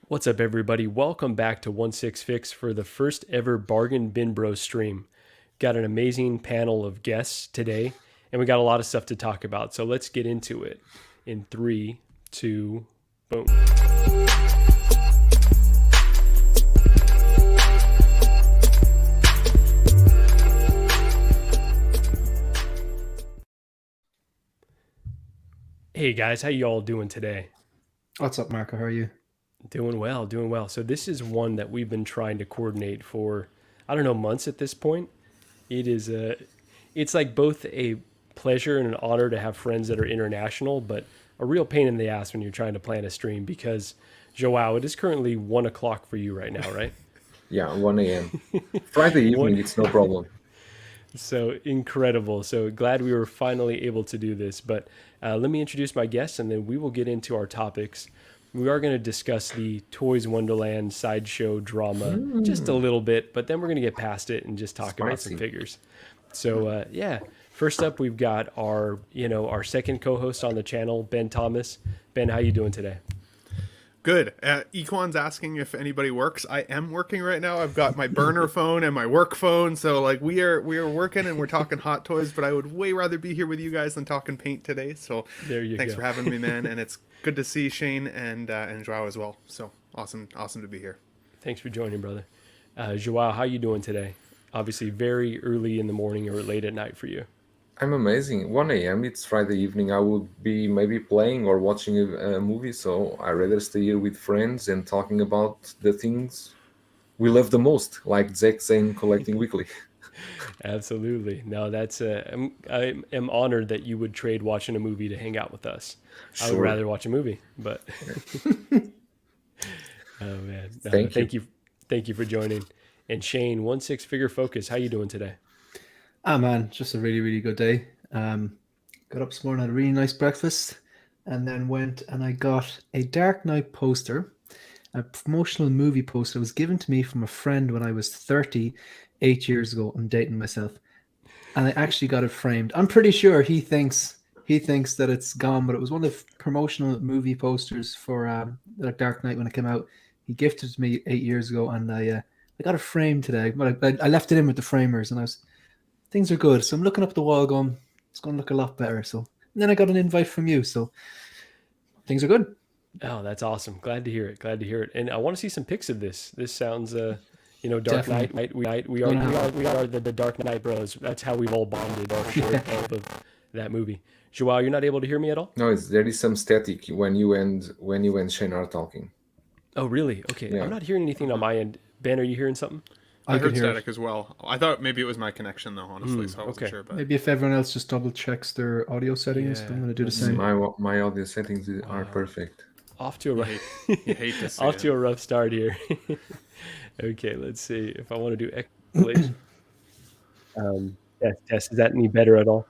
What's up, everybody? Welcome back to 16 Fix for the first ever Bargain Bin Bros stream. Got an amazing panel of guests today, and we got a lot of stuff to talk about. So let's get into it in three, two, boom. Hey guys, how you all doing today? What's up, Marco? How are you? Doing well, doing well. So this is one that we've been trying to coordinate for, I don't know, months at this point. It is it's like both a pleasure and an honor to have friends that are international, but a real pain in the ass when you're trying to plan a stream because, Joao, it is currently 1 o'clock for you right now, right? Yeah, 1 a.m. Friday One, evening, it's no problem. so incredible. So glad we were finally able to do this. But let me introduce my guests, and then we will get into our topics. We are going to discuss the Toys Wonderland sideshow drama just a little bit, but then we're going to get past it and just talk about some Spicy. figures. So yeah, first up we've got our second co-host on the channel, Ben Thomas. Ben, how you doing today? Good. Equan's asking if anybody works. I am working right now. I've got my burner phone and my work phone, so like we are working and we're talking Hot Toys. But I would way rather be here with you guys than talking paint today. So There you thanks go. for having me, man. And it's good to see Shane and Joao as well. So awesome to be here. Thanks for joining, brother. Joao, how you doing today? Obviously, very early in the morning or late at night for you. I'm amazing. 1 a.m. It's Friday evening. I would be maybe playing or watching a movie, so I rather stay here with friends and talking about the things we love the most, like Zach saying collecting weekly. Absolutely. No, that's I am honored that you would trade watching a movie to hang out with us. I would Sure. rather watch a movie, but oh man, no, Thank you. thank you for joining. And Shane, 16 Figure Focus, how you doing today? Ah, man, just a really, really good day. Got up this morning, had a really nice breakfast, and then went and I got a Dark Knight poster, a promotional movie poster. It was given to me from a friend when I was 38 years ago. I'm dating myself, and I actually got it framed. I'm pretty sure he thinks that it's gone, but it was one of the promotional movie posters for the Dark Knight when it came out. He gifted it to me 8 years ago, and I got it framed today. But I left it in with the framers, and things are good. So I'm looking up the wall, going, it's going to look a lot better. So and then I got an invite from you, so things are good. Oh, that's awesome. Glad to hear it. Glad to hear it. And I want to see some pics of this. This sounds Dark Knight. Definitely. We are the Dark Knight Bros. That's how we've all bonded our shared love of that movie. Joao, you're not able to hear me at all? No, there is some static when you and Shane are talking. Oh, really? Okay. I'm Yeah. not hearing anything on my end. Ben, are you hearing something? I I could heard hear static it. as well. I thought maybe it was my connection though, honestly, so I wasn't Okay. sure. But Maybe if everyone else just double checks their audio settings, Yeah. I'm going to do the Let's same. see. My audio settings are Wow. perfect. Off to a you rough, hate you hate to see off it. to a rough start here. Okay, let's see if I want to do X. Test. Is that any better at all?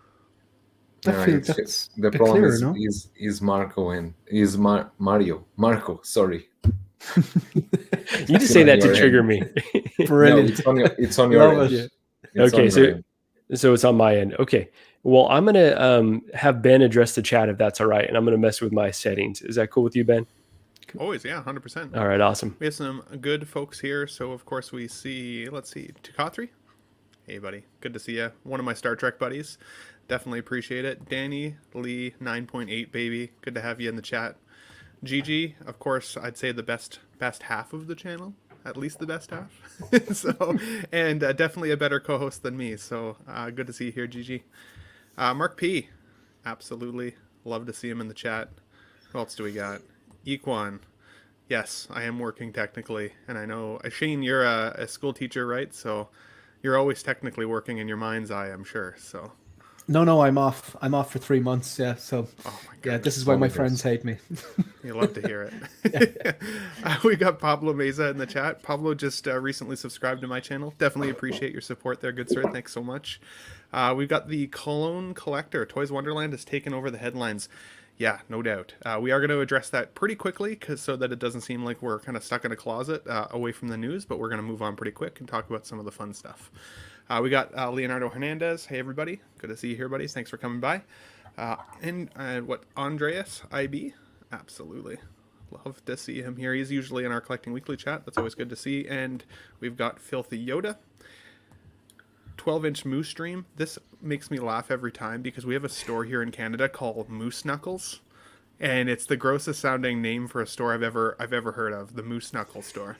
I No, feel it's that's the a bit problem clearer, is no? is Marco and is Mario Marco. Sorry, You just still say on that to your trigger end. me. No, Brilliant. it's on your Love end. Yeah. it. It's on Okay, your so end. it's on my end. Okay. Well, I'm gonna have Ben address the chat if that's all right, and I'm gonna mess with my settings. Is that cool with you, Ben? Always, yeah, 100%. All right. Awesome. We have some good folks here. So of course we see. Let's see, Takatri. Hey, buddy. Good to see you. One of my Star Trek buddies. Definitely appreciate it. Danny Lee 9.8 baby. Good to have you in the chat. Gigi, of course, I'd say the best half of the channel. At least the best half. So, and definitely a better co-host than me. So good to see you here, Gigi. Mark P. Absolutely love to see him in the chat. Who else do we got? Equan. Yes, I am working technically, and I know Shane, you're a school teacher, right? So you're always technically working in your mind's eye, I'm sure. So, No, I'm off. I'm off for 3 months. Yeah, so oh my yeah, this goodness, is why my Holidays. friends hate me. you love to hear it. We got Pablo Meza in the chat. Pablo just recently subscribed to my channel. Definitely appreciate your support there, good sir. Thanks so much. We've got the Cologne Collector. Toys Wonderland has taken over the headlines. Yeah, no doubt. We are going to address that pretty quickly, so that it doesn't seem like we're kind of stuck in a closet away from the news, but we're going to move on pretty quick and talk about some of the fun stuff. We got Leonardo Hernandez. Hey, everybody. Good to see you here, buddies. Thanks for coming by. And what, Andreas IB? Absolutely. Love to see him here. He's usually in our Collecting Weekly chat. That's always good to see. And we've got Filthy Yoda. 12-inch Moose Stream. This makes me laugh every time because we have a store here in Canada called Moose Knuckles. And it's the grossest sounding name for a store I've ever heard of, the Moose Knuckles store.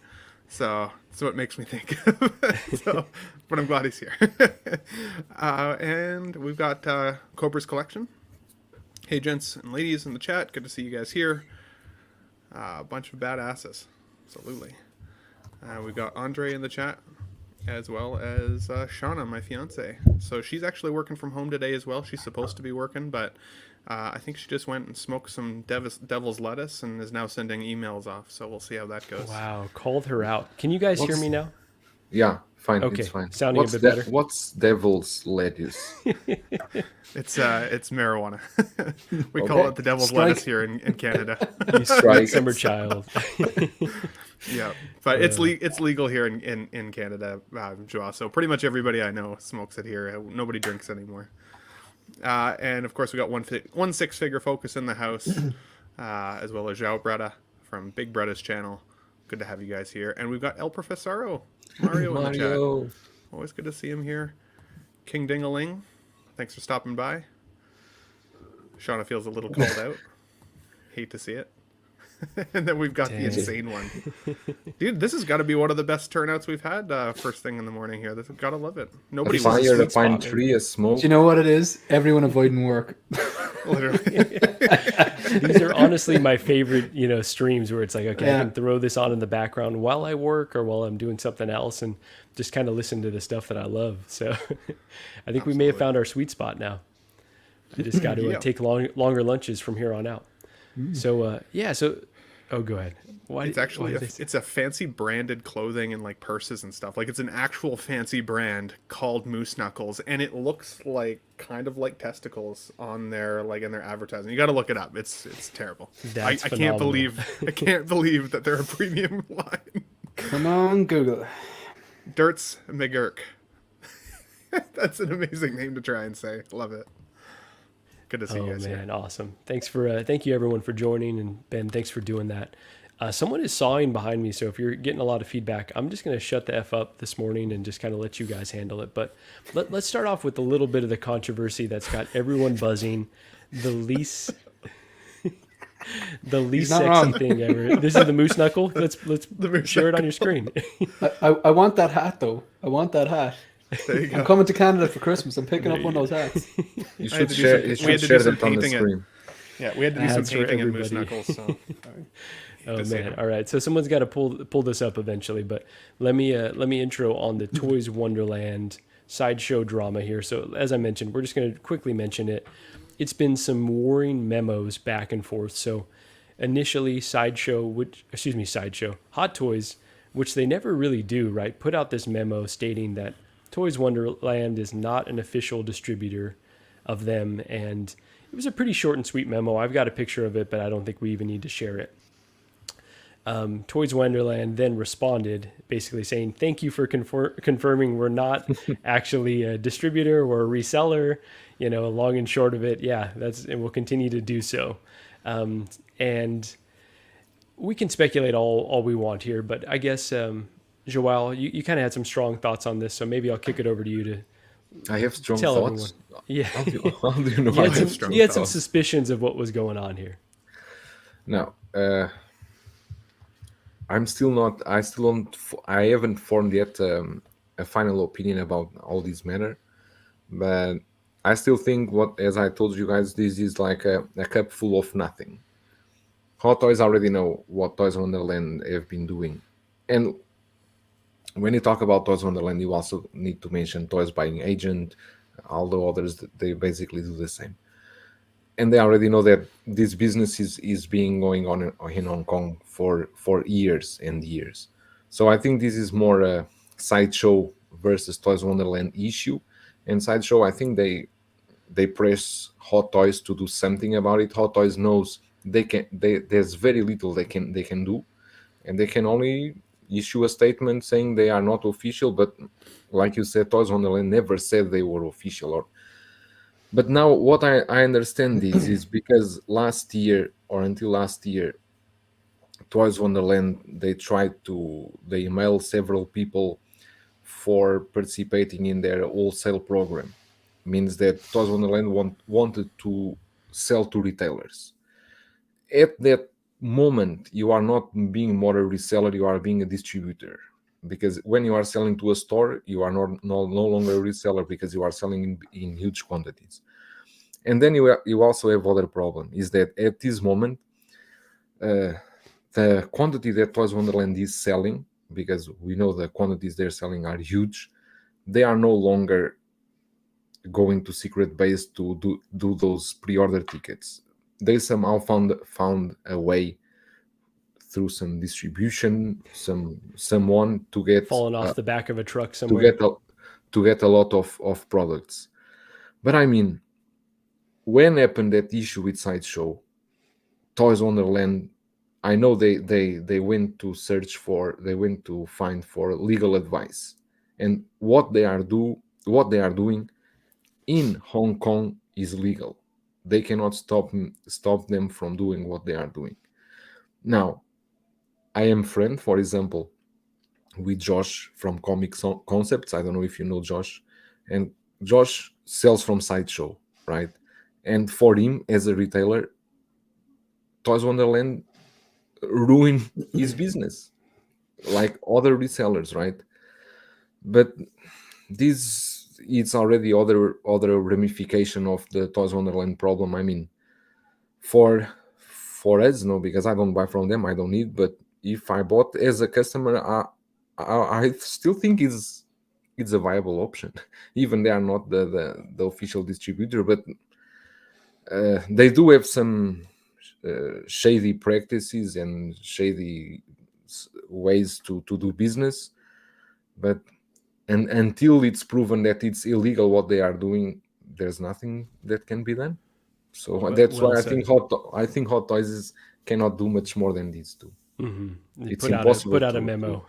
So that's what makes me think of. But I'm glad he's here. And we've got Cobra's Collection. Hey, gents and ladies in the chat. Good to see you guys here. A bunch of badasses. Absolutely. We've got Andre in the chat, as well as Shauna, my fiance. So she's actually working from home today as well. She's supposed to be working, but I think she just went and smoked some devil's lettuce and is now sending emails off. So we'll see how that goes. Wow, called her out. Can you guys hear me now? Yeah, fine. Okay, it's fine. sounding a bit better. What's devil's lettuce? It's marijuana. We call it the devil's lettuce here in Canada. You sweet summer child. Yeah, but it's legal here in Canada, Joao. So pretty much everybody I know smokes it here. Nobody drinks anymore. And of course we got one six-figure focus in the house, as well as Joao Bretta from Big Bretta's channel. Good to have you guys here. And we've got El Profesaro, Mario in the chat. Always good to see him here. King Dingaling, thanks for stopping by. Shauna feels a little called out. Hate to see it. And then we've got the insane one. Dude, this has got to be one of the best turnouts we've had first thing in the morning here. This gotta love it. Nobody fire, a pine tree, a smoke. Do you know what it is? Everyone avoiding work. Literally. These are honestly my favorite, streams where it's like, okay, I can throw this on in the background while I work or while I'm doing something else and just kind of listen to the stuff that I love. So I think we may have found our sweet spot now. I just got to take longer lunches from here on out. So, oh, go ahead. It's actually it's a fancy branded clothing and like purses and stuff. Like it's an actual fancy brand called Moose Knuckles, and it looks like kind of like testicles on their in their advertising. You got to look it up. It's terrible. I can't believe that they're a premium line. Come on, Google. Dirts McGurk. That's an amazing name to try and say. Love it. Good to see you guys here. Awesome. Thanks thank you everyone for joining, and Ben, thanks for doing that. Someone is sawing behind me, so if you're getting a lot of feedback, I'm just going to shut the F up this morning and just kind of let you guys handle it. But let's start off with a little bit of the controversy that's got everyone buzzing. The least sexy thing ever. This is the Moose Knuckle. Let's share it on your screen. I want that hat though. I want that hat. There you go. I'm coming to Canada for Christmas. I'm picking up one of those hats. You should share it on the screen. Yeah, we had to do some painting in Moose Knuckles. So. Oh man! All right, so someone's got to pull this up eventually, but let me intro on the Toys Wonderland sideshow drama here. So as I mentioned, we're just going to quickly mention it. It's been some warring memos back and forth. So initially, Hot Toys, which they never really do, right? Put out this memo stating that Toys Wonderland is not an official distributor of them, and it was a pretty short and sweet memo. I've got a picture of it, but I don't think we even need to share it. Toys Wonderland then responded, basically saying, "Thank you for confirming we're not actually a distributor or a reseller. Long and short of it, and we'll continue to do so." And we can speculate all we want here, but I guess Joao, you kind of had some strong thoughts on this, so maybe I'll kick it over to you to. I have strong tell thoughts. Everyone. Yeah, How do you know you I had, have some, strong you had some thoughts? suspicions of what was going on here. No, I haven't formed yet a final opinion about all this matter, but I still think as I told you guys, this is like a cup full of nothing. Hot Toys already know what Toys Wonderland have been doing, and when you talk about Toys Wonderland, you also need to mention Toys Buying Agent, all the others. They basically do the same. And they already know that this business is being going on in Hong Kong for years and years. So I think this is more a Sideshow versus Toys Wonderland issue. And Sideshow, I think they press Hot Toys to do something about it. Hot Toys knows there's very little they can do, and they can only issue a statement saying they are not official. But like you said, Toys Wonderland never said they were official. But now what I understand is because until last year, Toys Wonderland, they email several people for participating in their wholesale program. Means that Toys Wonderland wanted to sell to retailers. At that moment, you are not being more a reseller, you are being a distributor. Because when you are selling to a store, you are no longer a reseller because you are selling in huge quantities. And then you also have other problem, is that at this moment, the quantity that Toys Wonderland is selling, because we know the quantities they're selling are huge, they are no longer going to secret base to do those pre-order tickets. They somehow found a way through some distribution, someone to get Falling off the back of a truck to somewhere. get a lot of products. But I mean, when happened that issue with Sideshow, Toys Wonderland, I know they went to find for legal advice, and what they are doing in Hong Kong is legal. They cannot stop them from doing what they are doing. Now, I am friend, for example, with Josh from Comic Concepts. I don't know if you know Josh, and Josh sells from Sideshow, right? And for him, as a retailer, Toys Wonderland ruined his business, like other resellers, right? But this it's already other ramification of the Toys Wonderland problem. I mean, for us, no, because I don't buy from them, I don't need. But if I bought as a customer, I still think it's a viable option. Even they are not the official distributor, but they do have some shady practices and shady ways to do business. But and until it's proven that it's illegal what they are doing, there's nothing that can be done. So that's Well why said. I think Hot Toys cannot do much more than these two. It's Put impossible out a to memo.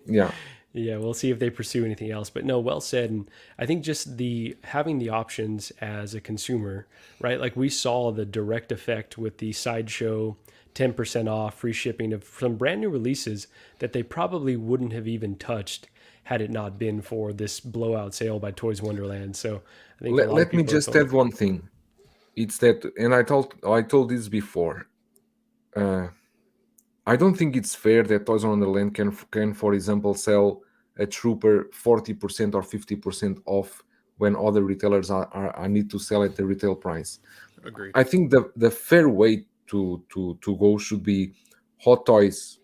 yeah. Yeah, we'll see if they pursue anything else. But no, well said. And I think just the having the options as a consumer, right? Like we saw the direct effect with the Sideshow 10% off, free shipping of some brand new releases that they probably wouldn't have even touched had it not been for this blowout sale by Toys Wonderland. So I think a lot of Let me people are just feeling add one thing. It's that, and I told this before. I don't think it's fair that Toys Wonderland can, for example, sell a Trooper 40% or 50% off when other retailers are need to sell at the retail price. Agreed. I think the fair way to go should be Hot Toys.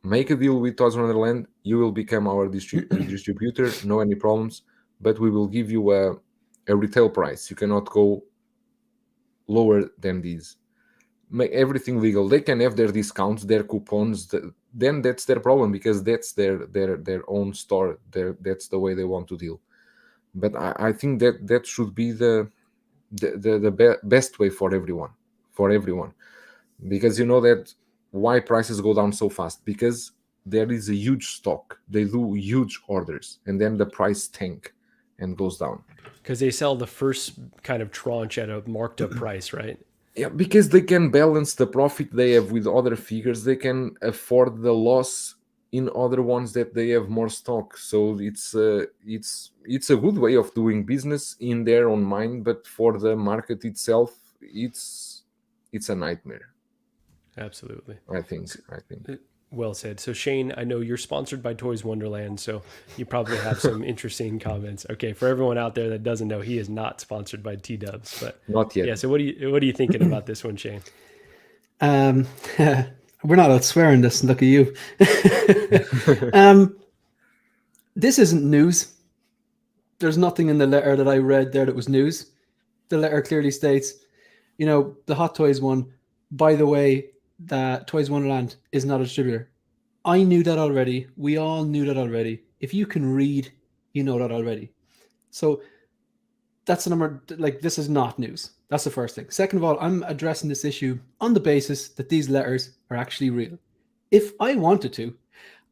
Make a deal with Toys Wonderland. You will become our distributor. No any problems, but we will give you a retail price. You cannot go lower than these. Make everything legal. They can have their discounts, their coupons. Then that's their problem because that's their own store. That's the way they want to deal. But I think that should be the best way for everyone. Because you know that why prices go down so fast, because there is a huge stock. They do huge orders, and then the price tank and goes down. because they sell the first kind of tranche at a marked up price, right? Yeah, because they can balance the profit they have with other figures. They can afford the loss in other ones that they have more stock. So it's a good way of doing business in their own mind, but for the market itself, it's a nightmare. Absolutely. I think. Well said. So Shane, I know you're sponsored by Toys Wonderland, so you probably have some interesting comments. Okay, for everyone out there that doesn't know, he is not sponsored by T-Dubs, but Not yet. yeah. So what are you thinking about this one, Shane? We're not out swearing this. Look at you. This isn't news. There's nothing in the letter that I read there that was news. The letter clearly states, the Hot Toys one, by the way, that Toys Wonderland is not a distributor. I knew that already. We all knew that already. If you can read, you know that already. So that's the number. Like, this is not news. That's the first thing. Second of all, I'm addressing this issue on the basis that these letters are actually real. If I wanted to,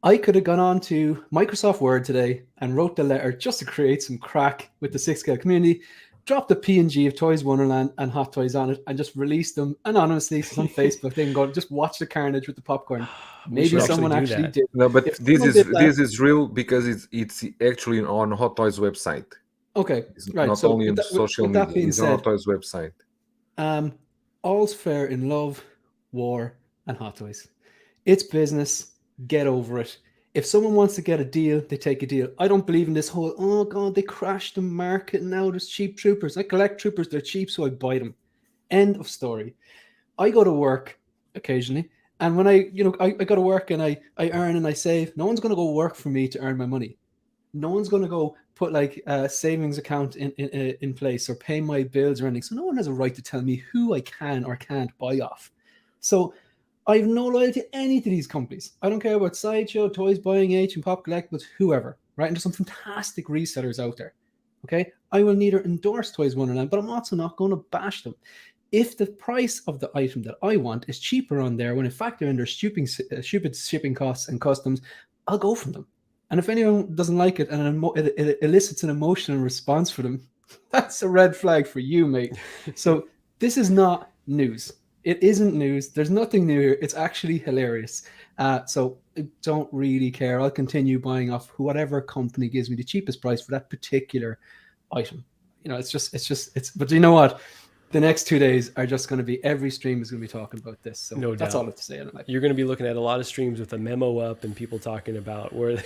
I could have gone on to Microsoft Word today and wrote the letter just to create some crack with the 6scale community, drop the PNG of Toys Wonderland and Hot Toys on it and just release them anonymously on Facebook. They can go just watch the carnage with the popcorn. We should Maybe someone do actually that. did. No, but If this someone is did that- this is real because it's actually on Hot Toys website. okay, It's right. not So only on with social with that media. being It's on said, Hot Toys website. all's fair in love, war, and Hot Toys. It's business. Get over it. If someone wants to get a deal, they take a deal. I don't believe in this whole, oh God, they crashed the market and now there's cheap troopers. I collect troopers, they're cheap, so I buy them. End of story. I go to work occasionally, and when I go to work and I earn and I save, no one's going to go work for me to earn my money. No one's going to go put like a savings account in place or pay my bills or anything. So no one has a right to tell me who I can or can't buy off. So I have no loyalty to any of these companies. I don't care about Sideshow, Toys Buying H, and Pop Collectibles, whoever, right? And there's some fantastic resellers out there, okay? I will neither endorse Toys Wonderland, but I'm also not going to bash them. If the price of the item that I want is cheaper on there, when in fact they're under stupid shipping costs and customs, I'll go from them. And if anyone doesn't like it and it elicits an emotional response for them, that's a red flag for you, mate. So this is not news. It isn't news. There's nothing new here. It's actually hilarious. So I don't really care. I'll continue buying off whatever company gives me the cheapest price for that particular item. You know, but you know what? The next 2 days are just going to be, every stream is going to be talking about this. So No that's doubt. all I have to say on it. You're going to be looking at a lot of streams with a memo up and people talking about where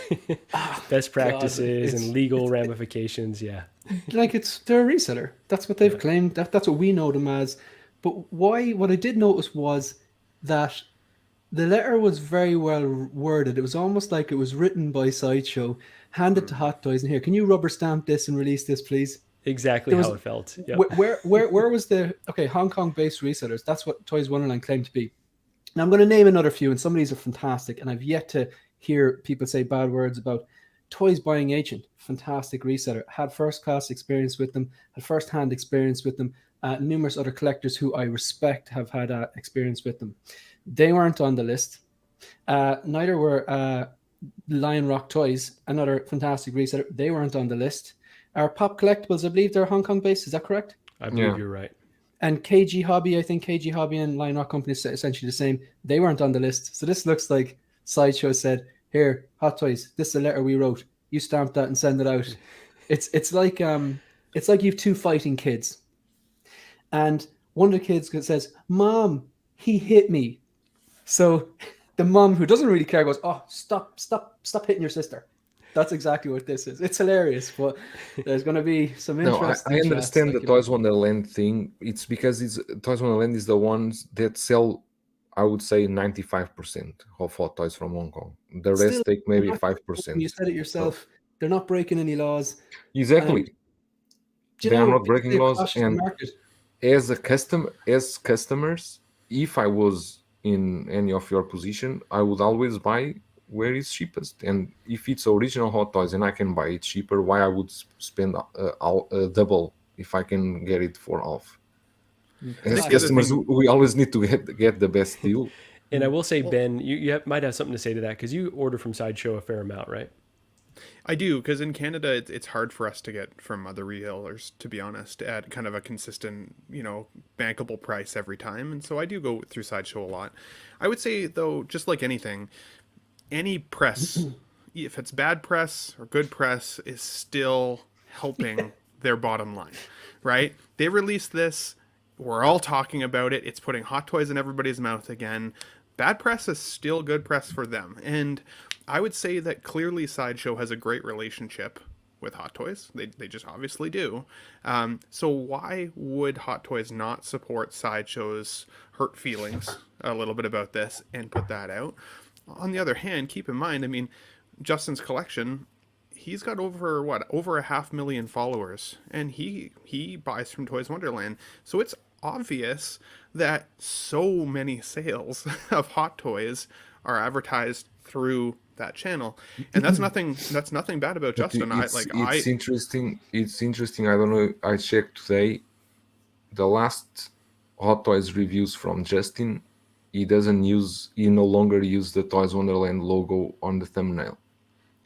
best practices and legal ramifications. Yeah. Like they're a reseller. That's what they've claimed. That's what we know them as. But what I did notice was that the letter was very well worded. It was almost like it was written by Sideshow, handed to Hot Toys, and here, can you rubber stamp this and release this, please? Exactly how it felt. Yep. Where was the Hong Kong based resellers? That's what Toys Wonderland claimed to be. Now I'm going to name another few, and some of these are fantastic, and I've yet to hear people say bad words about Toys Buying Agent. Fantastic reseller. Had first class experience with them. Had first hand experience with them. Numerous other collectors who I respect have had experience with them. They weren't on the list. Neither were Lion Rock Toys, another fantastic reseller. They weren't on the list. Our Pop Collectibles, I believe they're Hong Kong based. Is that correct? I believe you're right. And KG Hobby, I think KG Hobby and Lion Rock Company is essentially the same. They weren't on the list. So this looks like Sideshow said, here, Hot Toys, this is a letter we wrote. You stamp that and send it out. It's like you've two fighting kids. And one of the kids says, Mom, he hit me. So the mom, who doesn't really care, goes, oh, stop hitting your sister. That's exactly what this is. It's hilarious, but there's going to be some interesting. I understand the Toys Wonderland thing. It's because Toys Wonderland is the ones that sell, I would say, 95% of Hot Toys from Hong Kong. The rest take maybe 5%. You said it yourself. They're not breaking any laws. Exactly. They are not breaking laws. And as customers, if I was in any of your position, I would always buy where it's cheapest. And if it's original Hot Toys and I can buy it cheaper, why I would spend double if I can get it for half? As customers, we always need to get the best deal. And I will say, Ben, you might have something to say to that, because you order from Sideshow a fair amount, right? I do, because in Canada, it's hard for us to get from other retailers, to be honest, at kind of a consistent, bankable price every time. And so I do go through Sideshow a lot. I would say, though, just like anything, any press, if it's bad press or good press, is still helping their bottom line, right? They released this. We're all talking about it. It's putting Hot Toys in everybody's mouth again. Bad press is still good press for them. And I would say that clearly Sideshow has a great relationship with Hot Toys. They just obviously do. So why would Hot Toys not support Sideshow's hurt feelings a little bit about this and put that out? On the other hand, keep in mind, Justin's collection, he's got over 500,000 followers, and he buys from Toys Wonderland. So it's obvious that so many sales of Hot Toys are advertised through that channel, and that's nothing bad about Justin. It's interesting. It's interesting. I don't know. I checked today. The last Hot Toys reviews from Justin, he no longer use the Toys Wonderland logo on the thumbnail.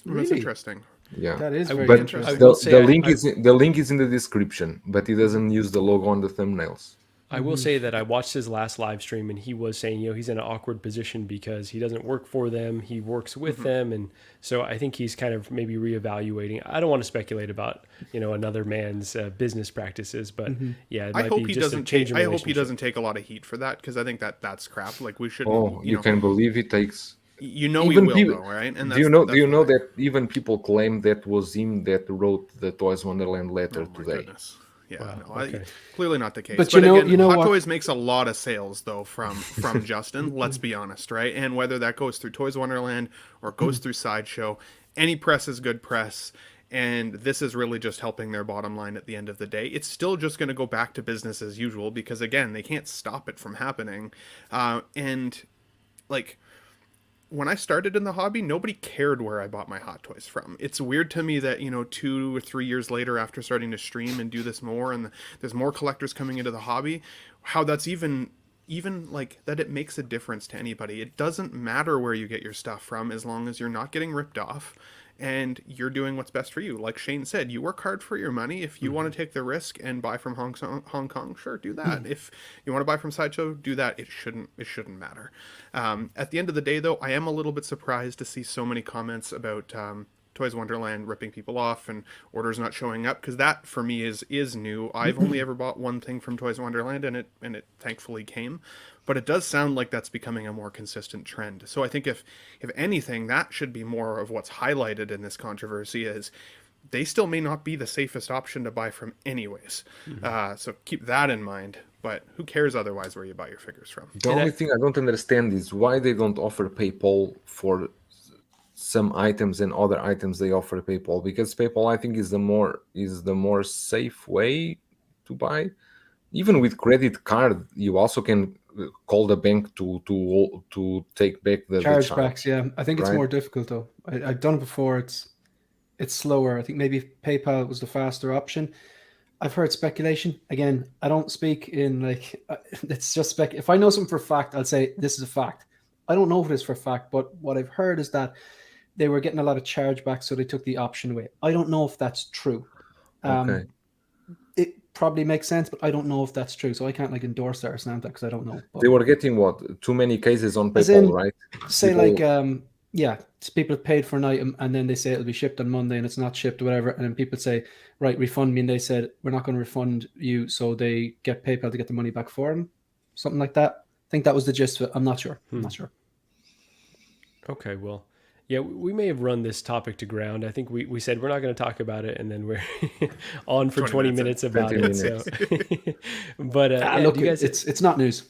Really? That's interesting. Yeah. That is I- very But interesting. will the, say the I- link I- is the link is in the description, but he doesn't use the logo on the thumbnails. I will say that I watched his last live stream and he was saying, he's in an awkward position because he doesn't work for them. He works with them. And so I think he's kind of maybe reevaluating. I don't want to speculate about, another man's business practices, but yeah, it I might hope be he just a doesn't change take. in I hope he relationship. doesn't take a lot of heat for that because I think that's crap. Like we shouldn't. Oh, you can believe he takes. You know he Even will people- though, right? And Do you know? that's Do you know why. that even people claim that was him that wrote the Toys Wonderland letter Oh my today? goodness. Yeah, Wow, no, okay. clearly not the case. But But you again, know Hot what? Toys makes a lot of sales though from Justin. Let's be honest, right? And whether that goes through Toys Wonderland or goes through Sideshow, any press is good press. And this is really just helping their bottom line at the end of the day. It's still just going to go back to business as usual because again, they can't stop it from happening. And like when I started in the hobby, nobody cared where I bought my Hot Toys from. It's weird to me that, 2 or 3 years later after starting to stream and do this more and there's more collectors coming into the hobby, how that's even like that it makes a difference to anybody. It doesn't matter where you get your stuff from as long as you're not getting ripped off and you're doing what's best for you. Like Shane said, you work hard for your money. If you want to take the risk and buy from Hong Kong, sure, do that. If you want to buy from Sideshow, do that. It shouldn't matter. At the end of the day, though, I am a little bit surprised to see so many comments about Toys Wonderland ripping people off and orders not showing up because that for me is new. I've only ever bought one thing from Toys Wonderland and it thankfully came, but it does sound like that's becoming a more consistent trend. So I think if anything, that should be more of what's highlighted in this controversy is they still may not be the safest option to buy from anyways. So keep that in mind. But who cares otherwise where you buy your figures from? The only thing I don't understand is why they don't offer PayPal for some items and other items they offer PayPal, because PayPal I think is the more safe way to buy. Even with credit card, you also can call the bank to take back the charge. Chargebacks, yeah. I think it's right? more difficult though. I've done it before. It's slower. I think maybe PayPal was the faster option. I've heard speculation. Again, I don't speak in it's just spec. If I know something for a fact, I'll say this is a fact. I don't know if it is for a fact, but what I've heard is that they were getting a lot of chargebacks, so they took the option away. I don't know if that's true. Okay. It probably makes sense, but I don't know if that's true. So I can't endorse that or snap that because I don't know. But They were getting what? Too many cases on As PayPal, in, right? say People- people have paid for an item and then they say it'll be shipped on Monday and it's not shipped or whatever, and then people say, right, refund me, and they said we're not going to refund you, so they get PayPal to get the money back for them, something like that. I think that was the gist of it. I'm not sure. Okay, well, yeah, we may have run this topic to ground. I think we said we're not going to talk about it, and then we're on for 20 minutes about 20 it. So, but Look, do you guys, it's not news.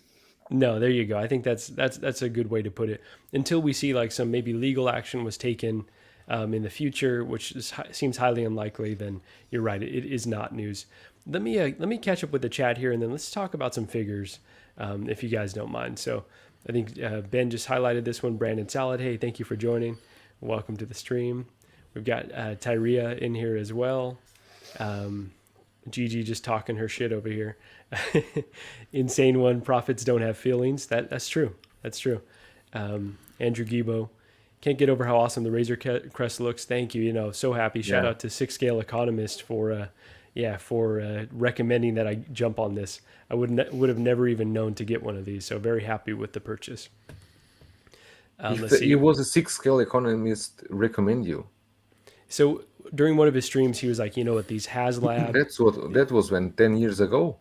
no, there you go. I think that's a good way to put it. Until we see some maybe legal action was taken in the future, which seems highly unlikely, then you're right. It is not news. Let me catch up with the chat here, and then let's talk about some figures, if you guys don't mind. So I think Ben just highlighted this one. Brandon Salad, hey, thank you for joining. Welcome to the stream. We've got Tyria in here as well. Gigi just talking her shit over here. Insane one. Prophets don't have feelings. That's true. That's true. Andrew Gibo, can't get over how awesome the Razor Crest looks. Thank you. So happy. Shout out to Six Scale Economist for recommending that I jump on this. I would have never even known to get one of these. So very happy with the purchase. Let's see. It was a 6-scale economist recommend you. So during one of his streams, he was like, what, these HasLab. That was when 10 years ago.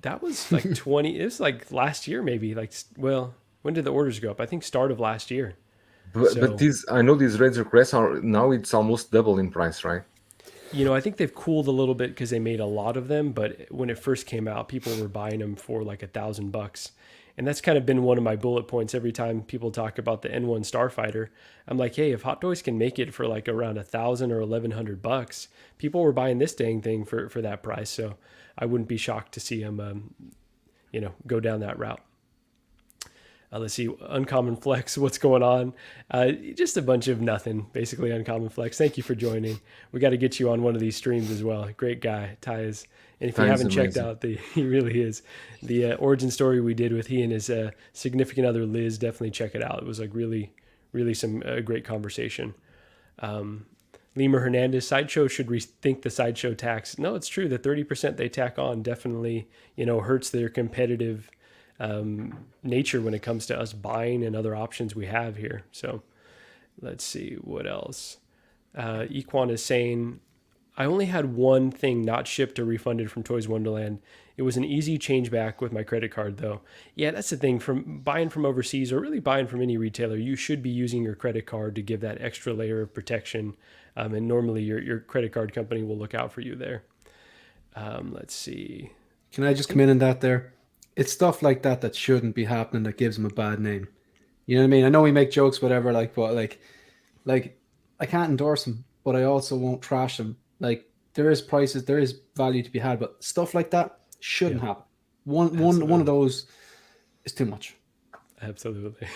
That was like 20. It was like last year, maybe. When did the orders go up? I think start of last year. But these, I know these Razor Crests are now it's almost double in price, right? I think they've cooled a little bit because they made a lot of them. But when it first came out, people were buying them for like $1,000. And that's kind of been one of my bullet points every time people talk about the N1 Starfighter. I'm like, hey, if Hot Toys can make it for like around $1,000 or $1,100, people were buying this dang thing for that price. So I wouldn't be shocked to see them, go down that route. Let's see, Uncommon Flex, what's going on? Just a bunch of nothing, basically. Uncommon Flex, thank you for joining. We got to get you on one of these streams as well. Great guy, Ty is. And if you haven't checked out he really is, the origin story we did with he and his significant other Liz, definitely check it out. It was like really, really some great conversation. Lima Hernandez, Sideshow should rethink the Sideshow tax. No, it's true. The 30% they tack on definitely, hurts their competitive nature when it comes to us buying and other options we have here. So let's see what else. Equan is saying, I only had one thing not shipped or refunded from Toys Wonderland. It was an easy change back with my credit card, though. Yeah, that's the thing. From buying from overseas or really buying from any retailer, you should be using your credit card to give that extra layer of protection. And normally your credit card company will look out for you there. Let's see. Can I just come in on that there? It's stuff like that that shouldn't be happening that gives them a bad name. You know what I mean? I know we make jokes, whatever, but I can't endorse them, but I also won't trash them. Like, there is prices, there is value to be had, but stuff like that shouldn't happen. One of those is too much. Absolutely.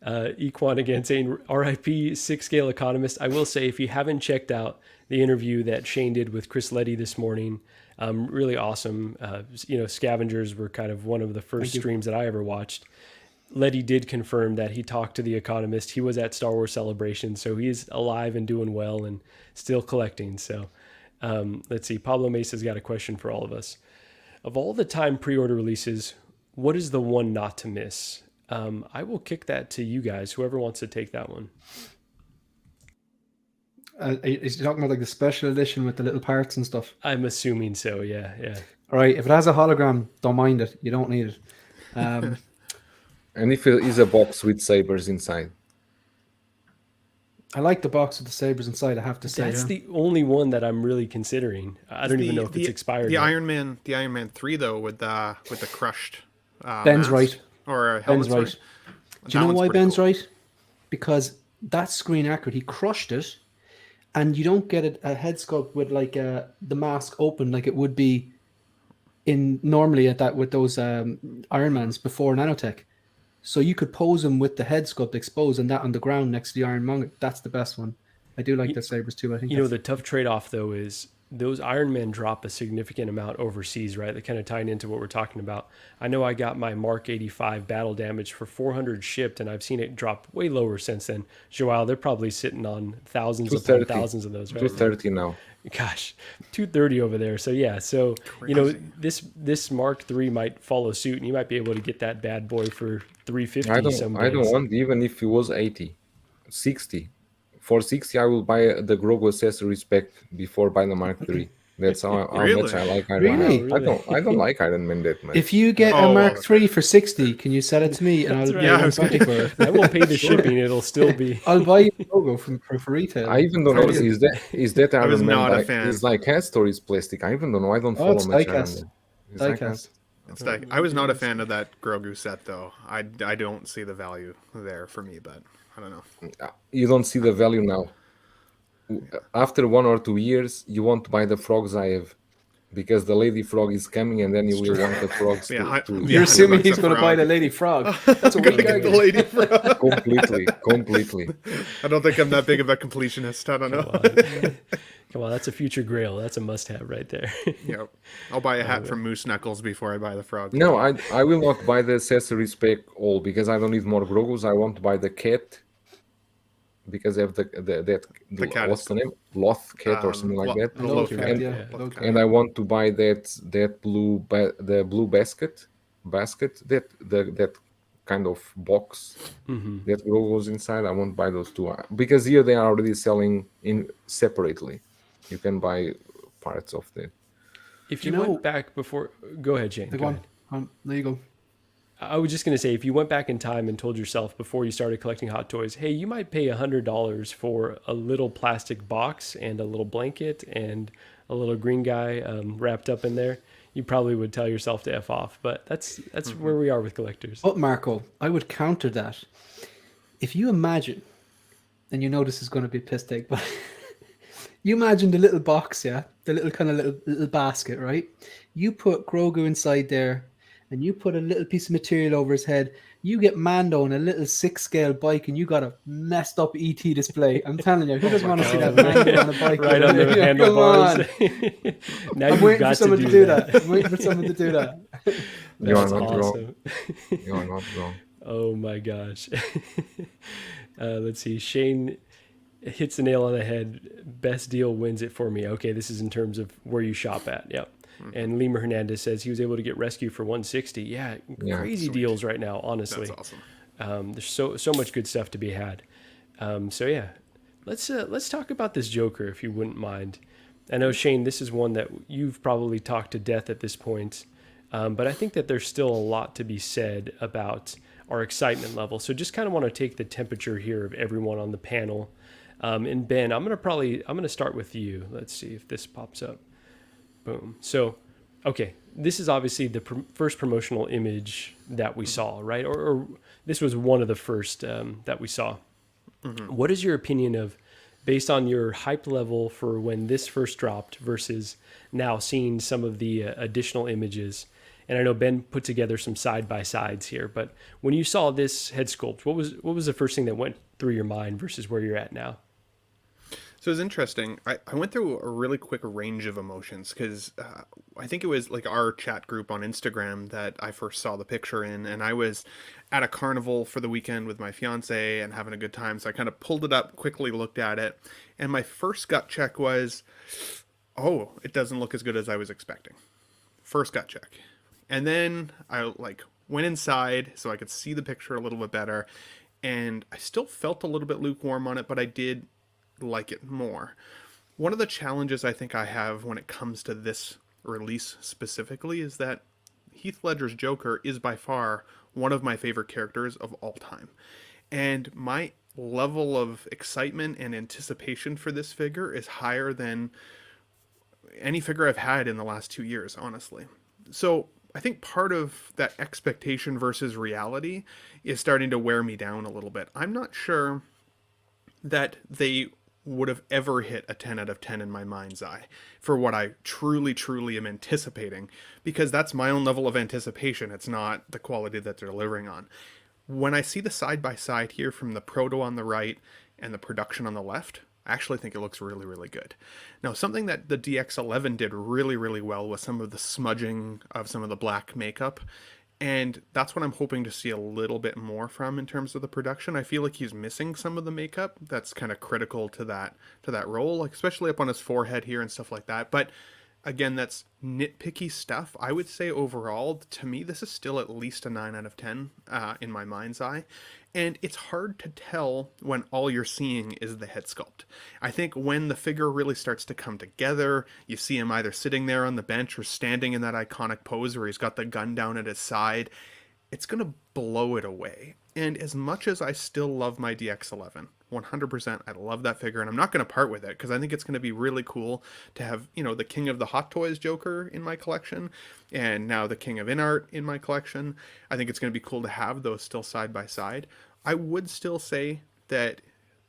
Equan again saying, RIP 6-scale economist. I will say, if you haven't checked out the interview that Shane did with Chris Letty this morning, really awesome. Scavengers were kind of one of the first streams that I ever watched. Letty did confirm that he talked to the Economist. He was at Star Wars Celebration, so he's alive and doing well and still collecting. So let's see. Pablo Mesa's got a question for all of us. Of all the time pre-order releases, what is the one not to miss? I will kick that to you guys, whoever wants to take that one. Is he talking about like the special edition with the little parts and stuff? I'm assuming so, yeah. All right, if it has a hologram, don't mind it. You don't need it. And if it is a box with sabers inside. I like the box with the sabers inside, I have to say. That's the only one that I'm really considering. I don't even know if it's expired. The yet. Iron Man 3 though, with the crushed. Ben's mask, right. Or Ben's right. right. Do you know why Ben's right? Because that's screen accurate. He crushed it, and you don't get a head sculpt with like the mask open like it would be in normally at that with those Iron Mans before nanotech. So you could pose him with the head sculpt exposed and that on the ground next to the Iron Man. That's the best one. I do like the sabers too. I think the tough trade-off though is those Iron Man drop a significant amount overseas, right? They kind of tying into what we're talking about. I know I got my Mark 85 battle damage for 400 shipped, and I've seen it drop way lower since then. Joao, they're probably sitting on thousands upon thousands of those, right? 230 now. Gosh, 230 over there. So yeah, crazy. This Mark III might follow suit, and you might be able to get that bad boy for 350. I don't want, even if it was 80, 60. For 60, I will buy the Grogu accessories pack before buying the Mark III. That's how much I like Iron Man. Really? I don't like Iron Man that much. If you get a Mark III for 60, can you sell it to me and I'll pay 120 for it? I will pay the shipping. It'll still be. I'll buy you a logo for retail. I even don't know is that Iron Man not a like, fan. is like cast or is plastic. I even don't know. I don't follow much Iron Man. It's Diecast. It's like, I was not a fan of that Grogu set though. I don't see the value there for me, but I don't know. You don't see the value now. After 1 or 2 years, you want to buy the frogs I have, because the lady frog is coming, and then you will want the frogs. You're assuming he's going to buy the lady frog. That's a weak the lady frog. completely. I don't think I'm that big of a completionist. I don't know. Come on, that's a future grail. That's a must-have right there. Yep. I'll buy a hat from Moose Knuckles before I buy the frog. No, I will not buy the accessories pack all, because I don't need more Grogus. I want to buy the cat, because I have the cat what's the name? Loth cat or something like that. Loth cat, and I want to buy that blue basket that kind of box that goes inside. I won't buy those two, because here they are already selling in separately. You can buy parts of that. If you went back before, go ahead, Shane. Go ahead. There you go. I was just going to say, if you went back in time and told yourself before you started collecting Hot Toys, hey, you might pay $100 for a little plastic box and a little blanket and a little green guy wrapped up in there, you probably would tell yourself to F off. But that's where we are with collectors. But Marco, I would counter that. If you imagine, and you know this is going to be a piss take, but you imagine the little box, the little kind of little basket, right? You put Grogu inside there, and you put a little piece of material over his head, you get Mando on a little 6-scale bike, and you got a messed up ET display. I'm telling you, who doesn't want to see that Mando on a bike? Right on the handlebars. I'm waiting for someone to do that. I'm waiting for someone to do that. You are not wrong. You are not wrong. Oh my gosh. Let's see. Shane hits the nail on the head. Best deal wins it for me. Okay, this is in terms of where you shop at. Yep. And Lima Hernandez says he was able to get rescue for 160. Yeah, Yeah, crazy sweet. deals right now, honestly. That's awesome. There's so much good stuff to be had. So yeah, let's talk about this Joker if you wouldn't mind. I know, Shane, this is one that you've probably talked to death at this point, but I think that there's still a lot to be said about our excitement level. So just kind of want to take the temperature here of everyone on the panel. And Ben, I'm gonna start with you. Let's see if this pops up. Boom. So, okay, this is obviously the first promotional image that we saw, right? Or this was one of the first that we saw. What is your opinion of, based on your hype level for when this first dropped versus now seeing some of the additional images? And I know Ben put together some side by sides here, but when you saw this head sculpt, what was the first thing that went through your mind versus where you're at now? So it's interesting. I went through a really quick range of emotions because I think it was like our chat group on Instagram that I first saw the picture in, and I was at a carnival for the weekend with my fiance and having a good time. So I kind of pulled it up, quickly looked at it, and my first gut check was, oh, it doesn't look as good as I was expecting. First gut check. And then I went inside so I could see the picture a little bit better, and I still felt a little bit lukewarm on it, but I did like it more. One of the challenges I think I have when it comes to this release specifically is that Heath Ledger's Joker is by far one of my favorite characters of all time. And my level of excitement and anticipation for this figure is higher than any figure I've had in the last 2 years, honestly. So I think part of that expectation versus reality is starting to wear me down a little bit. I'm not sure that they would have ever hit a 10 out of 10 in my mind's eye for what I truly, truly am anticipating, because that's my own level of anticipation. It's not the quality that they're delivering on. When I see the side-by-side here from the proto on the right and the production on the left, I actually think it looks really, really good. Now, something that the DX11 did really, really well was some of the smudging of some of the black makeup. And that's what I'm hoping to see a little bit more from in terms of the production. I feel like he's missing some of the makeup that's kind of critical to that role, like especially up on his forehead here and stuff like that. But again, that's nitpicky stuff. I would say overall, to me, this is still at least a 9 out of 10 in my mind's eye. And it's hard to tell when all you're seeing is the head sculpt. I think when the figure really starts to come together, you see him either sitting there on the bench or standing in that iconic pose where he's got the gun down at his side, it's going to blow it away. And as much as I still love my DX11, 100%, I love that figure, and I'm not going to part with it because I think it's going to be really cool to have, the King of the Hot Toys Joker in my collection, and now the King of InArt in my collection. I think it's going to be cool to have those still side by side. I would still say that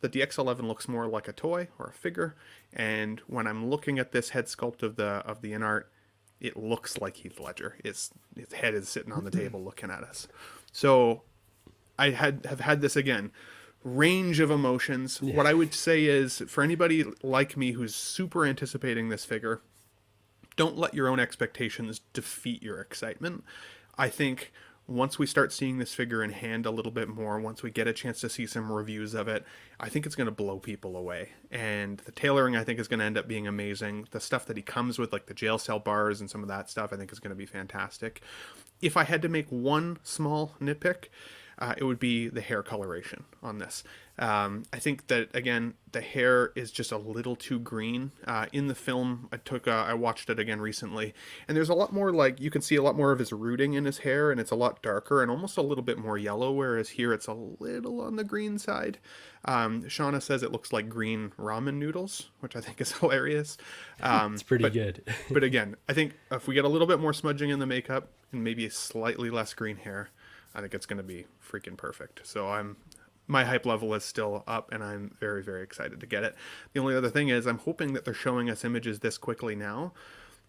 the DX11 looks more like a toy or a figure, and when I'm looking at this head sculpt of the InArt, it looks like Heath Ledger. His head is sitting on the table looking at us. So I have had this again range of emotions. Yeah. What I would say is, for anybody like me who's super anticipating this figure, don't let your own expectations defeat your excitement. I think once we start seeing this figure in hand a little bit more, once we get a chance to see some reviews of it, I think it's going to blow people away. And the tailoring, I think, is going to end up being amazing. The stuff that he comes with, like the jail cell bars and some of that stuff, I think is going to be fantastic. If I had to make one small nitpick, it would be the hair coloration on this. I think that, again, the hair is just a little too green. In the film, I watched it again recently, and there's a lot more, you can see a lot more of his rooting in his hair, and it's a lot darker and almost a little bit more yellow, whereas here it's a little on the green side. Shauna says it looks like green ramen noodles, which I think is hilarious. It's pretty good. But again, I think if we get a little bit more smudging in the makeup and maybe slightly less green hair, I think it's going to be freaking perfect. So my hype level is still up, and I'm very, very excited to get it. The only other thing is I'm hoping that they're showing us images this quickly now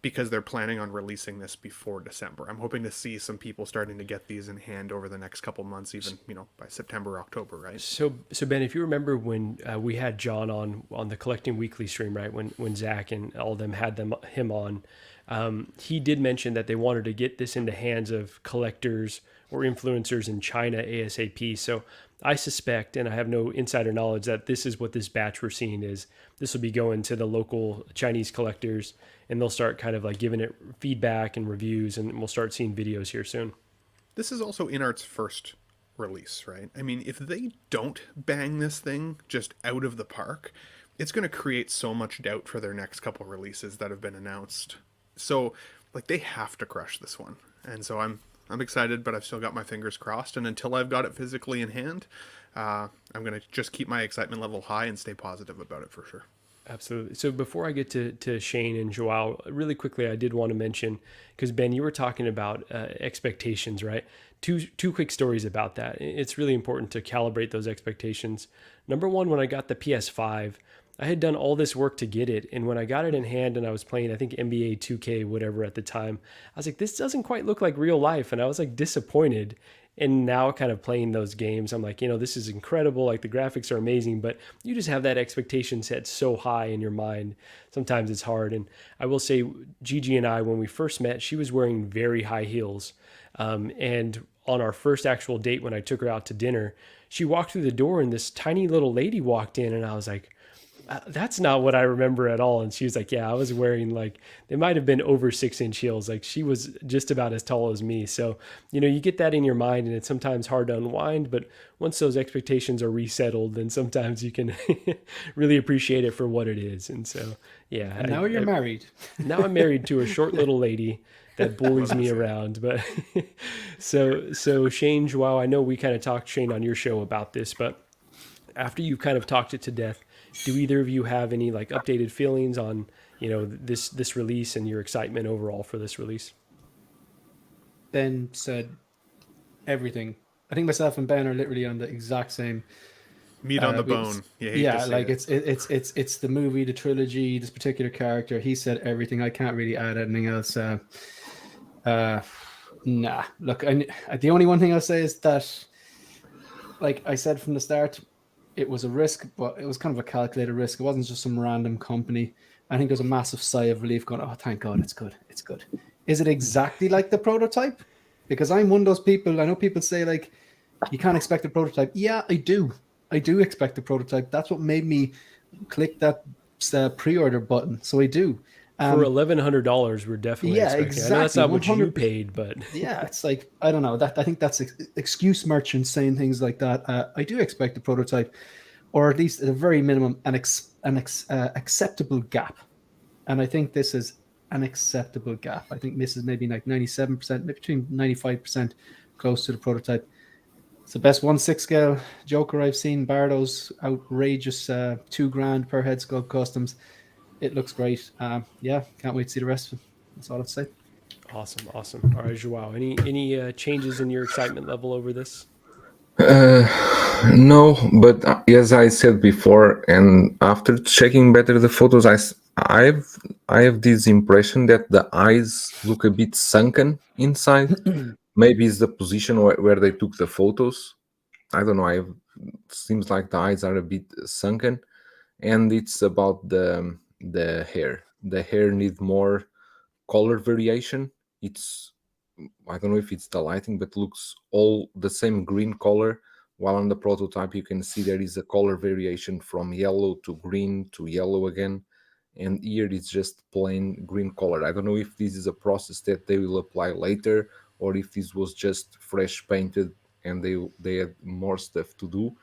because they're planning on releasing this before December. I'm hoping to see some people starting to get these in hand over the next couple months, even, by September, October, right? So Ben, if you remember when we had John on the Collecting Weekly stream, right, when Zach and all of them had him on, he did mention that they wanted to get this into hands of collectors or influencers in China ASAP. So I suspect, and I have no insider knowledge, that this is what this batch we're seeing is. This will be going to the local Chinese collectors, and they'll start kind of like giving it feedback and reviews, and we'll start seeing videos here soon. This is also InArt's first release, right? I mean, if they don't bang this thing just out of the park, it's going to create so much doubt for their next couple releases that have been announced. So, like, they have to crush this one. And so I'm excited, but I've still got my fingers crossed. And until I've got it physically in hand, I'm going to just keep my excitement level high and stay positive about it for sure. Absolutely. So before I get to Shane and Joao, really quickly, I did want to mention, because Ben, you were talking about expectations, right? Two quick stories about that. It's really important to calibrate those expectations. Number one, when I got the PS5, I had done all this work to get it, and when I got it in hand and I was playing, I think NBA 2K whatever at the time, I was like, this doesn't quite look like real life, and I was like disappointed. And now, kind of playing those games, I'm like, this is incredible. Like, the graphics are amazing, but you just have that expectation set so high in your mind. Sometimes it's hard. And I will say, Gigi and I, when we first met, she was wearing very high heels. And on our first actual date, when I took her out to dinner, she walked through the door and this tiny little lady walked in, and I was like, that's not what I remember at all. And she was like, yeah, I was wearing, like, they might have been over 6-inch heels. Like, she was just about as tall as me. So, you get that in your mind, and it's sometimes hard to unwind, but once those expectations are resettled, then sometimes you can really appreciate it for what it is. And so, yeah. And now you're married. Now I'm married to a short little lady that bullies me around. But so Shane, Joao, I know we kind of talked, Shane, on your show about this, but after you've kind of talked it to death, do either of you have any like updated feelings on this release and your excitement overall for this release? Ben said everything. I think myself and Ben are literally on the exact same meat on the bone. Like it's the movie, the trilogy, this particular character. He said everything. I can't really add anything else. Nah. Look, the only one thing I'll say is that, like I said from the start, it was a risk, but it was kind of a calculated risk. It wasn't just some random company. I think there's a massive sigh of relief going, oh, thank God, it's good. It's good. Is it exactly like the prototype? Because I'm one of those people, I know people say, like, you can't expect a prototype. Yeah, I do. I do expect a prototype. That's what made me click that pre-order button. So I do. For $1,100, we're definitely expecting. Exactly. I know that's not what you paid, but yeah, it's like, I don't know. I think that's excuse merchants saying things like that. I do expect a prototype, or at least at a very minimum, an acceptable gap. And I think this is an acceptable gap. I think this is maybe like 97%, maybe between 95% close to the prototype. It's the best 1/6 scale Joker I've seen, bar those outrageous $2,000 per head sculpt customs. It looks great. Yeah, can't wait to see the rest of it. That's all I'd say. Awesome. All right, Joao, any changes in your excitement level over this? No, but as I said before, and after checking better the photos, I have this impression that the eyes look a bit sunken inside. Maybe it's the position where they took the photos. I don't know. It seems like the eyes are a bit sunken, and it's about the hair. The hair needs more color variation. I don't know if it's the lighting, but looks all the same green color, while on the prototype you can see there is a color variation from yellow to green to yellow again, and here it's just plain green color. I don't know if this is a process that they will apply later, or if this was just fresh painted and they had more stuff to do.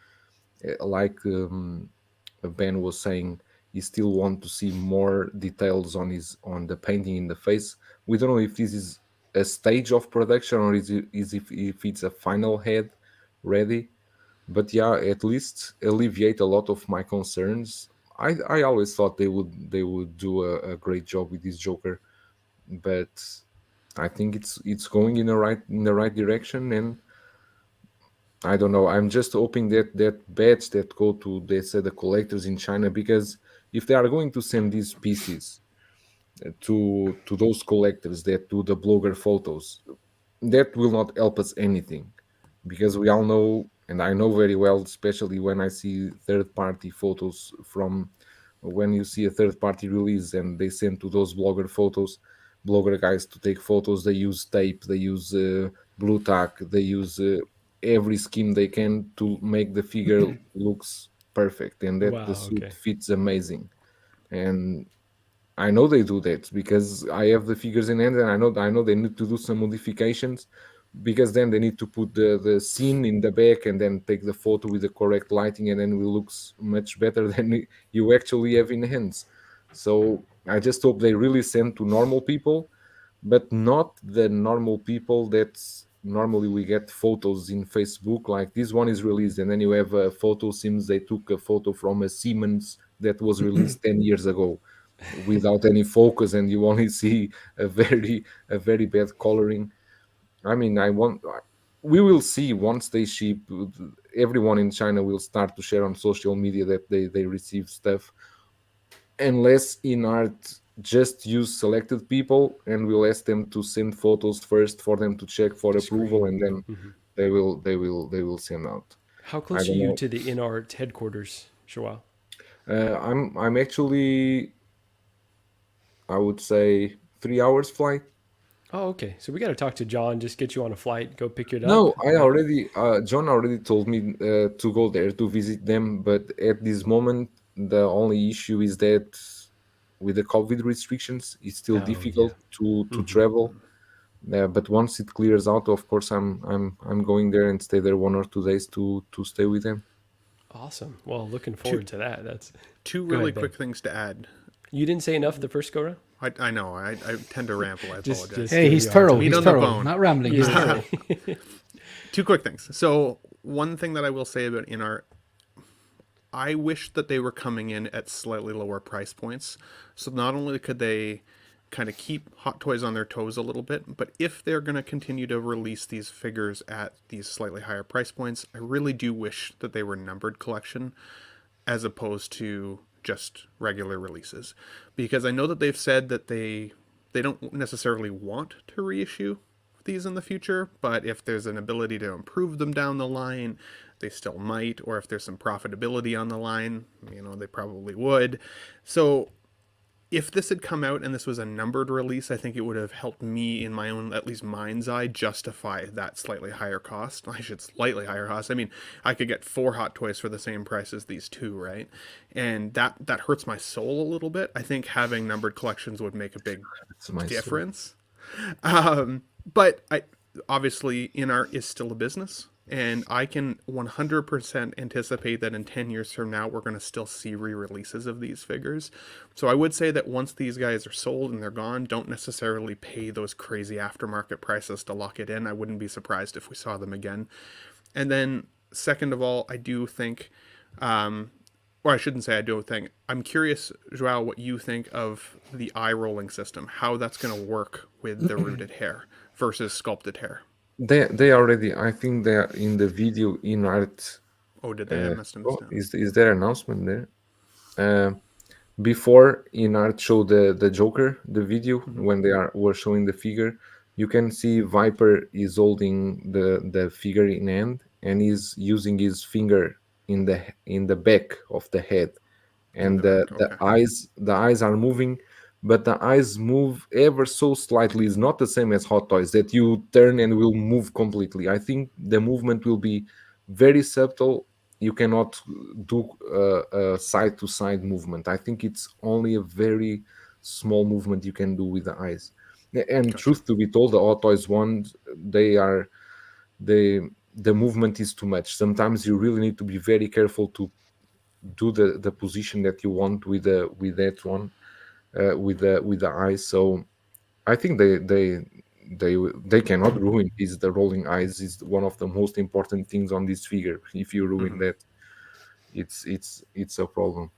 Like Ben was saying, he still want to see more details on the painting in the face. We don't know if this is a stage of production or if it's a final head ready. But yeah, at least alleviate a lot of my concerns. I always thought they would do a great job with this Joker, but I think it's going in the right direction, and I don't know. I'm just hoping that bets that go to, they say, the collectors in China, because if they are going to send these pieces to those collectors that do the blogger photos, that will not help us anything, because we all know, and I know very well, especially when I see third-party photos from when you see a third-party release and they send to those blogger guys to take photos, they use tape, they use blue tack, they use every scheme they can to make the figure looks perfect and that the Wow. suit Okay. fits amazing. And I know they do that because I have the figures in hand, and I know they need to do some modifications because then they need to put the scene in the back and then take the photo with the correct lighting, and then it looks much better than you actually have in hands. So I just hope they really send to normal people, but not the normal people that normally we get photos in Facebook. Like this one is released, and then you have a photo. Seems they took a photo from a Siemens that was released 10 years ago without any focus, and you only see a very bad coloring. I mean, we will see once they ship. Everyone in China will start to share on social media that they receive stuff, unless InArt just use selected people and we'll ask them to send photos first for them to check for To approval, screen. and then Hmm. they will send out. How I close are don't you know. to the InArt headquarters, Joao? I'm actually, I would say, 3 hours flight. Oh, okay. So we got to talk to John. Just get you on a flight. Go pick it up. No, John already told me to go there to visit them, but at this moment, the only issue is that with the COVID restrictions, it's still Oh yeah. difficult to Hmm. travel. But once it clears out, of course, I'm going there and stay there 1 or 2 days to stay with them. Awesome. Well, looking Two forward to that. That's. two Go really ahead, Ben. quick things to add. You didn't say enough the first go round. I know I tend to ramble. I apologize. Just Hey, giving he's you a hard thorough. time. Meat He's on the thorough. bone. Not rambling. He's Yeah. thorough. Two quick things. So one thing that I will say about InArt, I wish that they were coming in at slightly lower price points. So not only could they kind of keep Hot Toys on their toes a little bit, but if they're going to continue to release these figures at these slightly higher price points, I really do wish that they were numbered collection as opposed to just regular releases, because I know that they've said that they don't necessarily want to reissue these in the future, but if there's an ability to improve them down the line, they still might, or if there's some profitability on the line, they probably would. So if this had come out and this was a numbered release, I think it would have helped me in my own, at least mind's eye, justify that slightly higher cost. I should slightly higher cost. I mean, I could get 4 Hot Toys for the same price as these 2, right? And that hurts my soul a little bit. I think having numbered collections would make a big It's my difference. But I obviously InArt is still a business, and I can 100% anticipate that in 10 years from now we're going to still see re-releases of these figures. So I would say that once these guys are sold and they're gone, don't necessarily pay those crazy aftermarket prices to lock it in. I wouldn't be surprised if we saw them again. And then second of all, I do think or I shouldn't say I don't think. I'm curious, Joao, what you think of the eye rolling system, how that's going to work with the rooted hair versus sculpted hair. They already, I think they are in the video in art. Oh, did they? I must have missed Oh, out. is there announcement there? Uh, Before in art show the Joker the video Mhm. when were showing the figure, you can see Viper is holding the figure in hand and is using his finger in the back of the head, In and the the, back, the okay. eyes the eyes are moving, but the eyes move ever so slightly. It's not the same as Hot Toys that you turn and will move completely. I think the movement will be very subtle. You cannot do a side to side movement. I think it's only a very small movement you can do with the eyes. And Gotcha. truth to be told, the Hot Toys ones, the movement is too much. Sometimes you really need to be very careful to do the position that you want with that one, with the eyes. So I think they cannot ruin this. The rolling eyes is one of the most important things on this figure. If you ruin Hmm. that, it's a problem.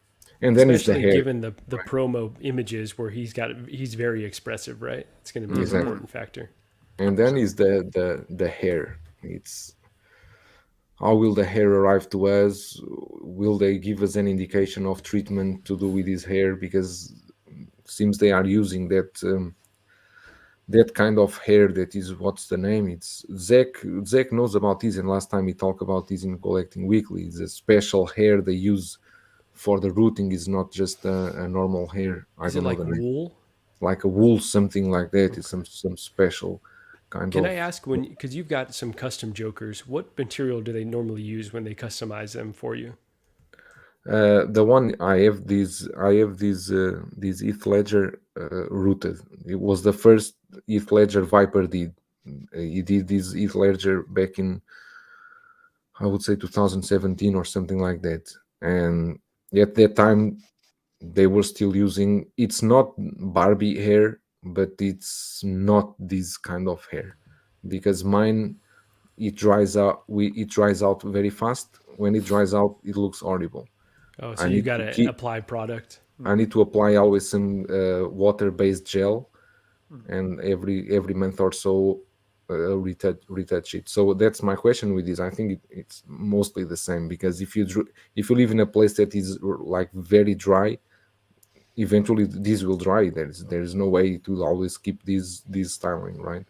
And then it's the Especially hair. given the promo images where he's very expressive, right? It's going to be an Exactly. important factor. And then 100%. is the hair. It's how will the hair arrive to us? Will they give us an indication of treatment to do with his hair? Because seems they are using that kind of hair that is, what's the name, it's Zach knows about this, and last time he talked about this in Collecting Weekly. It's a special hair they use for the rooting. Is not just a normal hair. I Is it don't know like the name, wool? like a wool, something like that. Is Okay. some special kind Can of. I ask because you've got some custom Jokers, what material do they normally use when they customize them for you? The one I have these Heath Ledger rooted. It was the first Heath Ledger Viper did. He did this Heath Ledger back in, I would say, 2017 or something like that. And at that time they were still using, it's not Barbie hair, but it's not this kind of hair, because mine, it dries out very fast. When it dries out, it looks horrible. Oh, so I you need got to to keep apply product. I need to apply always some water-based gel, and every month or so retouch it. So that's my question with this. I think it's mostly the same, because if you live in a place that is like very dry, eventually this will dry. There's no way to always keep this styling, right?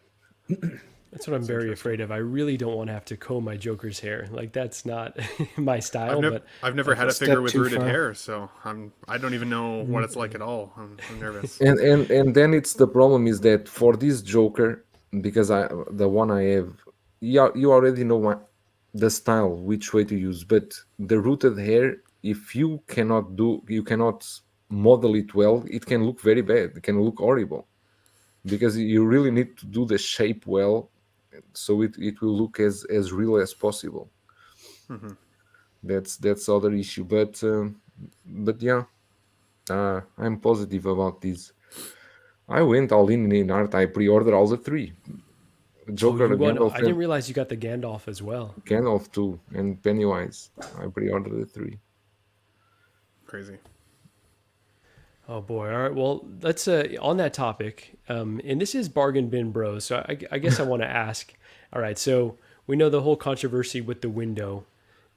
That's what I'm That's very interesting. afraid of. I really don't want to have to comb my Joker's hair. Like that's not my style, but I've never had a step figure with too rooted far. hair, so I don't even know what it's like at all. I'm nervous. And then it's the problem is that for this Joker, because the one I have, yeah, you already know the style, which way to use, but the rooted hair, if you cannot model it well, it can look very bad. It can look horrible, because you really need to do the shape well, so it will look as real as possible. Hmm. That's other issue, but yeah, I'm positive about this. I went all in art. I pre-ordered all the three: oh, Joker, you won. Gandalf, I and didn't realize you got the Gandalf as well. Gandalf too, and Pennywise. I pre-ordered the three. Crazy. Oh boy. All right. Well, let's on that topic. And this is Bargain Bin Bros. So I guess I want to ask. All right. So we know the whole controversy with the window.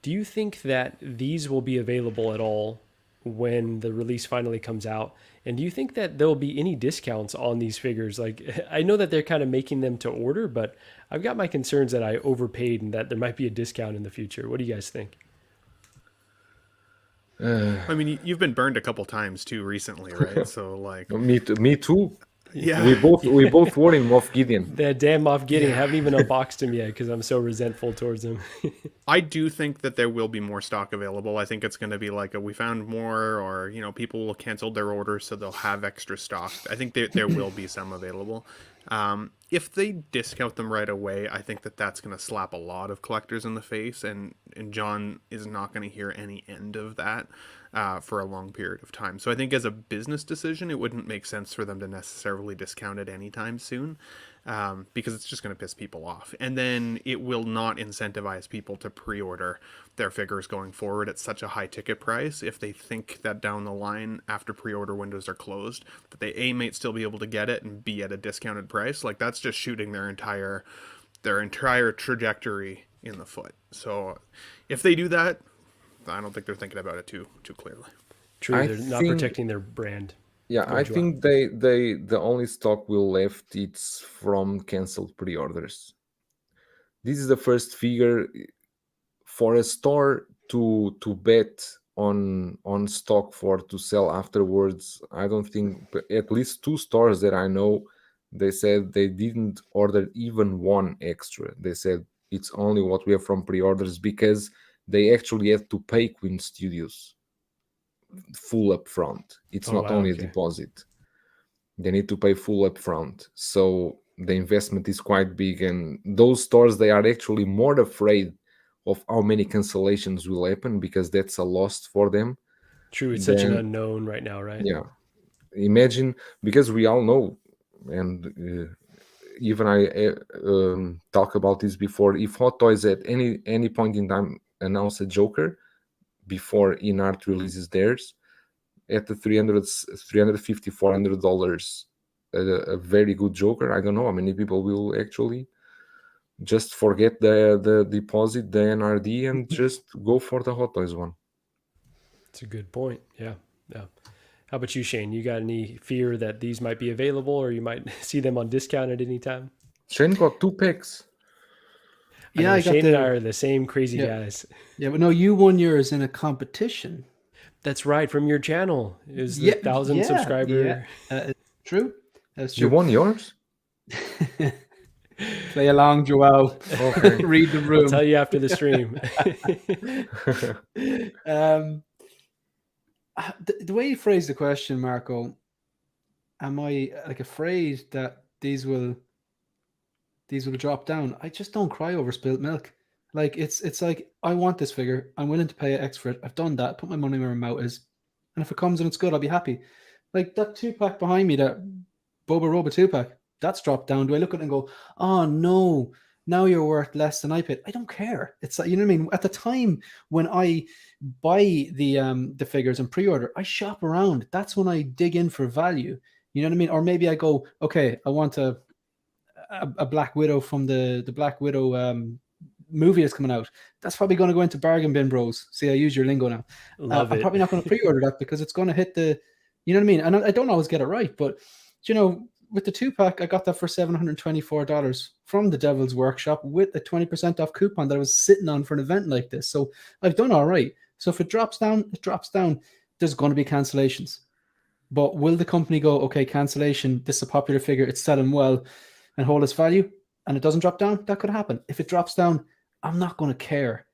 Do you think that these will be available at all when the release finally comes out? And do you think that there'll be any discounts on these figures? Like, I know that they're kind of making them to order, but I've got my concerns that I overpaid and that there might be a discount in the future. What do you guys think? I mean, you've been burned a couple times too recently, right? So like, Me too. yeah, We both were in Moff Gideon. That damn Moff Gideon, I Yeah. haven't even unboxed him yet because I'm so resentful towards him. I do think that there will be more stock available. I think it's going to be like a we found more, or people will cancel their orders, so they'll have extra stock. I think there will be some available. If they discount them right away, I think that's going to slap a lot of collectors in the face, and John is not going to hear any end of that for a long period of time. So I think as a business decision, it wouldn't make sense for them to necessarily discount it anytime soon. Because it's just going to piss people off. And then it will not incentivize people to pre-order their figures going forward at such a high ticket price if they think that down the line, after pre-order windows are closed, that they A, might still be able to get it, and B, at a discounted price. Like, that's just shooting their entire trajectory in the foot. So if they do that, I don't think they're thinking about it too clearly. True, I they're not think protecting their brand. Yeah, Go I ahead, Joao. think the only stock we left it's from canceled pre-orders. This is the first figure for a store to bet on stock for to sell afterwards. I don't think, but at least two stores that I know, they said they didn't order even one extra. They said it's only what we have from pre-orders, because they actually had to pay Queen Studios full upfront. It's Oh not wow, only a okay. deposit. They need to pay full upfront. So the investment is quite big, and those stores, they are actually more afraid of how many cancellations will happen, because that's a loss for them. True, it's such an Then unknown right now, right? yeah, imagine, because we all know, and even I talk about this before, if Hot Toys at any point in time announce a Joker before InArt releases theirs, at the 300 350 $400, a very good Joker, I don't know how many people will actually just forget the deposit, the NRD, and just go for the Hot Toys one. It's a good point. Yeah. Yeah. How about you, Shane? You got any fear that these might be available or you might see them on discount at any time? Shane got 2 packs. I Yeah, know I got Shane and I the are the same crazy yeah guys. yeah, but no, you won yours in a competition. That's right, from your channel is the Yeah, 1,000 yeah, yeah. subscriber. True. That's You true. won yours? Play along, Joel. Okay. Read the I'll room. tell you after the stream. The way you phrased the question, Marco, am I like afraid that these will drop down? I just don't cry over spilt milk. Like it's like, I want this figure. I'm willing to pay X for it. I've done that. Put my money where my mouth is. And if it comes and it's good, I'll be happy. Like that 2-pack behind me, that Boba Roba 2-pack, that's dropped down. Do I look at it and go, oh no, now you're worth less than I paid? I don't care. It's like, you know what I mean? At the time when I buy the figures and pre-order, I shop around. That's when I dig in for value. You know what I mean? Or maybe I go, okay, I want a Black Widow from the Black Widow movie that's coming out. That's probably going to go into Bargain Bin Bros. See, I use your lingo now. Love I'm it. probably not going to pre-order that because it's going to hit the, you know what I mean? And I don't always get it right, but you know, with the 2-pack, I got that for $724 from the Devil's Workshop with a 20% off coupon that I was sitting on for an event like this. So I've done all right. So if it drops down, it drops down. There's going to be cancellations. But will the company go, okay, cancellation, this is a popular figure, it's selling well, and hold its value, and it doesn't drop down? That could happen. If it drops down, I'm not going to care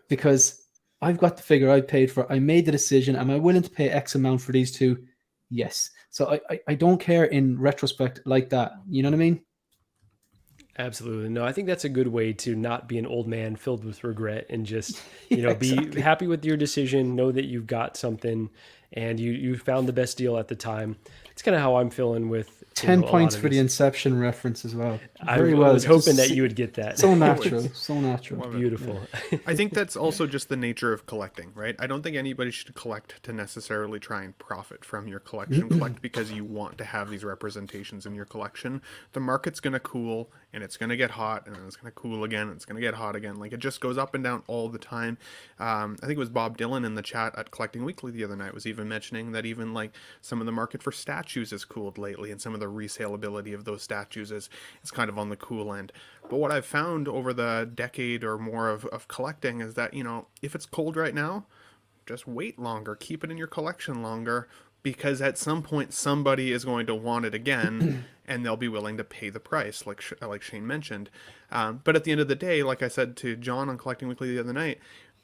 because I've got the figure I paid for. I made the decision. Am I willing to pay X amount for these two? Yes. So I don't care in retrospect like that. You know what I mean? Absolutely. No, I think that's a good way to not be an old man filled with regret and just, you know, be exactly. happy with your decision, know that you've got something and you found the best deal at the time. It's kind of how I'm feeling with 10 a lot points of for the this. Inception reference as well. I Very well. was hoping Just that you would get that. so natural. So natural. Love it. Beautiful. I think that's also just the nature of collecting, right? I don't think anybody should collect to necessarily try and profit from your collection. Collect because you want to have these representations in your collection. The market's going to cool and it's going to get hot and then it's going to cool again and it's going to get hot again. Like it just goes up and down all the time. I think it was Bob Dylan in the chat at Collecting Weekly the other night was even mentioning that even like some of the market for statues has cooled lately and some of the resaleability of those statues is kind of on the cool end. But what I've found over the decade or more of collecting is that, you know, if it's cold right now, just wait longer, keep it in your collection longer, because at some point somebody is going to want it again and they'll be willing to pay the price, like Shane mentioned. But at the end of the day, like I said to John on Collecting Weekly the other night,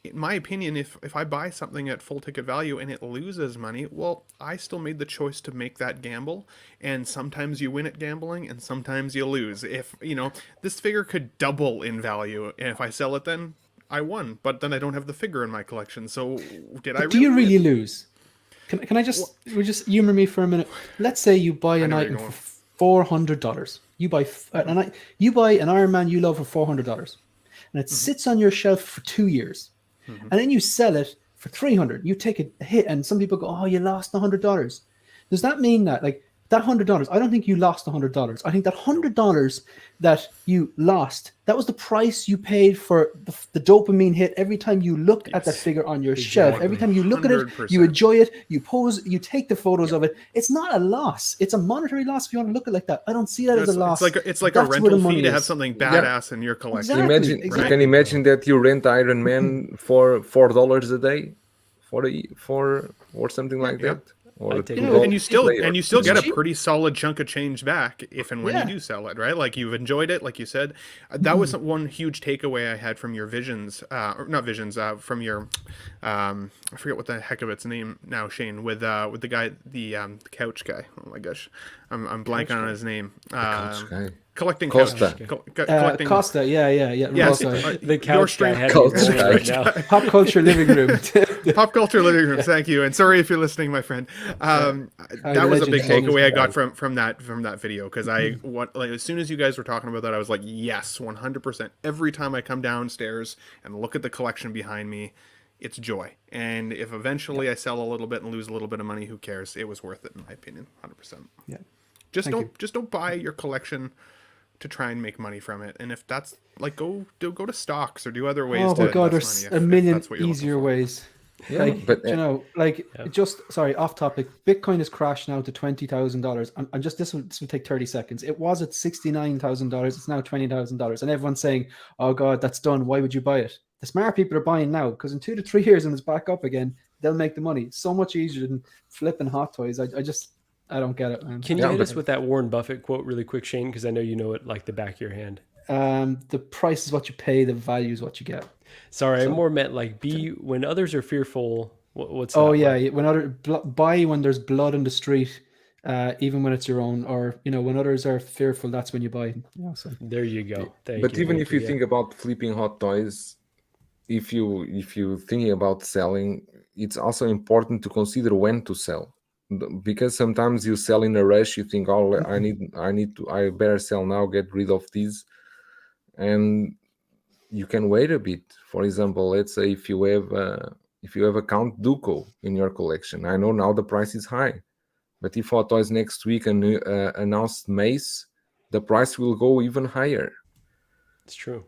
in my opinion, if I buy something at full ticket value and it loses money, well, I still made the choice to make that gamble. And sometimes you win at gambling and sometimes you lose. If, you know, this figure could double in value. And if I sell it, then I won. But then I don't have the figure in my collection. So did I really Do you really win? lose? Can I just, we just humor me for a minute? Let's say you buy an know where you're item going. for $400. You buy an Iron Man you love for $400. And it sits on your shelf for 2 years. And then you sell it for $300. You take a hit, and some people go, "Oh, you lost $100." Does that mean that, like, that $100? I don't think you lost $100. I think that $100 that you lost, that was the price you paid for the dopamine hit every time you looked at that figure on your shelf. Every time you look at it, you 100%. enjoy it, you pose, you take the photos of it. It's not a loss. It's a monetary loss if you want to look at it like that. I don't see that as a loss. It's like a That's where the rental money fee to is. have something badass in your collection. Exactly. Imagine, exactly. you can imagine that you rent Iron Man for $4 a day, or something like yeah. that, or I'd take $2 it. And you still player. get a cheap. pretty solid chunk of change back if and when Yeah. you do sell it, right? Like you've enjoyed it, like you said. That was one huge takeaway I had from your visions, or not visions, from your I forget what the heck of its name now, Shane, with the guy, the couch guy. Oh my gosh, I'm blanking on his name. Couch guy. Collecting Costa. couch. Collecting. Costa, yeah. Yes, Costa. The couch guy stream- had me Couch rolling guy. right now. Pop culture living room. Pop culture living room. Thank you, and sorry if you're listening, my friend. That was a big legend. takeaway I got from that video because as soon as you guys were talking about that, I was like, yes, 100%. Every time I come downstairs and look at the collection behind me, it's joy. And if eventually I sell a little bit and lose a little bit of money, who cares? It was worth it in my opinion, 100%. Yeah. Just Thank don't buy your collection to try and make money from it. And if that's like go to stocks or do other ways Oh to my God, invest there's money a if million that's what you're looking easier for. ways. Yeah, Like, but you know, like sorry, off topic. Bitcoin has crashed now to $20,000. I'm just this will take 30 seconds. It was at $69,000. It's now $20,000, and everyone's saying, "Oh God, that's done. Why would you buy it?" The smart people are buying now because in 2 to 3 years, when it's back up again, they'll make the money. So much easier than flipping Hot Toys. I don't get it, man. Can you Yeah, hit but- us with that Warren Buffett quote really quick, Shane? Because I know you know it like the back of your hand. The price is what you pay, the value is what you get. Sorry, I So, more meant like be when others are fearful. What's oh that yeah, like? buy when there's blood in the street, even when it's your own, or when others are fearful, that's when you buy. So There you go. But even Thank if you. you Yeah, think about flipping hot toys, if you thinking about selling, it's also important to consider when to sell. Because sometimes you sell in a rush. You think, oh, I better sell now, get rid of these, and you can wait a bit. For example, let's say if you have a Count Dooku in your collection, I know now the price is high, but if Hot Toys next week announced Mace, the price will go even higher. it's true.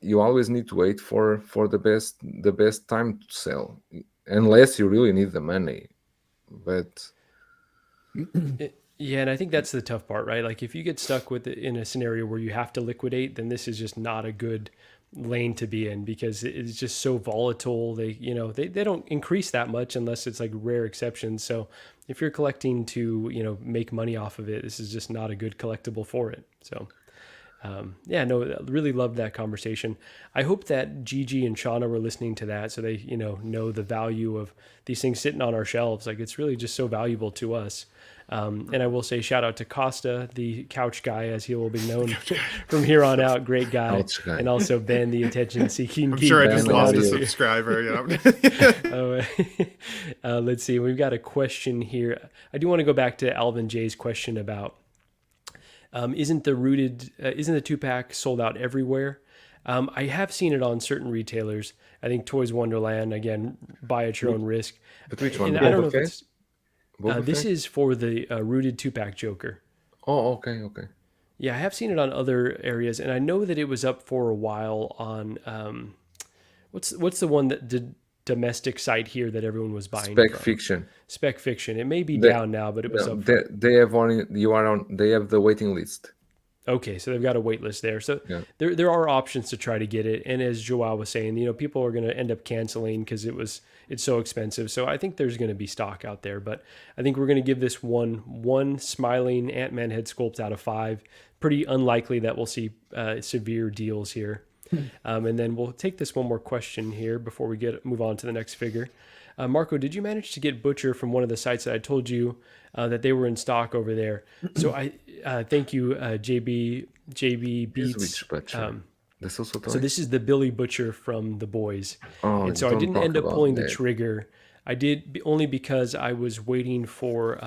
You always need to wait for the best time to sell, unless you really need the money. But Yeah, and I think that's the tough part, right? Like if you get stuck with it in a scenario where you have to liquidate, then this is just not a good lane to be in because it's just so volatile. They don't increase that much unless it's like rare exceptions. So if you're collecting to, make money off of it, this is just not a good collectible for it. So yeah, no, really loved that conversation. I hope that Gigi and Shauna were listening to that so they, know the value of these things sitting on our shelves. Like it's really just so valuable to us. And I will say shout out to Costa, the couch guy, as he will be known from here on out. Great guy. ouch, guy. And also Ben, the attention seeking I'm geek. sure I Ben, just how lost are a you? subscriber. Oh, let's see. We've got a question here. I do want to go back to Alvin J's question about isn't the 2-pack sold out everywhere? I have seen it on certain retailers. I think Toys Wonderland, again, buy at your own risk. But which one? And I don't know Boba if Fett? it's Boba this Fett? is for the rooted 2-pack Joker. Oh, okay, okay. Yeah, I have seen it on other areas, and I know that it was up for a while on what's the one that the domestic site here that everyone was buying Spec from? Fiction. Spec Fiction. It may be They, down now, but it was no, up they, for. they have only you are on. They have the waiting list. Okay, so they've got a wait list there. So Yeah. there are options to try to get it. And as Joao was saying, people are going to end up canceling because it's so expensive. So I think there's going to be stock out there. But I think we're going to give this one smiling Ant-Man head sculpt out of 5. Pretty unlikely that we'll see severe deals here. And then we'll take this one more question here before we move on to the next figure. Marco, did you manage to get Butcher from one of the sites that I told you that they were in stock over there? So I thank you, JB Here's Beats. which Butcher. The Social So Toy. this is the Billy Butcher from The Boys, Oh, and so I don't didn't talk end up about pulling the that. trigger. I did only because I was waiting for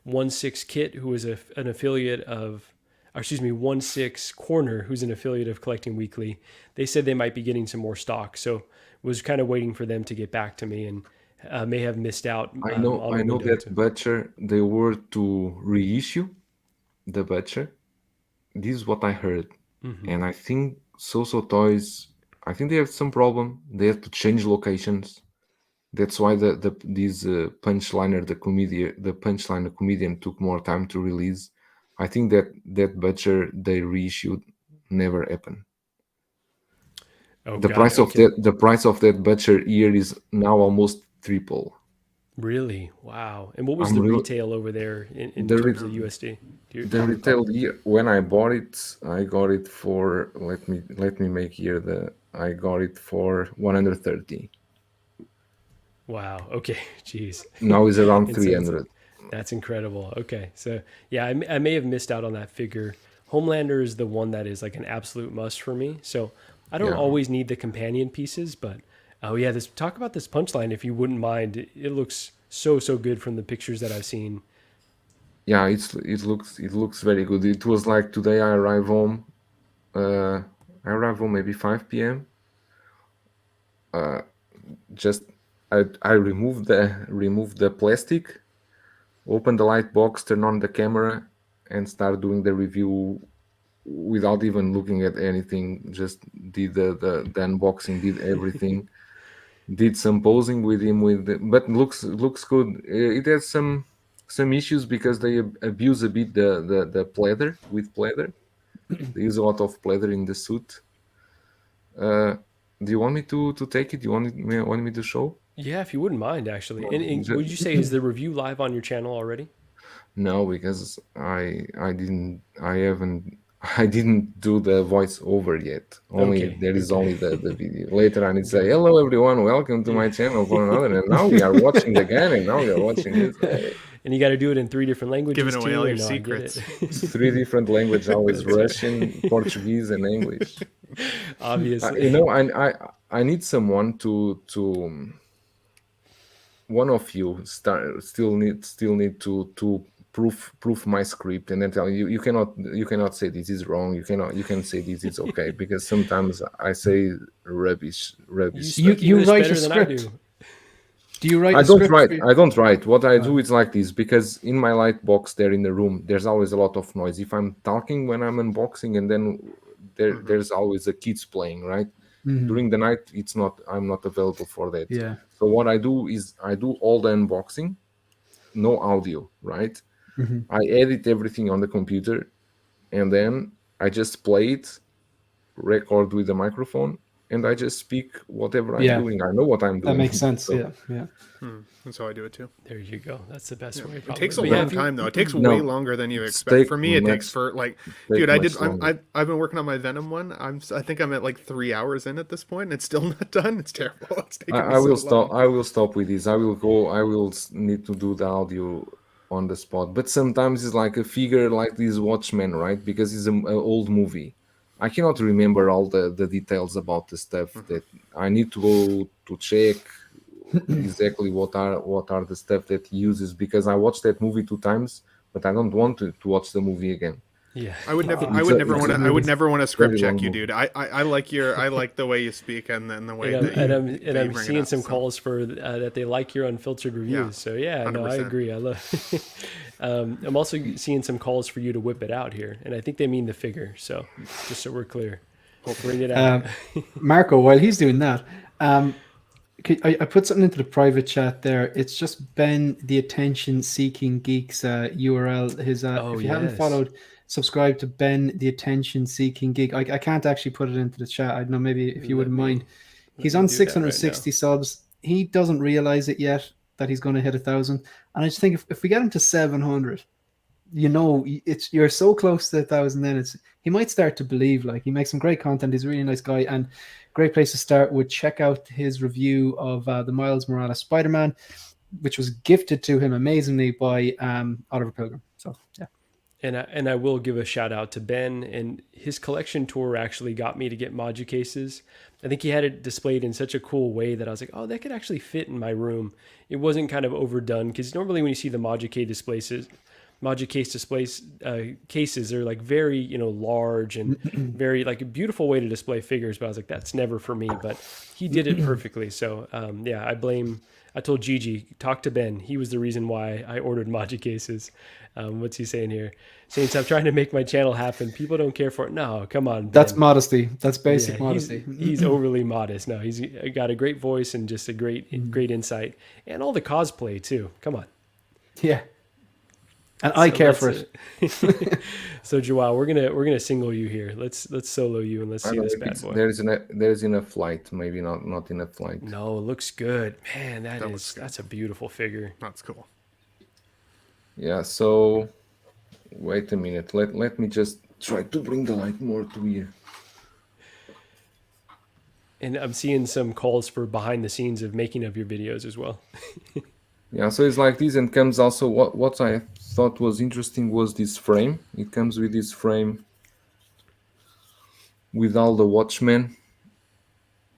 1/6 Kit, who is an affiliate of, or excuse me, 1/6 Corner, who's an affiliate of Collecting Weekly. They said they might be getting some more stock, so was kind of waiting for them to get back to me, and may have missed out I know. on I a know window. that Butcher. They were to reissue the Butcher. This is what I heard, and I think Social Toys. I think they have some problem. They have to change locations. That's why this punchliner, the punchliner comedian took more time to release. I think that Butcher they reissued never happened. Oh, The got it. price of Okay. that Butcher here is now almost triple. Really? Wow. And what was I'm the real retail over there in the terms re- of USD? Do the you recall? retail here when I bought it, I got it for let me make here the I got it for 130. Wow. Okay. Jeez. Now is around And so it's 300. that's incredible. Okay. So yeah, I may have missed out on that figure. Homelander is the one that is like an absolute must for me. So I don't Yeah. always need the companion pieces, but oh yeah, this talk about this punchline if you wouldn't mind. It looks so good from the pictures that I've seen. Yeah, it looks very good. It was like today I arrive home. I arrive home maybe 5 p.m. Just I remove the plastic, open the light box, turn on the camera, and start doing the review without even looking at anything. Just did the unboxing, did everything, did some posing with him but looks good. It has some issues because they abuse a bit the pleather with pleather. They use a lot of pleather in the suit. Uh, do you want me to take it? Do you want me to show? Yeah, if you wouldn't mind, actually. And Ju- would you say is the review live on your channel already? No, because I haven't. I didn't do the voiceover yet. Only Okay, there is okay. only the video. Later I need to say, Got it. hello everyone, welcome to my channel for another. And now we are watching again, and now we are watching this. And you got to do it in 3 different languages Giving away too. all your And no, I get secrets. it. 3 different languages, always That's right. Russian, Portuguese, and English. Obviously. You know, I need someone to one of you still need to proof my script and then tell you you cannot say this is wrong, you can say this is okay, because sometimes I say rubbish You stuff. speak You English write better a than I script. do. Do you write I a don't script write. for you? I don't write. What I do Oh. is like this, because in my light box there in the room, there's always a lot of noise. If I'm talking when I'm unboxing, and then there's always a kids playing, right? During the night, I'm not available for that. Yeah. So what I do is I do all the unboxing, no audio, right? I edit everything on the computer, and then I just play it, record with the microphone, and I just speak whatever I'm Yeah. doing. I know what I'm That doing. makes sense. So, Yeah. That's how I do it too. There you go. That's the best way. It Probably. takes a But yeah, long if you- time though. It takes No, way longer than you it's expect. take For me, it takes much- for like, take dude. much longer. I've been working on my Venom one. I think I'm at like 3 hours in at this point, and it's still not done. It's terrible. It's taking me I will so stop. long. I will stop with this. I will need to do the audio on the spot. But sometimes it's like a figure like this Watchmen, right? Because it's an old movie. I cannot remember all the details about the stuff that I need to go to check exactly what are the stuff that he uses, because I watched that movie 2 times, but I don't want to watch the movie again. yeah. I would never. It's I would never want to script very check long you, movie. dude. I like the way you speak and then the way And that you, I'm that you bring seeing it up, some so. calls for that they like your unfiltered reviews. So yeah, no, I 100%. agree. I love. I'm also seeing some calls for you to whip it out here, and I think they mean the figure. So just so we're clear, bring it out. Marco, while he's doing that, I put something into the private chat there. It's just Ben, the attention seeking geeks URL. His Oh, if you haven't yes. followed, subscribe to Ben, the attention seeking geek. I can't actually put it into the chat. I don't know, maybe if you wouldn't mind. He's me on do that right 660 subs. He doesn't realize it yet that he's going to hit 1,000. And I just think if we get him to 700, you know, you're so close to 1,000. Then he might start to believe. Like, he makes some great content. He's a really nice guy, and great place to start would check out his review of the Miles Morales Spider-Man, which was gifted to him amazingly by Oliver Pilgrim. So yeah. And I will give a shout out to Ben, and his collection tour actually got me to get Maju cases. I think he had it displayed in such a cool way that I was like, oh, that could actually fit in my room. It wasn't kind of overdone, because normally when you see the Maju case displays cases are like very, large and very like a beautiful way to display figures. But I was like, that's never for me. But he did it perfectly. So yeah, I told Gigi, talk to Ben. He was the reason why I ordered Maju cases. What's he saying here? Saints, I'm trying to make my channel happen. People don't care for it. No, come on, Ben. That's modesty. That's basic Yeah, modesty. He's overly modest. No, he's got a great voice and just a great insight, and all the cosplay too. Come on. Yeah. And I care for let's, it. So Joao, we're gonna single you here. Let's solo you and let's I see don't know this if bad it's, boy. there's in a flight, maybe not in a flight. No, it looks good, man. looks good. That's a beautiful figure. That's cool. Yeah. So wait a minute. Let me just try to bring the light more to here. And I'm seeing some calls for behind the scenes of making of your videos as well. Yeah, so it's like this, and comes also what I thought was interesting was this frame. It comes with this frame with all the Watchmen.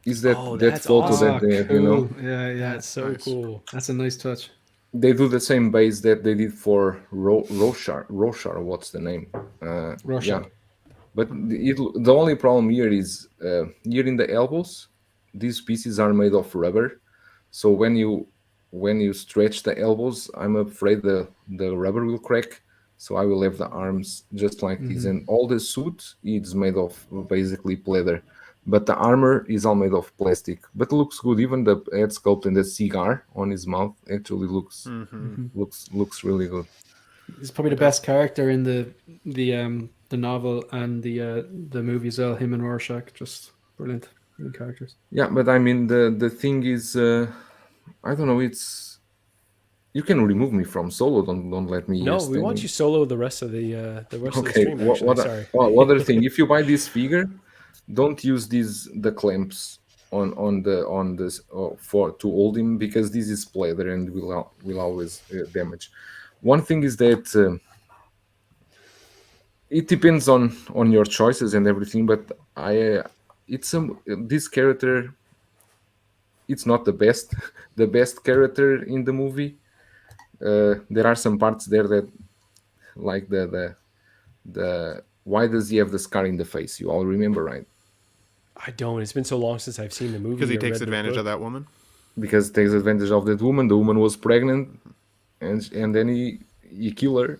Is that Oh, that that's photo awesome. that they have, you know? Cool. Yeah. That's so Nice. cool. That's a nice touch. They do the same base that they did for Roshar. What's the name? Rorschach. Yeah, but the only problem here is here in the elbows, these pieces are made of rubber. So when you stretch the elbows, I'm afraid the rubber will crack. So I will have the arms just like this, and all the suit is made of basically leather, but the armor is all made of plastic. But it looks good. Even the head sculpt and the cigar on his mouth actually looks really good. He's probably the best character in the novel and the movie as well. Him and Rorschach, just brilliant characters. Yeah, but I mean the thing is, I don't know. It's You can remove me from solo. Don't let me. No, stay we want in. you solo the rest of the Okay. stream. Actually, sorry. Other thing? If you buy this figure, don't use the clamps on this for to hold him, because this is splatter and will always damage. One thing is that it depends on your choices and everything, but it's this character. It's not the best the best character in the movie. There are some parts there that, like the why does he have the scar in the face? You all remember, right? I don't. It's been so long since I've seen the movie. Because he or takes read the advantage book. of that woman. Because it takes advantage of that woman. The woman was pregnant, and then he killed her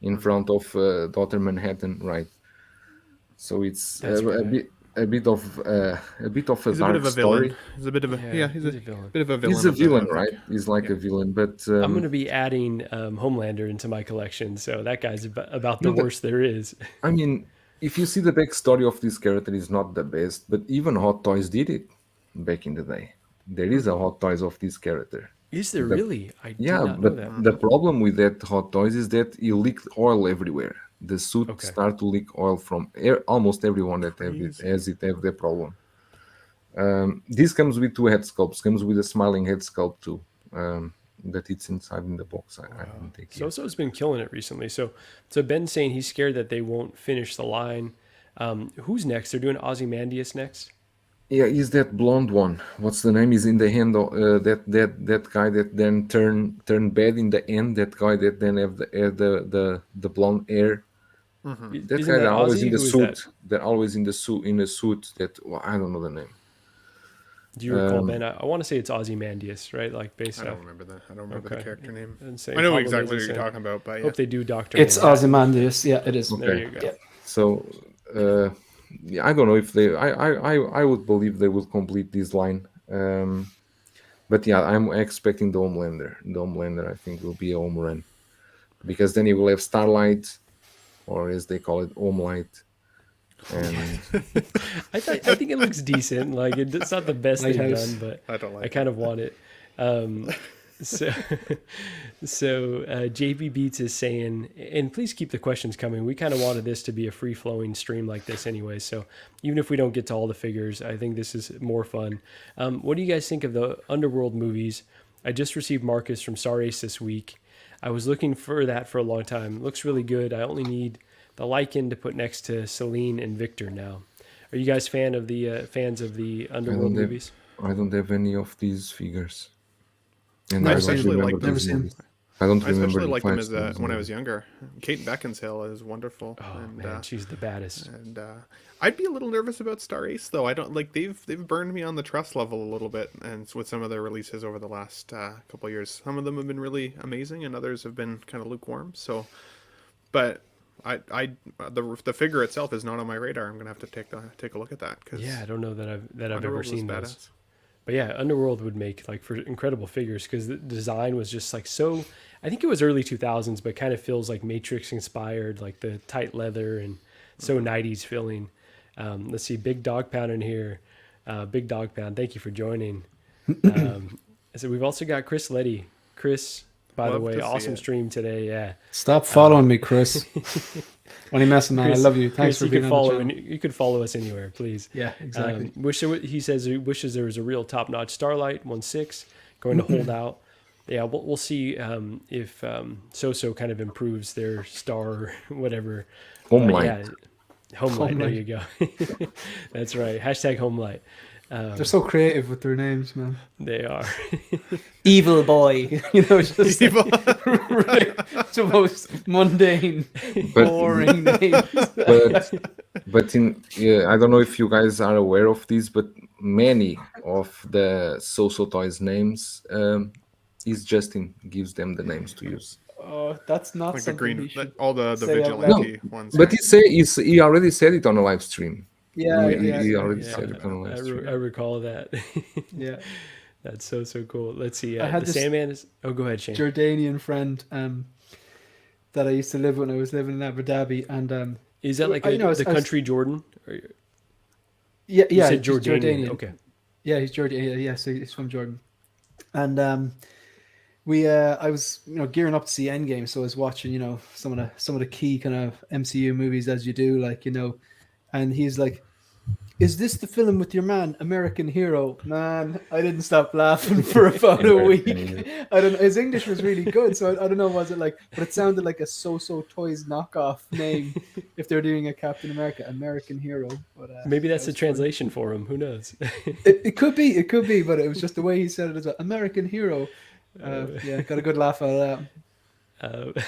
in front of Dr. Manhattan, right? So it's That's right. a bit of a He's a bit dark of a story. villain. He's a bit of a he's a villain. bit of a villain. He's a of the- villain, of the- right? He's like a villain, but I'm going to be adding Homelander into my collection, so that guy's about the No, worst there is. I mean, if you see the backstory of this character, is not the best, but even Hot Toys did it back in the day. There is a Hot Toys of this character. Is there The- really? I did Yeah, not know but that. the problem with that Hot Toys is that he leaked oil everywhere. The suit Okay. start to leak oil from almost everyone that Crazy. has that problem. This comes with two head sculpts. Comes with a smiling head sculpt too. That it's inside in the box. I didn't take it. So-So's been killing it recently. So Ben's saying he's scared that they won't finish the line. Who's next? They're doing Ozymandias next. Yeah, is that blonde one? What's the name? Is in the hand of that guy that then turn bad in the end. That guy that then have the blonde hair. That Isn't guy that that always Ozzy? in the Who is suit. that? They're always in the suit. That, well, I don't know the name. Do you recall, Ben? I want to say it's Ozymandias, right? Like based I off. don't remember that. I don't remember the Okay. character name. And same I know problem exactly as what the you're same. talking about, but yeah. Hope they do Doctor. It's Ozymandias. Yeah, it is. There Okay. you go. Yeah. So yeah, I don't know if they. I would believe they will complete this line. But yeah, I'm expecting the Homelander. The Homelander, I think, will be a home run, because then you will have Starlight, or as they call it, Homelight. And I think it looks decent. Like it's not the best they've Lighthouse. done, but I don't like I kind of want it. So JB Beats is saying, and please keep the questions coming. We kind of wanted this to be a free flowing stream like this anyway. So even if we don't get to all the figures, I think this is more fun. What do you guys think of the Underworld movies? I just received Marcus from Star Ace this week. I was looking for that for a long time. Looks really good. I only need the Lycan to put next to Celine and Victor now. Are you guys fans of the Underworld movies? I don't have any of these figures. And I I don't especially remember like them. these Never seen movies. I don't I remember especially the liked them fights as in these when I movies. was younger. Kate Beckinsale is wonderful. Oh and, man, she's the baddest. And I'd be a little nervous about Star Ace though. I don't like they've burned me on the trust level a little bit, and with some of their releases over the last couple of years, some of them have been really amazing, and others have been kind of lukewarm. So, but the figure itself is not on my radar. I'm gonna have to take a look at that because Yeah, I don't know that I've ever Underworld was seen those. badass. But yeah, Underworld would make like for incredible figures because the design was just like so. I think it was early 2000s, but kind of feels like Matrix inspired, like the tight leather and so 90s feeling. Let's see, Big Dog Pound in here. Big Dog Pound, thank you for joining. So we've also got Chris Letty. Chris, by the Love way, to see awesome it. stream today. Yeah. Stop following me, Chris. Only messing, man. Chris, I love you. Thanks Chris, for you being could on the follow. channel. You could follow us anywhere, please. Yeah, exactly. He says he wishes there was a real top-notch Starlight 1/6 going to hold out. Yeah, we'll see if So kind of improves their star or whatever. Homelight. Yeah, Homelight. There you go. That's right. Hashtag Homelight. They're so creative with their names, man. They are. Evil boy, just the most mundane, But- boring names. but I don't know if you guys are aware of this, but many of the So Toys names is Justin gives them the names to use. Oh, that's not Like the something we green, should. all the say out vigilante ones. But he already said it on a live stream. Yeah, He yeah, already Yeah, said it on a live stream. I recall that. yeah. That's so cool. Let's see. I had The this Sandman is. Oh, go ahead, Shane. Jordanian friend that I used to live when I was living in Abu Dhabi, and Is that like I know, the I was- country Jordan? Or, yeah, you said he's Jordanian. Okay. Yeah, he's Jordanian. Yeah, so he's from Jordan, and I was gearing up to see Endgame, so I was watching some of the key kind of MCU movies as you do, and he's like, "Is this the film with your man, American Hero?" Man, I didn't stop laughing for about a week. I don't know. His English was really good, so I don't know. Was it but it sounded like a So-So Toys knockoff name if they're doing a Captain America, American Hero. But Maybe that's that the was translation for him. Who knows? it could be, but it was just the way he said it as an American Hero. Yeah, got a good laugh out of that.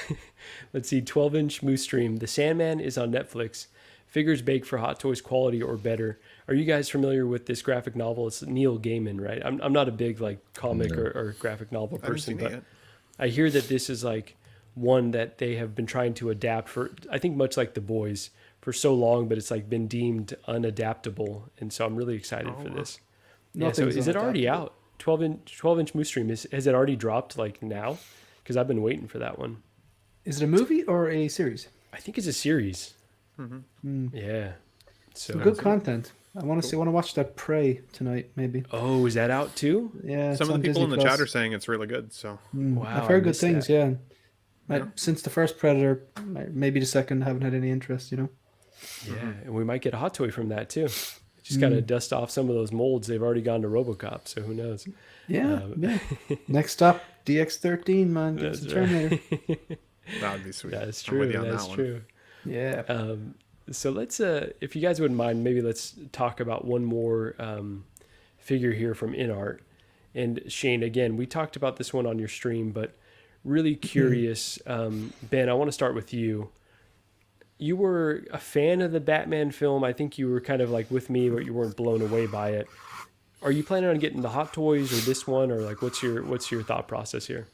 Let's see. 12-inch Moose Stream. The Sandman is on Netflix. Figures baked for Hot Toys quality or better. Are you guys familiar with this graphic novel? It's Neil Gaiman, right? I'm not a big comic or graphic novel person, but I hear that this is one that they have been trying to adapt for, I think much like The Boys, for so long, but it's been deemed unadaptable, and so I'm really excited for this. Yeah, so is it already out? 12-inch Moose Stream, has it already dropped now? Because I've been waiting for that one. Is it a movie or a series? I think it's a series. Mm-hmm. Yeah. So good content. I want to watch that Prey tonight, maybe. Oh, is that out too? Yeah. Some of the people in the chat are saying it's really good. So wow, I've heard good things. That. Yeah. Since the first Predator, maybe the second, haven't had any interest. Yeah, and we might get a Hot Toy from that too. Just got to dust off some of those molds. They've already gone to RoboCop, so who knows? Yeah. Next stop, DX13, man. That's Terminator. That would be sweet. That's true. That's true. Yeah. So let's, if you guys wouldn't mind, maybe let's talk about one more figure here from InArt. And Shane, again, we talked about this one on your stream, but really curious. Ben, I want to start with you. You were a fan of the Batman film. I think you were kind of with me, but you weren't blown away by it. Are you planning on getting the Hot Toys or this one, or what's your thought process here?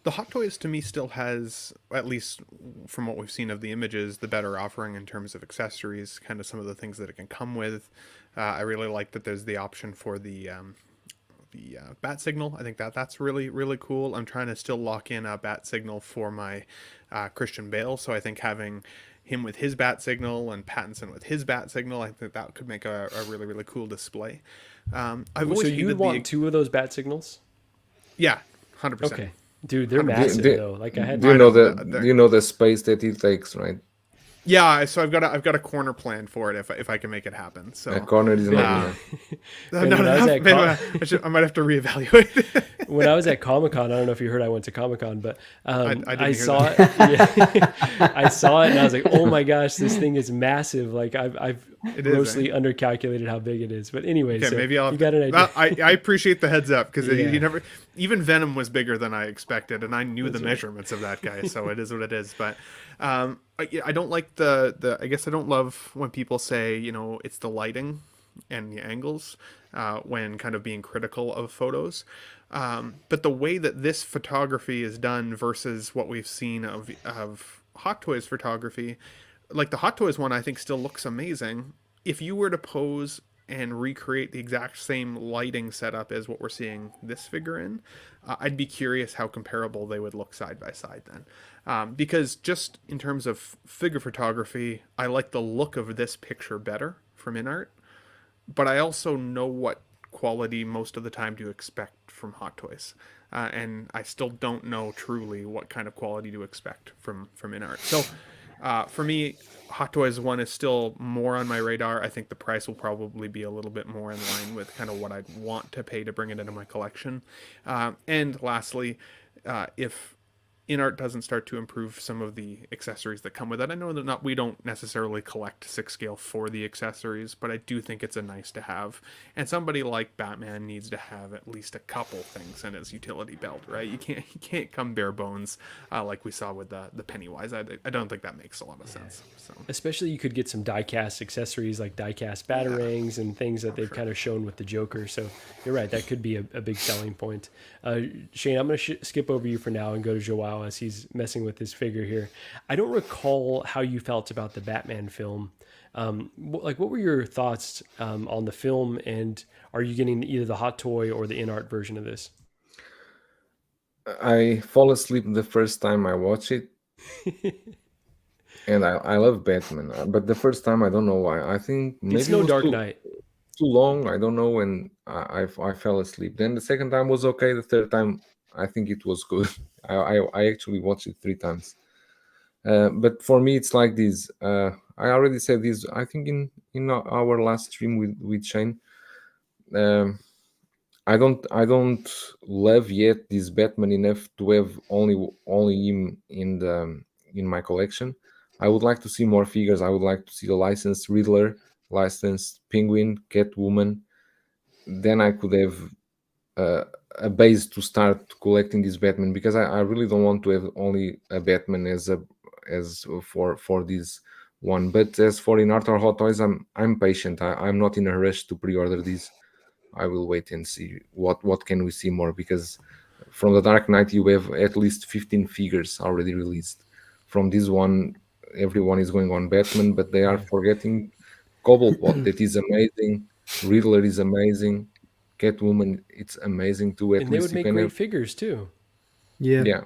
The Hot Toys to me still has, at least from what we've seen of the images, the better offering in terms of accessories, kind of some of the things that it can come with. I really like that there's the option for the bat signal. I think that's really, really cool. I'm trying to still lock in a bat signal for my Christian Bale. So I think having him with his bat signal and Pattinson with his bat signal, I think that could make a really, really cool display. I've always so you want two of those bat signals? Yeah, 100%. Okay. Dude, they're massive though. I had. You know the space that it takes, right? Yeah, so I've got a corner plan for it if I can make it happen. So a corner is not. I might have to reevaluate. When I was at Comic-Con, I don't know if you heard, I went to Comic-Con, but I saw that. it. Yeah, I saw it and I was like, oh my gosh, this thing is massive. I've grossly undercalculated how big it is. But anyway, so maybe you got an idea. I appreciate the heads up because you never. Even Venom was bigger than I expected, and I knew the measurements of that guy, so it is what it is. But I don't like I guess I don't love when people say it's the lighting and the angles when kind of being critical of photos. But the way that this photography is done versus what we've seen of Hot Toys photography, like the Hot Toys one, I think still looks amazing. If you were to pose and recreate the exact same lighting setup as what we're seeing this figure in, I'd be curious how comparable they would look side by side then. Because just in terms of figure photography, I like the look of this picture better from InArt, but I also know what quality most of the time to expect from Hot Toys. And I still don't know truly what kind of quality to expect from InArt. So for me, Hot Toys 1 is still more on my radar. I think the price will probably be a little bit more in line with kind of what I'd want to pay to bring it into my collection. And lastly, if InArt doesn't start to improve some of the accessories that come with it. I know that we don't necessarily collect 6 scale for the accessories, but I do think it's a nice to have. And somebody like Batman needs to have at least a couple things in his utility belt, right? You can't come bare bones like we saw with the Pennywise. I don't think that makes a lot of sense. So. Especially you could get some die-cast accessories like die-cast batarangs and things that they've kind of shown with the Joker. So you're right, that could be a big selling point. Shane, I'm going to skip over you for now and go to Joao as he's messing with his figure here. I don't recall how you felt about the Batman film. What were your thoughts on the film, and are you getting either the Hot Toy or the InArt version of this? I fall asleep the first time I watch it. And I love Batman, but the first time I don't know why. I think maybe it's no Dark Knight. Too long. I don't know, and I fell asleep. Then the second time was okay. The third time I think it was good. I actually watched it 3 times. But for me, it's like this. I already said this. I think in our last stream with Shane. Um, I don't love yet this Batman enough to have only him in my collection. I would like to see more figures. I would like to see the licensed Riddler, licensed Penguin, Catwoman. Then I could have uh, a base to start collecting this Batman, because I really don't want to have only a Batman as for this one. But as for InArt or Hot Toys, I'm patient. I'm not in a rush to pre-order these. I will wait and see what can we see more, because from the Dark Knight you have at least 15 figures already released. From this one, everyone is going on Batman, but they are Yeah. forgetting Cobblepot. That is amazing. Riddler is amazing. Catwoman, it's amazing too. At And they least would you make can great have, figures too. Yeah. yeah,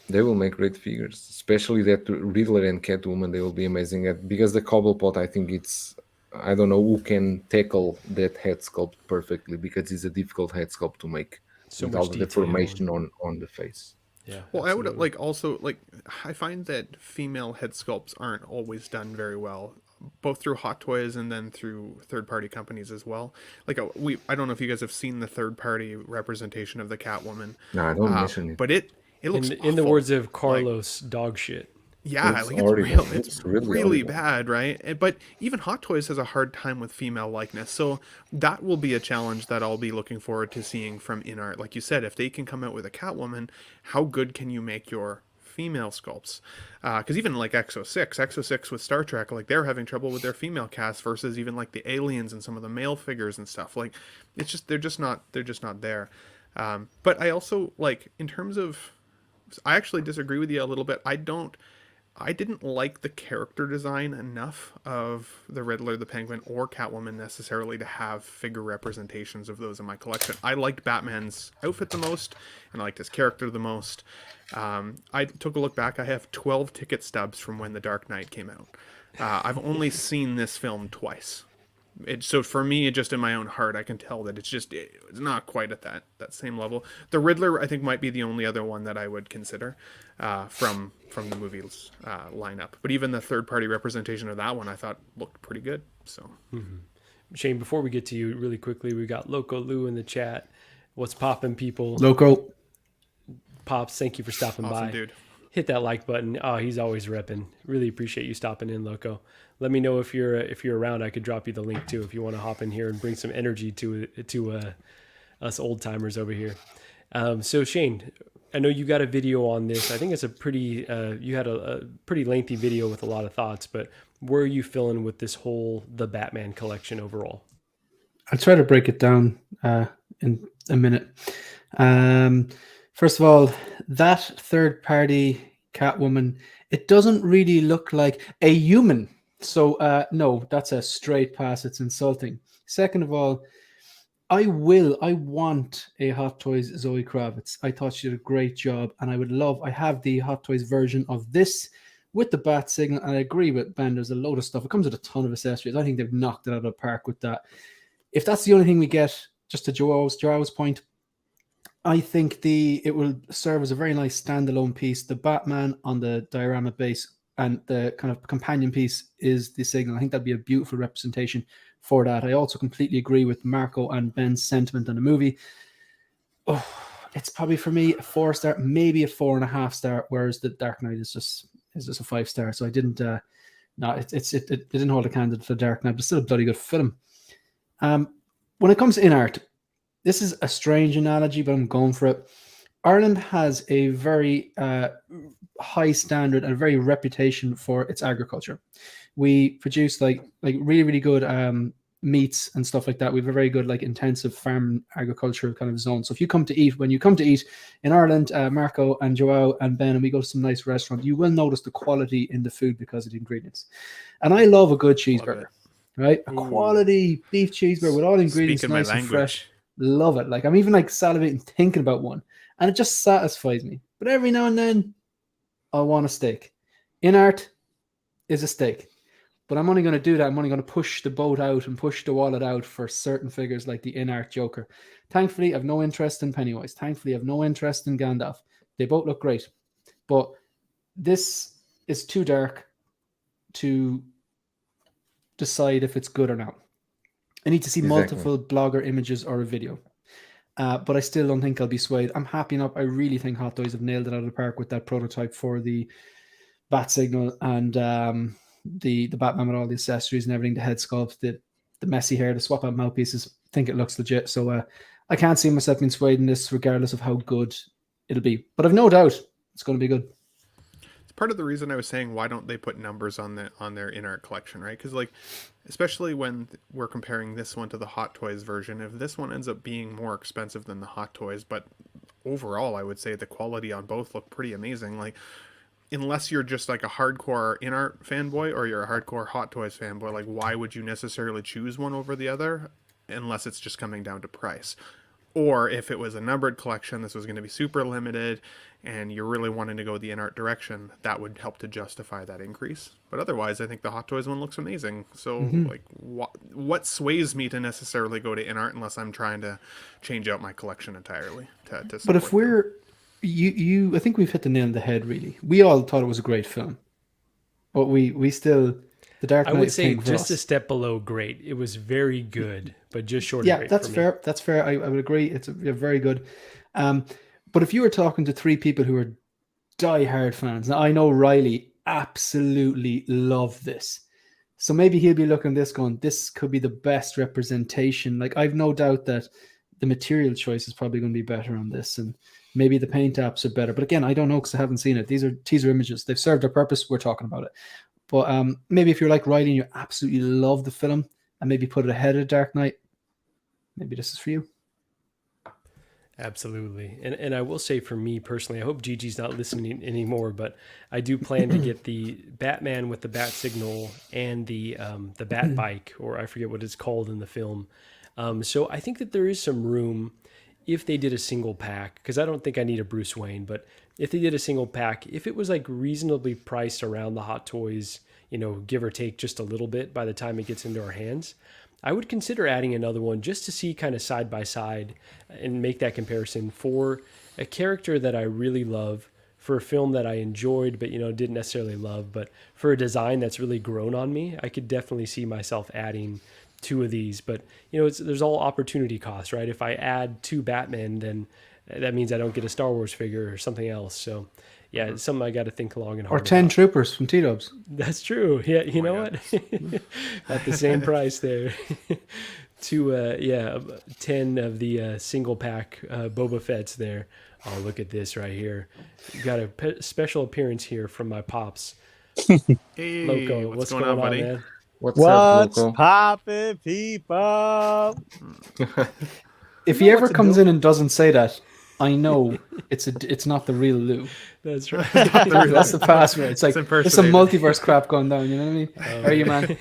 they will make great figures, especially that Riddler and Catwoman. They will be amazing because the Cobblepot, I think it's, I don't know who can tackle that head sculpt perfectly, because it's a difficult head sculpt to make So with much all the detail. deformation on the face. Yeah. Well, I would absolutely. like also like I find that female head sculpts aren't always done very well, both through Hot Toys and then through third party companies as well. Like I don't know if you guys have seen the third party representation of the Catwoman, No, I don't mention it. but it looks In the awful. words of Like, Carlos, dog shit. yeah, Looks like it's horrible. real. It's Looks really really horrible. bad, right? But even Hot Toys has a hard time with female likeness, so that will be a challenge that I'll be looking forward to seeing from InArt. Like you said, if they can come out with a Catwoman, how good can you make your female sculpts? Because even like Exo 6 with Star Trek, like they're having trouble with their female cast versus even like the aliens and some of the male figures and stuff. Like it's just they're just not there. But I also like in terms of I actually disagree with you a little bit. I didn't like the character design enough of the Riddler, the Penguin, or Catwoman necessarily to have figure representations of those in my collection. I liked Batman's outfit the most, and I liked his character the most. I took a look back. I have 12 ticket stubs from when The Dark Knight came out. I've only seen this film twice. So for me, just in my own heart, I can tell that it's not quite at that same level. The Riddler, I think, might be the only other one that I would consider from the movie's lineup. But even the third party representation of that one, I thought looked pretty good. So Shane, before we get to you really quickly, we got Loco Lou in the chat. What's poppin', people? Loco. Pops, thank you for stopping awesome, by. dude. Hit that like button. Oh, he's always repping. Really appreciate you stopping in, Loco. Let me know if you're around. I could drop you the link too if you want to hop in here and bring some energy to us old timers over here. So Shane, I know you got a video on this. I think it's a pretty you had a pretty lengthy video with a lot of thoughts. But where are you feeling with this whole the Batman collection overall? I'll try to break it down in a minute. First of all, that third-party Catwoman, it doesn't really look like a human. So no, that's a straight pass. It's insulting. Second of all, I want a Hot Toys Zoe Kravitz. I thought she did a great job, and I have the Hot Toys version of this with the bat signal, and I agree with Ben. There's a load of stuff. It comes with a ton of accessories. I think they've knocked it out of the park with that. If that's the only thing we get, just to Joao's point, I think it will serve as a very nice standalone piece. The Batman on the diorama base and the kind of companion piece is the signal. I think that'd be a beautiful representation for that. I also completely agree with Marco and Ben's sentiment on the movie. Oh, it's probably for me a 4-star, maybe a 4.5 star, whereas the Dark Knight is just a 5-star. So I didn't it didn't hold a candle for Dark Knight, but still a bloody good film. When it comes to InArt, this is a strange analogy, but I'm going for it. Ireland has a very high standard and a very reputation for its agriculture. We produce like really, really good meats and stuff like that. We have a very good intensive farm agriculture kind of zone. So when you come to eat in Ireland, Marco and Joao and Ben, and we go to some nice restaurant, you will notice the quality in the food because of the ingredients. And I love a good cheeseburger, right? A quality beef cheeseburger with all the ingredients Speaking nice my and fresh. language. Love it. Like I'm even salivating thinking about one, and it just satisfies me. But every now and then, I want a steak. InArt is a steak. But I'm only going to do that. I'm only going to push the boat out and push the wallet out for certain figures like the InArt Joker. Thankfully, I have no interest in Pennywise. Thankfully, I have no interest in Gandalf. They both look great. But this is too dark to decide if it's good or not. I need to see multiple blogger images or a video. But I still don't think I'll be swayed. I'm happy enough. I really think Hot Toys have nailed it out of the park with that prototype for the bat signal and the Batman with all the accessories and everything, the head sculpt, the messy hair, the swap out mouthpieces. I think it looks legit. So I can't see myself being swayed in this regardless of how good it'll be. But I've no doubt it's going to be good. It's part of the reason I was saying, why don't they put numbers on their InArt collection, right? Because, like, especially when we're comparing this one to the Hot Toys version, if this one ends up being more expensive than the Hot Toys, but overall I would say the quality on both look pretty amazing. Like, unless you're just like a hardcore InArt fanboy or you're a hardcore Hot Toys fanboy, like, why would you necessarily choose one over the other unless it's just coming down to price? Or if it was a numbered collection, this was going to be super limited, and you're really wanting to go the InArt direction, that would help to justify that increase. But otherwise, I think the Hot Toys one looks amazing. So, like, what sways me to necessarily go to InArt unless I'm trying to change out my collection entirely? But if we're... I think we've hit the nail on the head, really. We all thought it was a great film. But we still... The Dark Knight, I would say just a step below great. It was very good, but just short of great. Yeah, that's fair. That's fair. I would agree. It's very good. But if you were talking to three people who are die-hard fans, now I know Riley absolutely loved this. So maybe he'll be looking at this going, this could be the best representation. Like, I've no doubt that the material choice is probably going to be better on this, and maybe the paint apps are better. But again, I don't know because I haven't seen it. These are teaser images. They've served their purpose. We're talking about it. But maybe if you're like Riley and you absolutely love the film and maybe put it ahead of Dark Knight, maybe this is for you. Absolutely. And I will say, for me personally, I hope Gigi's not listening anymore, but I do plan to get the Batman with the bat signal and the bat bike, or I forget what it's called in the film. So I think that there is some room if they did a single pack, because I don't think I need a Bruce Wayne, but if they did a single pack, if it was like reasonably priced around the Hot Toys, give or take just a little bit by the time it gets into our hands, I would consider adding another one just to see kind of side by side and make that comparison for a character that I really love, for a film that I enjoyed but didn't necessarily love, but for a design that's really grown on me. I could definitely see myself adding two of these, but there's all opportunity cost, right? If I add two Batman, then that means I don't get a Star Wars figure or something else. So yeah, it's something I got to think long and hard or 10 about. Troopers from T-Dubs. That's true. Yeah, you know what? At the same price there. 10 of the single pack Boba Fett's there. Oh, look at this right here. Got a special appearance here from my pops. Hey, Loco, what's going on, buddy? man? What's up, Loco? Poppin', people? If he ever comes in and doesn't say that, I know it's not the real Lou. That's right. That's the password. It's like there's some impersonated. multiverse crap going down. You know what I mean? How are you, man?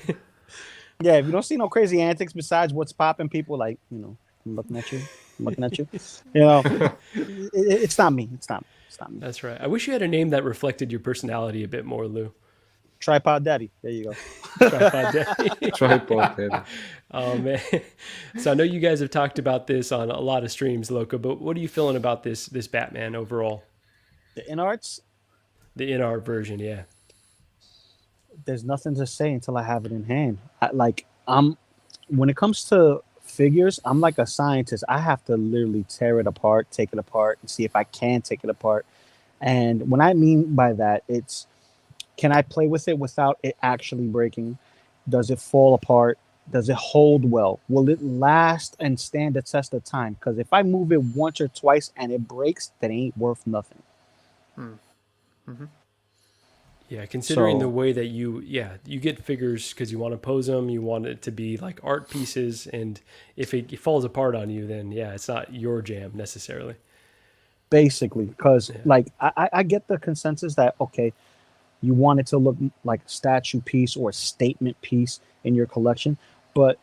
Yeah, if you don't see no crazy antics besides what's popping, people like, I'm looking at you. I'm looking at you. It's not me. It's not me. That's right. I wish you had a name that reflected your personality a bit more, Lou. Tripod Daddy. There you go. Tripod Daddy. Tripod Daddy. Oh, man. So I know you guys have talked about this on a lot of streams, Loco, but what are you feeling about this Batman overall? The InArts, The InArt version, yeah. there's nothing to say until I have it in hand. When it comes to figures, I'm like a scientist. I have to literally tear it apart, take it apart, and see if I can take it apart. And what I mean by that, it's, can I play with it without it actually breaking? Does it fall apart? Does it hold well? Will it last and stand the test of time? Because if I move it once or twice and it breaks, that ain't worth nothing. Mm-hmm. Yeah, considering the way that you get figures because you want to pose them, you want it to be like art pieces, and if it falls apart on you, then it's not your jam necessarily. Basically, because I get the consensus that, okay, you want it to look like a statue piece or a statement piece in your collection, but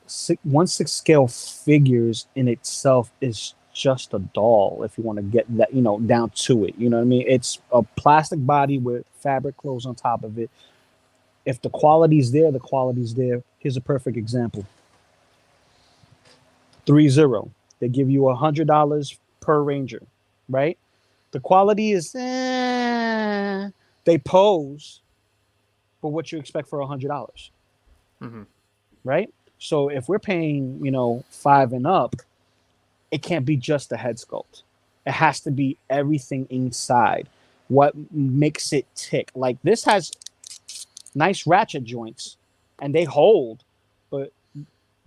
1/6 scale figures in itself is just a doll if you want to get that, down to it. You know what I mean? It's a plastic body with fabric clothes on top of it. If the quality's there, the quality's there. Here's a perfect example. 3-0. They give you $100 per Ranger, right? The quality is they pose, but what you expect for $100, right? So if we're paying, 5 and up, it can't be just the head sculpt. It has to be everything inside. What makes it tick? Like this has nice ratchet joints, and they hold, but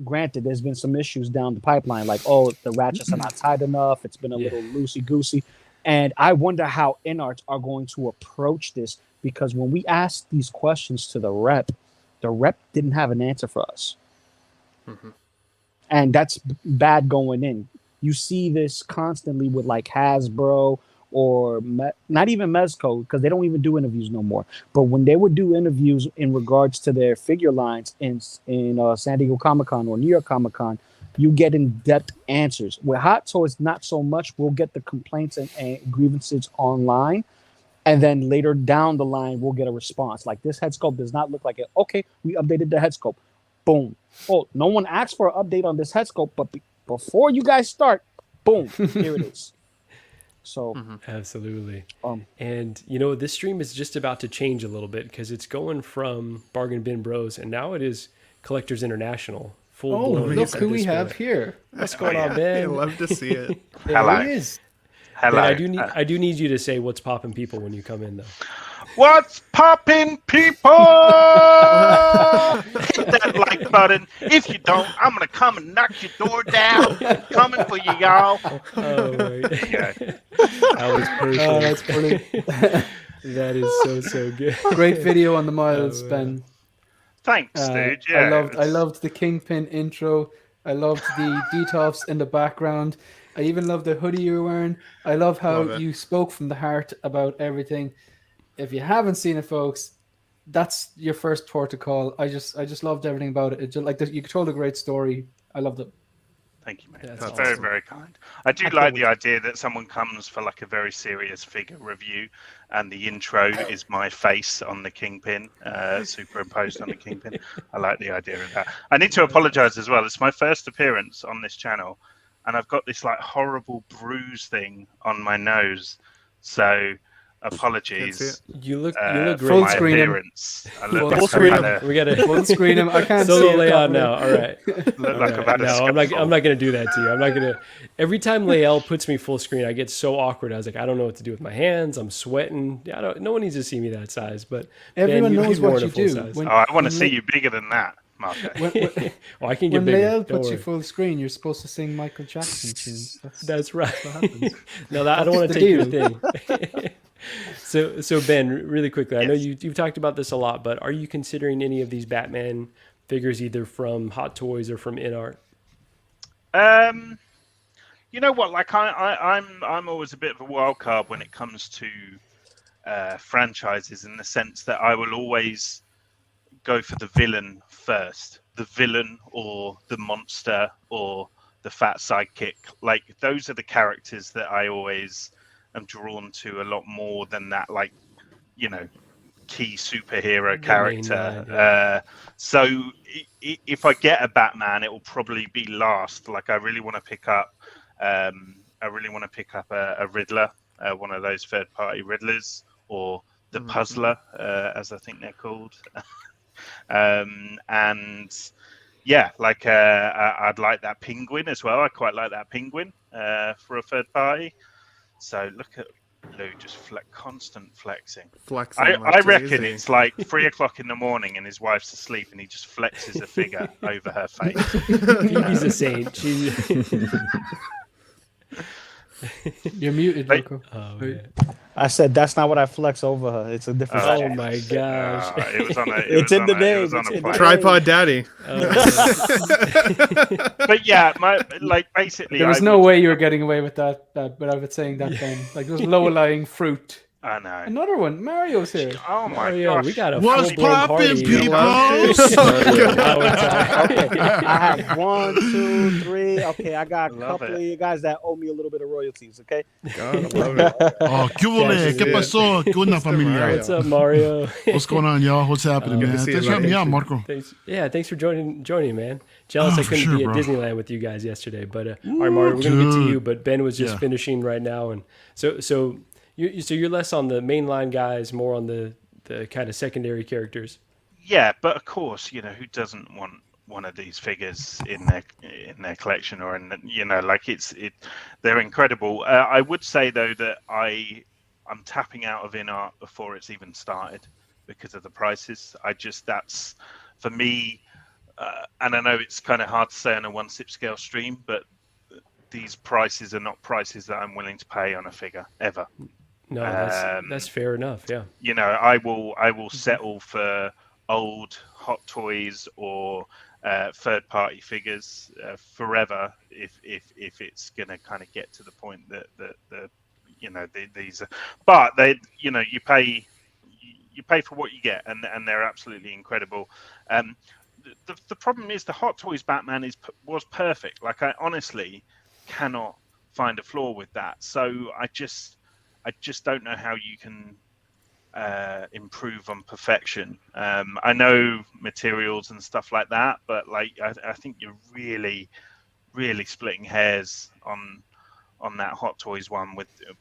granted, there's been some issues down the pipeline, like, the ratchets are not tight enough. It's been a little loosey-goosey. And I wonder how InArts are going to approach this, because when we asked these questions to the rep didn't have an answer for us. And that's bad going in. You see this constantly with like Hasbro or not even Mezco, because they don't even do interviews no more. But when they would do interviews in regards to their figure lines in San Diego Comic-Con or New York Comic-Con, you get in-depth answers. With Hot Toys, not so much. We'll get the complaints and grievances online, and then later down the line, we'll get a response. Like, this head sculpt does not look like it. Okay, we updated the head sculpt. Boom. Oh, no one asked for an update on this head sculpt, but before you guys start, boom, here it is. So absolutely. And this stream is just about to change a little bit, because it's going from Bargain Bin Bros, and now it is Collectors International. Look who we have here. What's going on, Ben? I love to see it. There he is. Hello. Ben, I do need you to say what's popping people when you come in, though. What's poppin', people? Hit that like button. If you don't, I'm gonna come and knock your door down. Coming for you, y'all. Oh, right. Yeah. That was perfect. Oh, that's brilliant. That is so good. Great video on the miles, Ben. Thanks, dude. Yeah, I loved the Kingpin intro. I loved the detox in the background. I even loved the hoodie you were wearing. I love how you spoke from the heart about everything. If you haven't seen it, folks, that's your first port of call. I just loved everything about it. It just, like, you told a great story. I loved it. Thank you, mate. That's That's awesome. very, very kind. I do like the idea that someone comes for like a very serious figure review, and the intro is my face on the Kingpin, superimposed on the Kingpin. I like the idea of that. I need to apologize as well. It's my first appearance on this channel, and I've got this like horrible bruise thing on my nose. So apologies. You look for great. my appearance. I look Full like screen I've him. had a- We got to Full screen him. I can't see solo it layout properly. now. All right. look like I've had a No, I'm skull. not going to do that to you. I'm not going to. Every time Lael puts me full screen, I get so awkward. I was like, I don't know what to do with my hands. I'm sweating. No one needs to see me that size. But Everyone Ben, knows you've worn what a you full do. size. When, I want to when see Le- you bigger than that, Marco. When, Oh, I can get when bigger. Lael Don't puts you worry. full screen, you're supposed to sing Michael Jackson tunes. That's right. what happens. No, I don't want to the take your thing. So Ben, really quickly, I know you've talked about this a lot, but are you considering any of these Batman figures either from Hot Toys or from InArt? You know what? Like I'm always a bit of a wild card when it comes to franchises, in the sense that I will always go for the villain first, the villain or the monster or the fat sidekick. Like, those are the characters that I always am drawn to a lot more than that, like, key superhero character. line, So if I get a Batman, it will probably be last. Like, I really want to pick up a Riddler, one of those third-party Riddlers, or the Puzzler, as I think they're called. And yeah, like I'd like that Penguin as well. I quite like that Penguin for a third party. So look at Lou, just constant flexing. Flexing. I like reckon crazy. it's like 3 o'clock in the morning and his wife's asleep and he just flexes a figure over her face. Phoebe's a saint. She... You're muted, Wait. Marco. Oh, man. I said that's not what I flex over her. It's a different. Oh flex. my gosh. It was on a. It's in the name, it's in the plane. Tripod daddy. But yeah, basically, There was no way you were getting away with that without it saying that, Ben. Like, there was low-lying fruit I know. Another one. Mario's here. Oh my Mario, gosh! we got a What's full-blown poppin', party. people? I have 1, 2, 3. Okay, I got a Love couple it. of you guys that owe me a little bit of royalties. Okay. God, I love it. Oh, ¿qué huele? ¿Qué pasó? ¿Qué onda, Mr. familia? Mario. What's up, Mario? What's going on, y'all? What's happening, Good to man? see Thanks you, for having me buddy. out, Marco. Thanks for joining, man. Jealous I for couldn't sure, be at bro. Disneyland with you guys yesterday, but all right, Mario, we're gonna get to dude. you. But Ben was just Yeah. finishing right now, and so you're less on the mainline guys, more on the kind of secondary characters. Yeah, but of course, who doesn't want one of these figures in their collection or like they're incredible. I would say though that I'm tapping out of InArt before it's even started because of the prices. That's for me, and I know it's kind of hard to say on a 1/6 scale stream, but these prices are not prices that I'm willing to pay on a figure ever. No, that's fair enough. Yeah. I will settle for old Hot Toys or third-party figures forever if it's going to kind of get to the point that these are. But you pay for what you get, and they're absolutely incredible. The problem is the Hot Toys Batman was perfect. Like I honestly cannot find a flaw with that. So I just don't know how you can improve on perfection. I know materials and stuff like that, but like I think you're really, really splitting hairs on that Hot Toys one.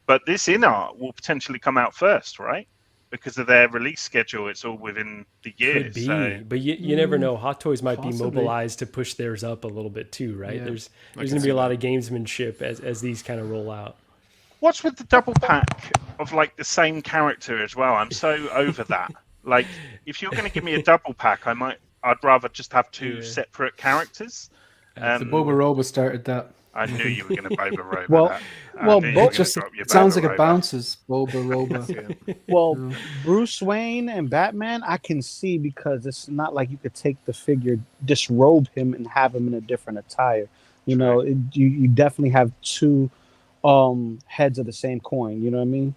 But this InArt will potentially come out first, right? Because of their release schedule, it's all within the year. Could be, so. but you never know. Hot Toys might be Possibly. mobilized to push theirs up a little bit too, right? Yeah. There's I going can to be see a lot of gamesmanship as these kind of roll out. What's with the double pack of like the same character as well? I'm so over that. Like, if you're going to give me a double pack, I'd rather just have two separate characters. The Boba Roba started that. I knew you were going to Boba Roba Well- that. I well, knew you both- were gonna Just drop your sounds Boba like it Roba. bounces. Boba Roba. Well, Bruce Wayne and Batman, I can see because it's not like you could take the figure, disrobe him, and have him in a different attire. You definitely have two heads of the same coin. You know what I mean?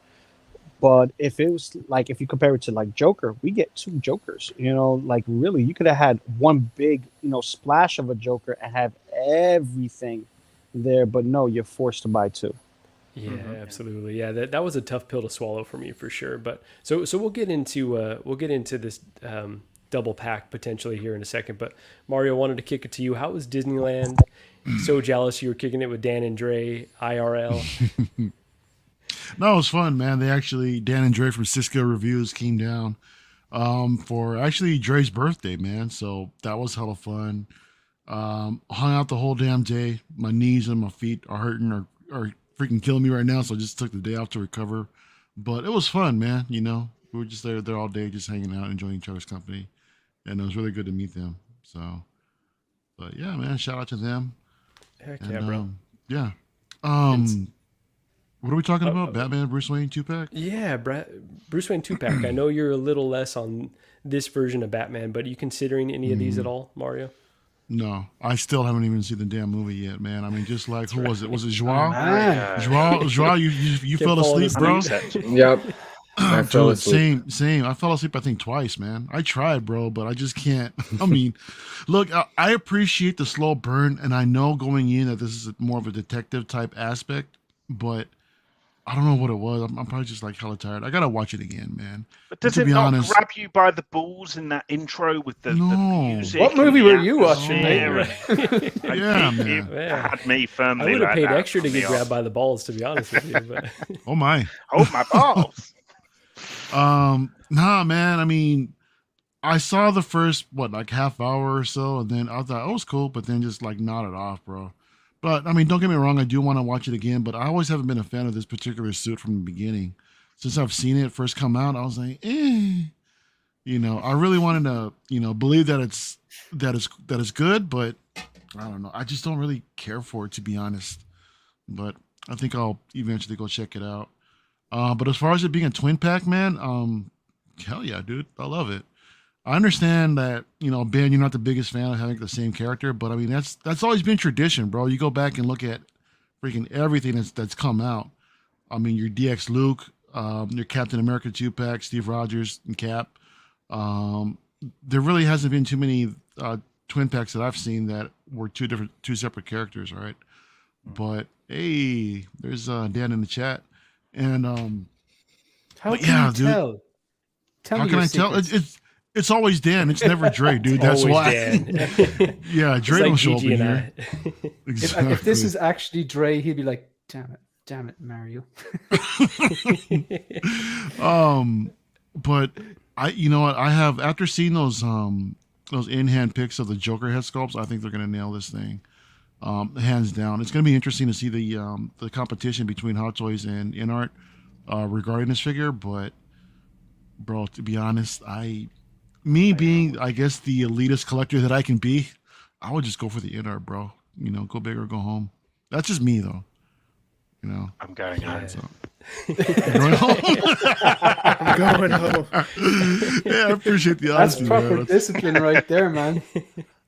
But if it was like if you compare it to like Joker, we get two Jokers. Like really, you could have had one big splash of a Joker and have everything there. But no, you're forced to buy two. Yeah, absolutely. Yeah, that was a tough pill to swallow for me for sure. But so we'll get into this double pack potentially here in a second. But Mario, wanted to kick it to you. How was Disneyland? So jealous you were kicking it with Dan and Dre IRL. No, it was fun, man. Dan and Dre from Cisco Reviews came down for actually Dre's birthday, man. So that was hella fun. Hung out the whole damn day. My knees and my feet are hurting or freaking killing me right now, so I just took the day off to recover. But it was fun, man. We were just there all day, just hanging out, enjoying each other's company, and it was really good to meet them. So, but yeah, man, shout out to them. Heck And, yeah, bro. yeah. What are we talking about? Batman, Bruce Wayne, 2-pack? Yeah, Bruce Wayne 2-pack. I know you're a little less on this version of Batman, but are you considering any of these at all, Mario? No, I still haven't even seen the damn movie yet, man. I mean, just like, who was it? Was it Joao? Mario. Joao, you Kept fell falling asleep, bro? Yep. I fell Dude, asleep. same. I fell asleep, I think, twice, man. I tried, bro, but I just can't. I mean, look, I appreciate the slow burn, and I know going in that this is more of a detective type aspect, but I don't know what it was. I'm probably just like hella tired. I gotta watch it again, man. But does To it be not honest- grab you by the balls in that intro with the No. music? What and movie the were you watching, atmosphere mate? and- Yeah, it man. Yeah. had me I firmly. would have like paid that extra to from get the grabbed off. by the balls, to be honest with you. But Oh my. Hold my balls. Nah, man. I mean, I saw the first half hour or so, and then I thought it was cool, but then just like nodded off, bro. But I mean, don't get me wrong, I do want to watch it again, but I always haven't been a fan of this particular suit from the beginning. Since I've seen it first come out, I was like, I really wanted to, believe that it's good, but I don't know. I just don't really care for it, to be honest. But I think I'll eventually go check it out. But as far as it being a twin pack, man, hell yeah, dude, I love it. I understand that, Ben, you're not the biggest fan of having the same character, but I mean, that's always been tradition, bro. You go back and look at freaking everything that's come out. I mean, your DX Luke, your Captain America 2-pack, Steve Rogers and Cap. There really hasn't been too many twin packs that I've seen that were two separate characters, right? But hey, there's Dan in the chat, and How but can yeah, you dude, tell? Tell how me can your I tell? secrets. It's always Dan. It's never Dre, dude. That's Always why. Dan. Yeah, It's Dre like don't show up Gigi in and here. I. Exactly. If this is actually Dre, he'd be like, damn it, Mario. But you know what? I have, after seeing those in-hand pics of the Joker head sculpts, I think they're gonna nail this thing, hands down. It's gonna be interesting to see the competition between Hot Toys and InArt regarding this figure. But bro, to be honest, being, I guess, the elitist collector that I can be, I would just go for the InArt, bro. You know, go big or go home. That's just me, though. You know, I'm going home. so. Going home? I'm going home. Yeah, I appreciate the That's honesty, proper man. discipline right there, man.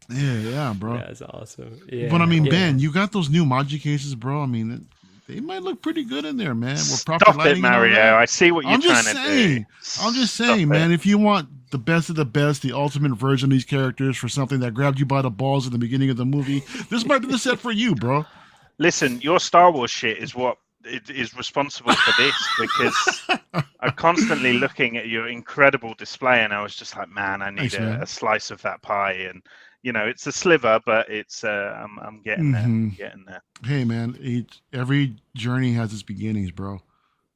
Yeah, bro. That's awesome. Yeah, But I mean, yeah. Ben, you got those new Maji cases, bro. I mean, they might look pretty good in there, man. With proper Stop lighting it, and all Mario. that. I see what you're I'm just trying to saying. do. I'm just Stop saying, it. man. If you want the best of the best, the ultimate version of these characters for something that grabbed you by the balls at the beginning of the movie, this might be the set for you, bro. Listen, your Star Wars shit is what is responsible for this, because I'm constantly looking at your incredible display, and I was just like, man, I need Thanks, man. a slice of that pie. And you know, it's a sliver, but it's I'm getting there. I'm Mhm. getting there. Hey, man. Every journey has its beginnings, bro.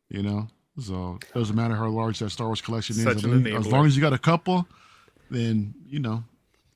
You know, so it doesn't matter how large that Star Wars collection Such is. an I mean, as enabler. long as you got a couple, then you know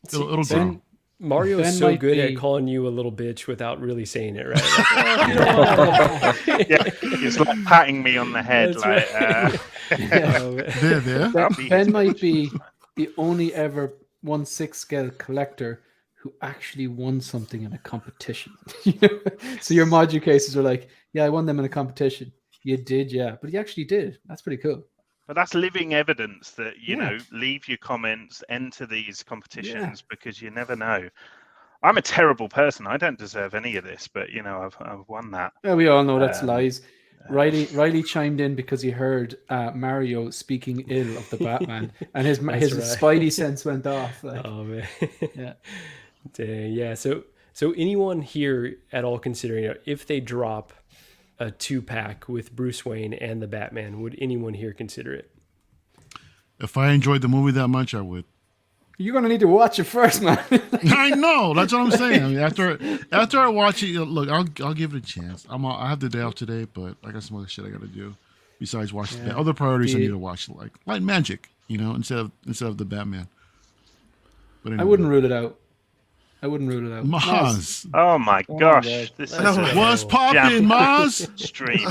it'll grow. Ben, Mario is Ben so might good be- at calling you a little bitch without really saying it, right? Like, oh, you know what? Yeah, it's like patting me on the head, That's like. right. Yeah. There. Ben, I'll be- Ben might be the only ever 1/6 scale collector who actually won something in a competition. You know? So your Maji cases are like, yeah, I won them in a competition. You did, yeah, but you actually did. That's pretty cool. But that's living evidence that, you Yeah. know, leave your comments, enter these competitions, because you never know. I'm a terrible person. I don't deserve any of this, but, you know, I've won that. Yeah, we all know that's Um, lies. Riley chimed in because he heard Mario speaking ill of the Batman, and his That's right. spidey sense went off. Like, Oh man. yeah. Dang, yeah. So anyone here at all considering, if they drop a 2-pack with Bruce Wayne and the Batman, would anyone here consider it? If I enjoyed the movie that much, I would. You're gonna need to watch it first, man. I know. That's what I'm saying. I mean, after I watch it, look, I'll give it a chance. I have the day off today, but I got some other shit I got to do besides watch the other priorities. I need to watch, like Light Magic, you know, instead of the Batman. But anyway. I wouldn't rule it out. Maz. Oh my Oh, gosh. God. This is What's poppin', jam- Maz? stream.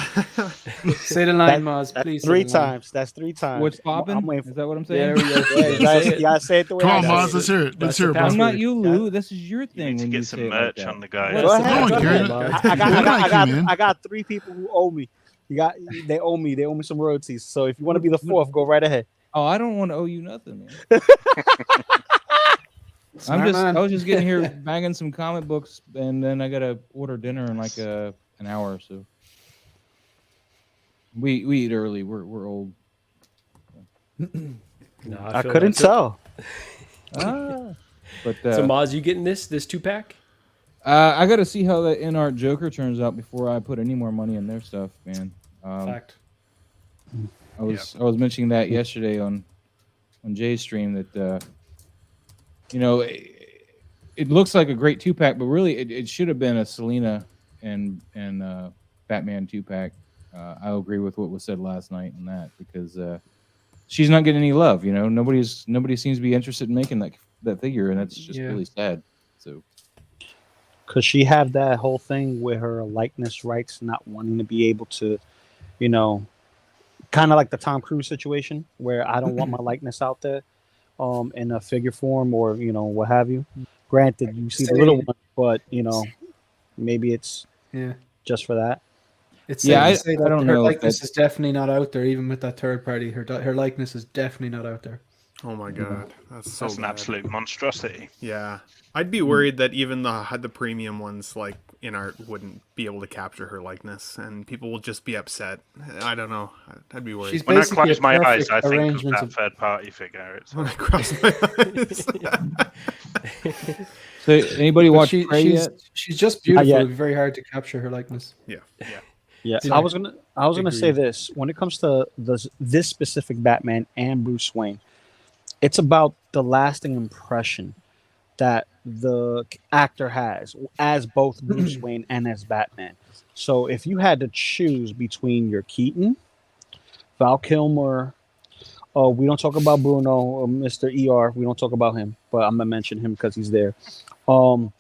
Say the line, Maz, please. say Three the line. times. That's 3 times. What's popping? I'm waiting Is for- that what I'm There saying? we go. Yeah, you gotta say it the way Come I on, say Maz. it. Let's hear it. Let's That's hear it, the bro. I'm not password. you, Lou. This is your You thing need to when get you some say it like merch that. on the go. Well, Go it's ahead. Come on, Go Karen. ahead. Man. I got 3 people who owe me. They owe me some royalties. So if you want to be the 4th, go right ahead. Oh, I don't want to owe you nothing, man. Smart man. I was just getting here bagging some comic books, and then I gotta order dinner in like an hour or so. We eat early. We're old. No, I feel couldn't that. tell. But So Maz, you getting this 2-pack? I gotta see how that InArt Joker turns out before I put any more money in their stuff, man. Fact. I was mentioning that yesterday on Jay's stream that you know it looks like a great 2-pack, but really it should have been a Selena and Batman 2-pack. I agree with what was said last night on that, because she's not getting any love. You know, nobody seems to be interested in making that figure, and that's just really sad. So. Could she have that whole thing with her likeness rights, not wanting to be able to, you know, kind of like the Tom Cruise situation, where I don't want my likeness out there in a figure form, or, you know, what have you. Granted, you see the little one, but, you know, maybe it's just for that. It's Yeah, safe to say I that don't her know if likeness that's- is definitely not out there, even with that third party. Her likeness is definitely not out there. Oh my god, that's so That's an bad. absolute monstrosity. Yeah, I'd be worried that even the premium ones, like InArt wouldn't be able to capture her likeness, and people will just be upset. I don't know. I'd be worried. She's When I basically close a my eyes, perfect I think of arrangement that of- third-party figure. It's When I cross my eyes. So anybody But watch Prey yet? she's just beautiful. yet. It'd be very hard to capture her likeness. Yeah. Yeah, Did I I- was gonna say Agreed. this. When it comes to this specific Batman and Bruce Wayne, it's about the lasting impression that the actor has as both Bruce Wayne and as Batman. So if you had to choose between your Keaton, Val Kilmer, we don't talk about Bruno or Mr. ER. We don't talk about him, but I'm gonna mention him because he's there. Your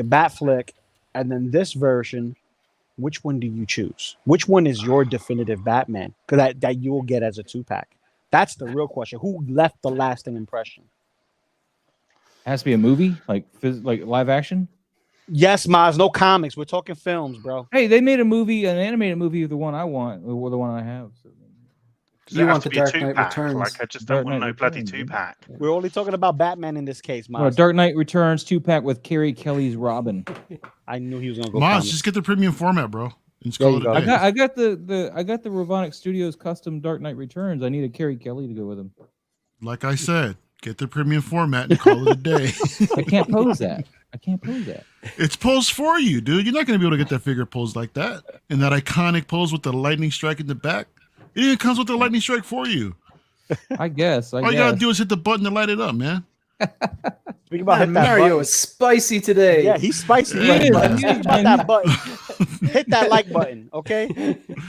Batflick, and then this version. Which one do you choose? Which one is your definitive Batman? Because that you will get as a 2-pack. That's the real question. Who left the lasting impression? Has to be a movie, like live action. Yes, Maz. No comics. We're talking films, bro. Hey, they made a movie, an animated movie of the one I want, or the one I have. So, Does You it have want to the be a Dark Knight 2-pack? Returns. Like, I just Dark don't want Knight no bloody Returns, man. 2-pack. We're only talking about Batman in this case, well, Maz. Dark Knight Returns 2-pack with Carrie Kelly's Robin. I knew he was gonna go. Moss, comics. just get the premium format, bro. And just There call you it go. a day. I got the Ravonic Studios custom Dark Knight Returns. I need a Carrie Kelly to go with him. Like I said, get the premium format and call it a day. I can't pose that. I can't pose that. It's posed for you, dude. You're not going to be able to get that figure posed like that. And that iconic pose with the lightning strike in the back. It even comes with the lightning strike for you. I guess. All you got to do is hit the button to light it up, man. Speak about Man, hit that Mario button. is spicy today. Yeah, he's spicy. Yeah, Right, but man. speak about that button. Hit that like button, okay?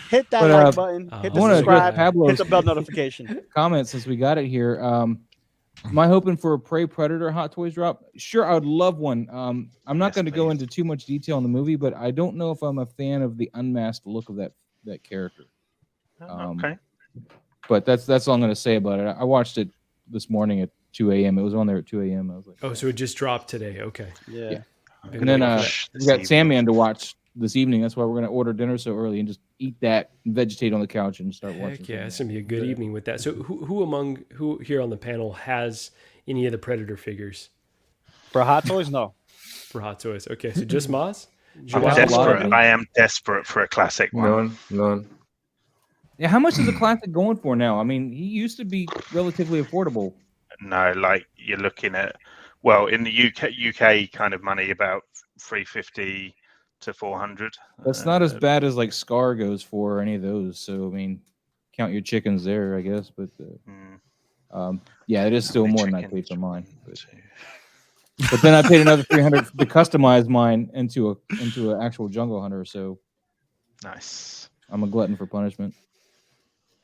Hit that But, like button. Hit I the want to subscribe. address Pablo's Hit the bell notification. comment since we got it here. Am I hoping for a Prey Predator Hot Toys drop? Sure, I would love one. I'm not Yes, going to go please. into too much detail in the movie, but I don't know if I'm a fan of the unmasked look of that character. Okay. But that's all I'm going to say about it. I watched it this morning at 2 a.m. It was on there at 2 a.m. I was like, Oh, so it just dropped today. Okay. Yeah. and then This we got evening. Sandman to watch this evening. That's why we're going to order dinner so early and just eat that, and vegetate on the couch, and start watching. Heck yeah, it's Sandman. gonna be a good evening with that. So who here on the panel has any of the Predator figures For Hot Toys, no. for Hot Toys? Okay, so just Moz? I'm Wow. A lot of desperate. them. I am desperate for a classic one. None. Yeah, how much is a classic going for now? I mean, he used to be relatively affordable. No, like you're looking at, well, in the UK kind of money, about 350 to 400. That's not as bad as like Scar goes for or any of those. So I mean, count your chickens there, I guess. But yeah, it is still more than I paid for mine. But then I paid another 300 to customize mine into an actual jungle hunter. So Nice. I'm a glutton for punishment.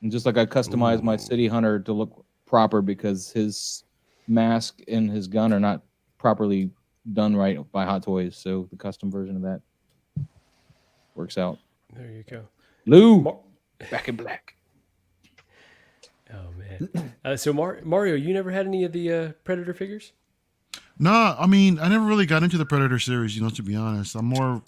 And just like I customized my city hunter to look proper because his mask and his gun are not properly done right by Hot Toys. So the custom version of that works out. There you go. Lou, back in black. Oh man. So Mario, you never had any of the Predator figures? Nah, I mean, I never really got into the Predator series, to be honest. I don't want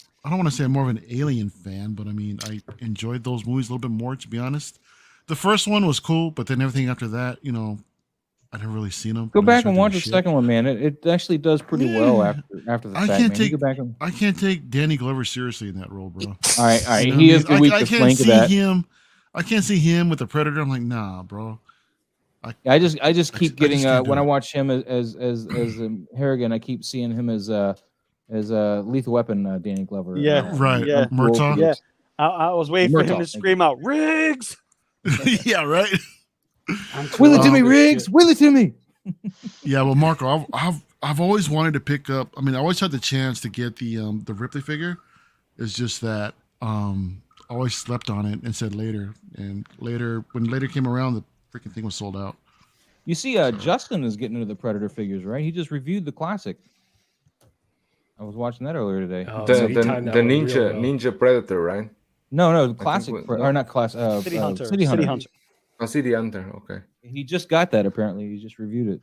to say I'm more of an Alien fan, but I mean, I enjoyed those movies a little bit more, to be honest. The first one was cool, but then everything after that, I never really seen them. Go back and watch the second one, man. It actually does pretty well after the fact. I can't man. You go back and... I can't take Danny Glover seriously in that role, bro. All right. You know He what is I the mean? weakest link of that. I can't see him with the Predator. I'm like, nah, bro. I just keep getting can't do when I it. watch him as Harrigan, I keep seeing him as Lethal Weapon Danny Glover. Yeah. Right. Yeah. Murtaugh. Yeah. I was waiting for him Murtaugh, to scream out, Riggs! Yeah, right. Will it to me, Oh, Riggs? Will it to me? Yeah, well, Marco, I've always wanted to pick up. I mean, I always had the chance to get the Ripley figure. It's just that I always slept on it and said later. And when later came around, the freaking thing was sold out. You see, Justin is getting into the Predator figures, right? He just reviewed the classic. I was watching that earlier today. Oh, The, so he the, timed that the one real ninja well. ninja predator, right? No, the classic, we- or not class. City Hunter. City Hunter. I see the hunter. Okay. He just got that. Apparently, he just reviewed it.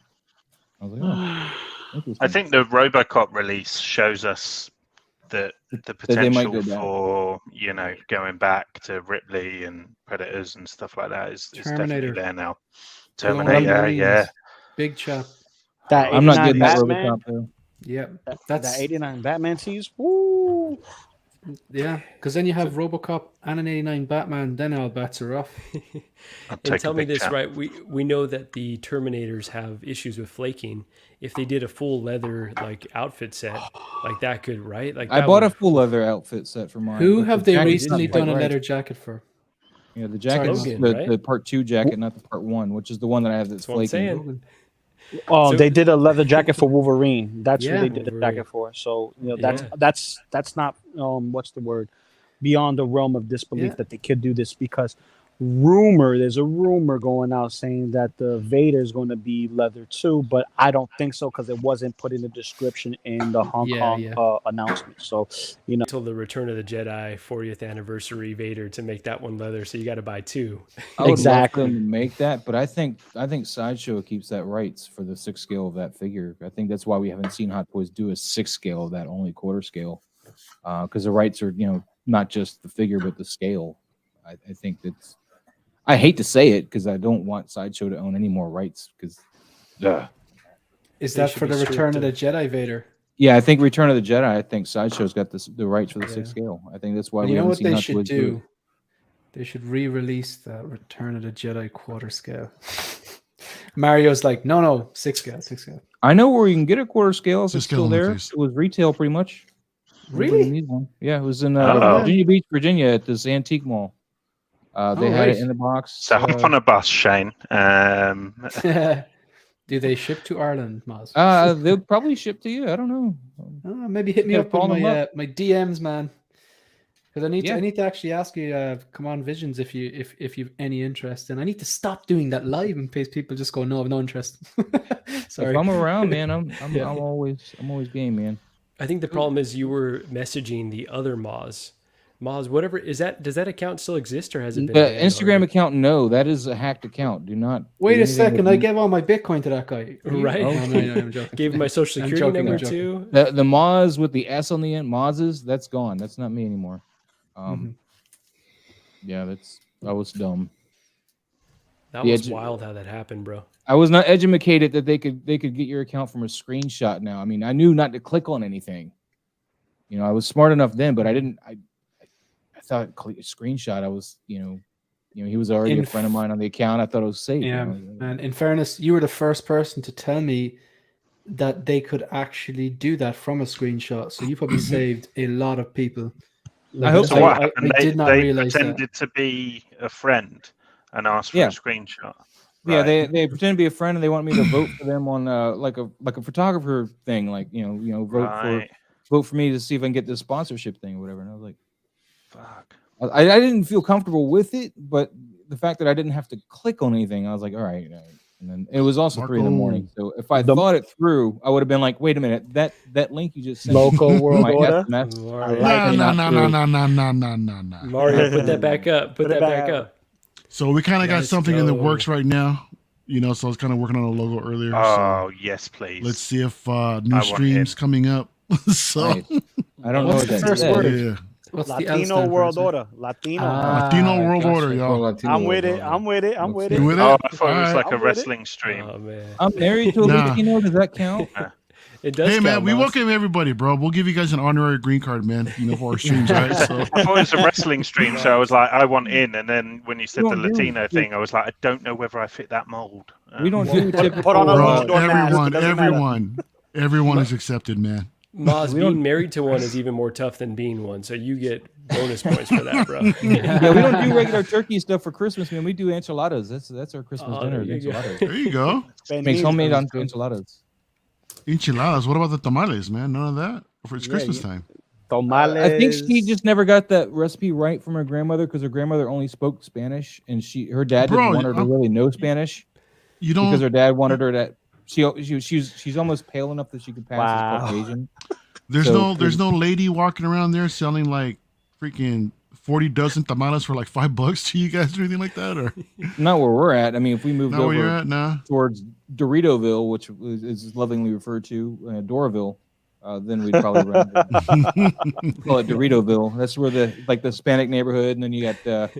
I was like, oh, interesting. I think the RoboCop release shows us that the they might potential go back. for going back to Ripley and Predators and stuff like that is definitely Terminator. there now. Going Terminator, Marines. yeah. Big chap. That I'm not 89 getting that Batman, RoboCop though. Yeah. that 89 Batman tease. Woo! Yeah, because then you have RoboCop and an '89 Batman. Then all bets are off. I'll And take tell a me big this, chance. right? We know that the Terminators have issues with flaking. If they did a full leather like outfit set, like that could, right? Like I that bought a would, full leather outfit set for mine. Who but have the they jacket recently didn't quite done a right. leather jacket for? Yeah, the jacket's Logan, the, right? the part 2 jacket, not the part 1, which is the one that I have that's That's what I'm flaking. saying. Oh, So- they did a leather jacket for Wolverine. That's Yeah. who they did the Wolverine. jacket for. So Yeah. that's not what's the word? Beyond the realm of disbelief Yeah. that they could do this, because there's a rumor going out saying that the Vader is going to be leather too, but I don't think so because it wasn't put in the description in the Hong Kong announcement. So Until the Return of the Jedi 40th anniversary Vader to make that one leather, so you got to buy two. I would Exactly. love them to make that, but I think Sideshow keeps that rights for the 6 scale of that figure. I think that's why we haven't seen Hot Toys do a 6 scale of that, only quarter scale, because the rights are not just the figure but the scale. I think that's. I hate to say it because I don't want Sideshow to own any more rights because. Is They that should for be the Return of the stripped Jedi Vader? Yeah, I think Return of the Jedi. I think Sideshow's got the rights for the 6 Yeah. scale. I think that's why And we you know haven't what seen they Hot should Toys do? it. They should re-release the Return of the Jedi quarter scale. Mario's like, no, 6 scale, 6 scale. I know where you can get a quarter scale if Six it's scale still only, there. please. It was retail pretty much. Nobody Really? needs one. Yeah, it was in Uh-oh. Virginia Beach, Virginia, at this antique mall. They had right. it in the box. So hop on a bus, Shane. Do they ship to Ireland, Maz? They'll probably ship to you. I don't know. Maybe hit me Yeah, up on call them my up. my DMs, man. Because Yeah. I need to actually ask you, come on, Visions, if you've any interest, and I need to stop doing that live in case people just go, no, I've no interest. Sorry. If I'm around, man, I'm Yeah. I'm always game, man. I think the problem is you were messaging the other Moz. Moz, whatever is that? Does that account still exist or has it The been banned Instagram already? account, no, that is a hacked account. Do not. Wait do a anything second, with I me. gave all my Bitcoin to that guy. Are you- Right. No, I'm joking. Gave him my social I'm security joking, number I'm joking. too. The Moz with the S on the end, Moz's, that's gone. That's not me anymore. Yeah, I was dumb. That The was edge- wild how that happened, bro. I was not educated that they could get your account from a screenshot now. I mean, I knew not to click on anything. I was smart enough then, but I didn't. I thought screenshot. I was, he was already In a friend of mine on the account. I thought it was safe. Yeah, and in fairness, you were the first person to tell me that they could actually do that from a screenshot. So you probably saved a lot of people. I hope So so. what I happened? did not They realize that. pretended to be a friend and asked for Yeah. a screenshot. Yeah, Right. they pretend to be a friend and they want me to vote for them on like a photographer thing, like Right. vote for me to see if I can get this sponsorship thing or whatever. And I was like, Fuck. I didn't feel comfortable with it, but the fact that I didn't have to click on anything, I was like, all right. And then it was also 3 a.m. So if I thought it through, I would have been like, wait a minute, that link you just sent Local me world my order. SMS, Mario, No. Mario, put that back up. Put Put it that back back up. So we kind of got Let's something in the go. works right now. So I was kind of working on a logo earlier. Oh, So yes, please. let's see if new want streams in. coming up. So Nice. I don't know What's what the that first said. word? yeah, What's the L Latino stand for, world sir? order. Latino. Latino World gotcha. Order, y'all. Latino I'm with World it. Order. I'm with it. I'm with You it. with Oh, it? I thought it was Alright. like a I'm with it. wrestling stream. Oh man, I'm married to a Nah. Latino. Does that count? it does. Hey man, count, we Moz. welcome everybody, bro. We'll give you guys an honorary green card, man. For our streams, right? So I thought it was a wrestling stream, so I was like, I want in. And then when you said We the don't do- Latino thing, I was like, I don't know whether I fit that mold. We don't do typical. put on a bro, luchador mask, it doesn't matter. everyone is accepted, man. Moz, We don't- being married to one is even more tough than being one, so you get bonus points for that, bro. Yeah, we don't do regular turkey stuff for Christmas, man. We do enchiladas. That's our Christmas Oh, dinner. there you go. Enchiladas. There you go. Makes homemade on. enchiladas. Enchiladas. What about the tamales, man? None of that. It's Yeah, Christmas you- time. Tamales. I think she just never got that recipe right from her grandmother because her grandmother only spoke Spanish and her dad Bro, didn't want her to really know Spanish You because don't. her dad wanted her to. She's almost pale enough that she could pass Wow. as Caucasian. There's no lady walking around there selling like freaking 40 dozen tamales for like $5 to you guys or anything like that, or Not where we're at. I mean, if we moved not where you're over at? Nah. towards Doritoville, which is lovingly referred to Doraville, then we'd probably run. Call it Doritoville. That's where the Hispanic neighborhood, and then you got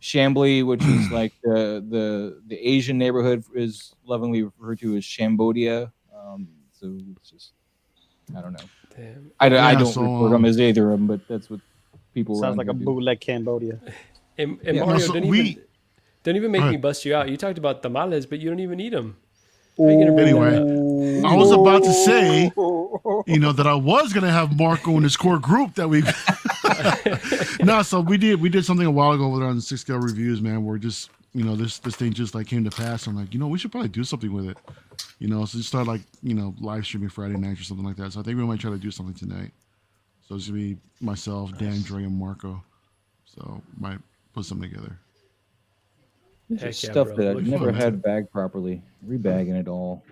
Chambly, which is like the Asian neighborhood is lovingly referred to as Cambodia. So it's just I don't know. Damn. I Yeah, don't so, record them as either of them, but that's what people Sounds around like a here do. bootleg Cambodia. And Yeah. Mario, so don't even make Go me ahead. bust you out. You talked about tamales, but you don't even eat them. How are you gonna bring Anyway, that up? I was about to say, that I was gonna have Marco in this core group that we. No, so we did something a while ago over there on the 6 Scale Reviews, man. Where just this thing just like came to pass. I'm like, we should probably do something with it. So just start like live streaming Friday nights or something like that. So I think we might try to do something tonight. So it's gonna be myself, Dan, Dre, and Marco. So might put something together. This Heck is yeah, stuff bro. that I've Looking never forward to had it. bagged properly. Rebagging it all.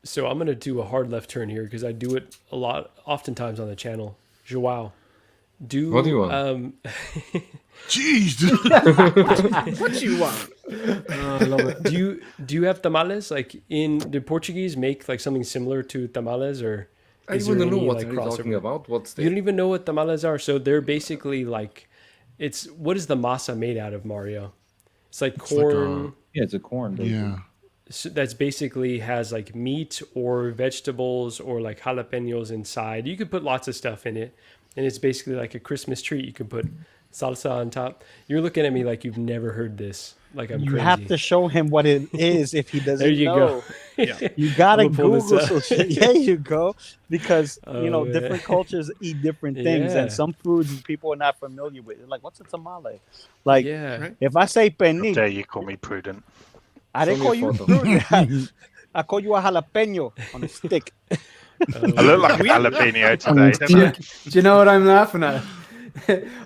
So I'm gonna do a hard left turn here because I do it a lot, oftentimes on the channel. Joao, What do you want? Jeez, dude. What you want? Oh, I love it. do you have tamales? Like do Portuguese make like something similar to tamales, or I is even there don't know any what like are you talking crossover? about. What's You don't the even know what tamales are. So they're basically like, what is the masa made out of, Mario? It's like It's like corn. Yeah, it's a corn. Basically. Yeah. So that's basically has like meat or vegetables or like jalapenos inside. You could put lots of stuff in it, and it's basically like a Christmas treat. You can put salsa on top. You're looking at me like you've never heard this. Like I'm You crazy. have to show him what it is if he doesn't There you know. go. You gotta I'm gonna pull this Google up. some shit. There you go. Because Oh, man. different cultures eat different things, Yeah. and some foods people are not familiar with. They're like, what's a tamale? Like, Yeah. Right. if I say How pernil, dare you call me prudent? I didn't Show call me you a photo. fruit. I call you a jalapeno on a stick. I look like a jalapeno today, Do don't you, I? do you know what I'm laughing at?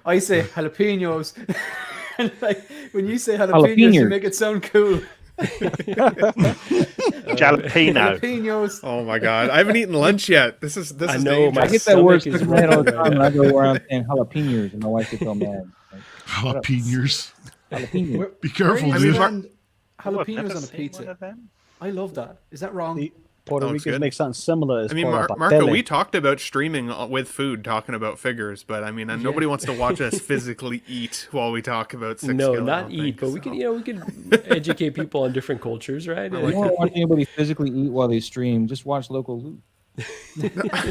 I say jalapenos. And like when you say jalapenos, you Jalapenos. make it sound cool. Jalapeno. Jalapenos. Oh my god, I haven't eaten lunch yet. This is I know, my I get that stomach word is stuck in my head all the rolling time right when I go around saying jalapenos, and my wife gets all mad. Like, Jalapenos. jalapeno. Where- Be careful, where I do you mean, dude. find Oh, I've jalapenos never on a seen one pizza? of them. I love that. Is that wrong? The Puerto Oh, it's Ricans good. make something similar. It's I mean, called a Marco, pastel. we talked about streaming with food, talking about figures, but I mean, nobody wants to watch us physically eat while we talk about six No, scale, I not don't eat, think, but we so. can, we can educate people on different cultures, right? If you want to watch anybody physically eat while they stream, just watch local loot.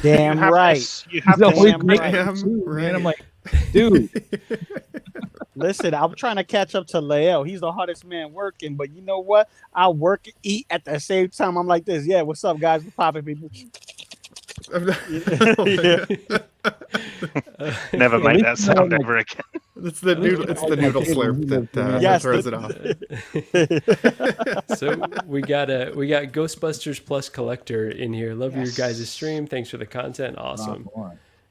Damn You have right. this- you have No, this wait, Damn Nick, right. Damn too, man. I'm right. like, dude, Listen, I'm trying to catch up to Lael. He's the hardest man working, but you know what? I work and eat at the same time. I'm like this. Yeah, what's up, guys? What's popping, people? Yeah. Never Yeah, make we that can have, sound like- ever again. It's the noodle. It's the noodle slurp that Yes, throws it off. So we got Ghostbusters Plus Collector in here. Love your guys' stream. Thanks for the content. Awesome.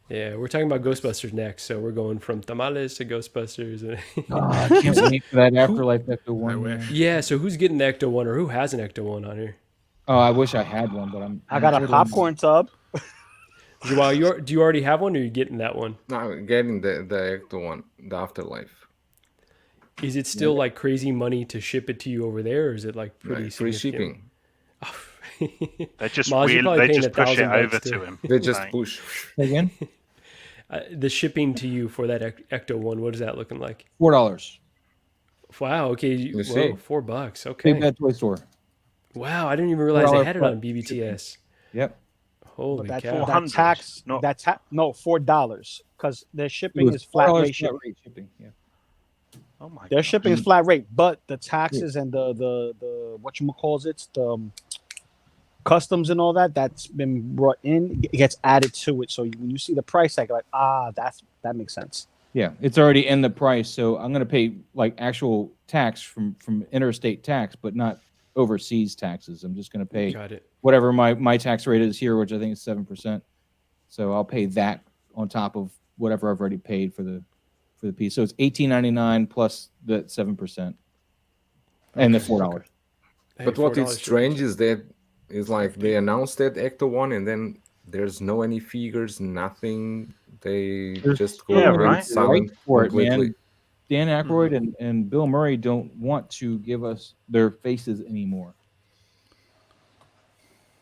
Yeah, we're talking about Ghostbusters next. So we're going from tamales to Ghostbusters. I can't wait for that Afterlife Ecto I one. wish. man. Yeah, so who's getting the Ecto one or who has an Ecto one on here? Oh, I wish I had one, but I got a I'm- popcorn tub. Joao, do you already have one or are you getting that one? No, getting the Ecto one, the Afterlife. Is it still like crazy money to ship it to you over there or is it like pretty Right, free significant? shipping. They just Maz, you're probably they paying just push it $1,000 over too. to him. They just Like, push. Say again, The shipping to you for that Ecto one, what is that looking like? $4. Wow, okay. You see? Whoa, $4. Big Okay. Bad Toy Store. Wow, I didn't even realize they $4 had it on plus BBTS. Yep. Holy That, cow. that 400, tax, not- no, $4 because their It shipping was is flat $4 rate. flat rate shipping. Yeah. oh my Their God. shipping is flat rate, but the taxes and the whatchamacallits, the customs and all that's been brought in, it gets added to it. So when you see the price tag, you're like, that makes sense. Yeah, it's already in the price, so I'm going to pay like actual tax from interstate tax, but not overseas taxes. I'm just going to pay Got it. whatever my tax rate is here, which I think is 7%. So I'll pay that on top of whatever I've already paid for the piece. So it's $18.99 plus the 7% and the $4. Hey, But what $4 is strange is that it's like they announced that Ecto one and then there's no any figures, nothing. They There's just go Yeah, went right. silent For it, completely. man. Dan Aykroyd and Bill Murray don't want to give us their faces anymore.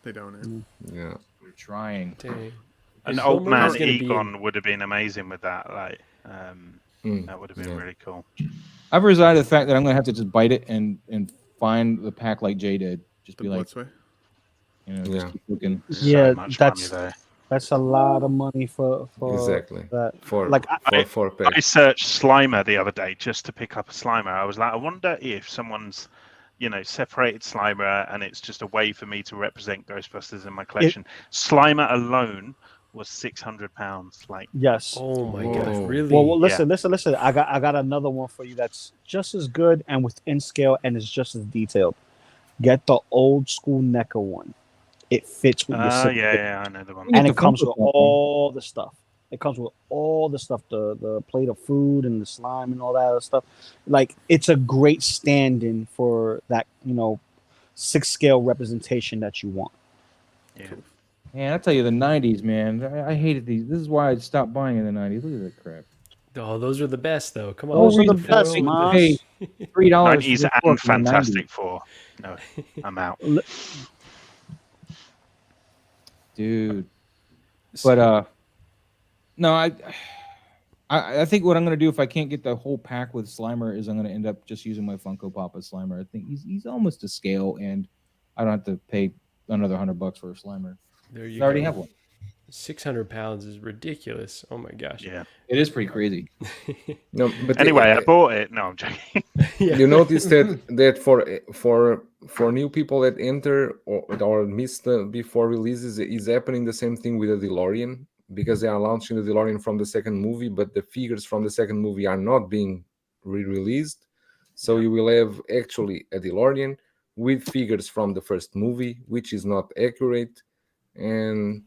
They don't. Yeah. They're trying. Dang. An Is old Bill man Murray's gonna be in- Egon would have been amazing with that. Like, Mm, that would have been yeah. really cool. I've resigned to the fact that I'm going to have to just bite it and find the pack like Jay did. Just The be like, Blitzway. You know, Yeah. just keep looking. Yeah, So much money that's though. that's a lot of money for Exactly. that. For Like for four pack. I searched Slimer the other day just to pick up a Slimer. I was like, I wonder if someone's, separated Slimer and it's just a way for me to represent Ghostbusters in my collection. Slimer alone was £600. Like, yes. Oh my gosh, Whoa. really? Well, listen. I got another one for you that's just as good and within scale and is just as detailed. Get the old school NECA one. It fits with your I know the one. and the it comes Funko with Pop one. all the stuff. It comes with all the stuff, the plate of food and the slime and all that other stuff. Like it's a great stand-in for that, 6 scale representation that you want. Yeah. Man, I tell you, the '90s, man, I hated these. This is why I stopped buying in the '90s. Look at that crap. Oh, those are the best though. Come on. Those are the foil best, with man. Pay $3 90s for and the Fantastic Four. No, I'm out. dude. But no, I think what I'm gonna do if I can't get the whole pack with Slimer is I'm gonna end up just using my Funko Pop as Slimer. I think he's almost to scale, and I don't have to pay another $100 for a Slimer. There you I already go. have one. 600 pounds is ridiculous. Oh my gosh. Yeah. It is pretty crazy. No, but Anyway, I bought it. No, I'm joking. Yeah. you notice that for new people that enter or missed before releases is happening the same thing with the DeLorean, because they are launching the DeLorean from the second movie, but the figures from the second movie are not being re-released. So you will have actually a DeLorean with figures from the first movie, which is not accurate. And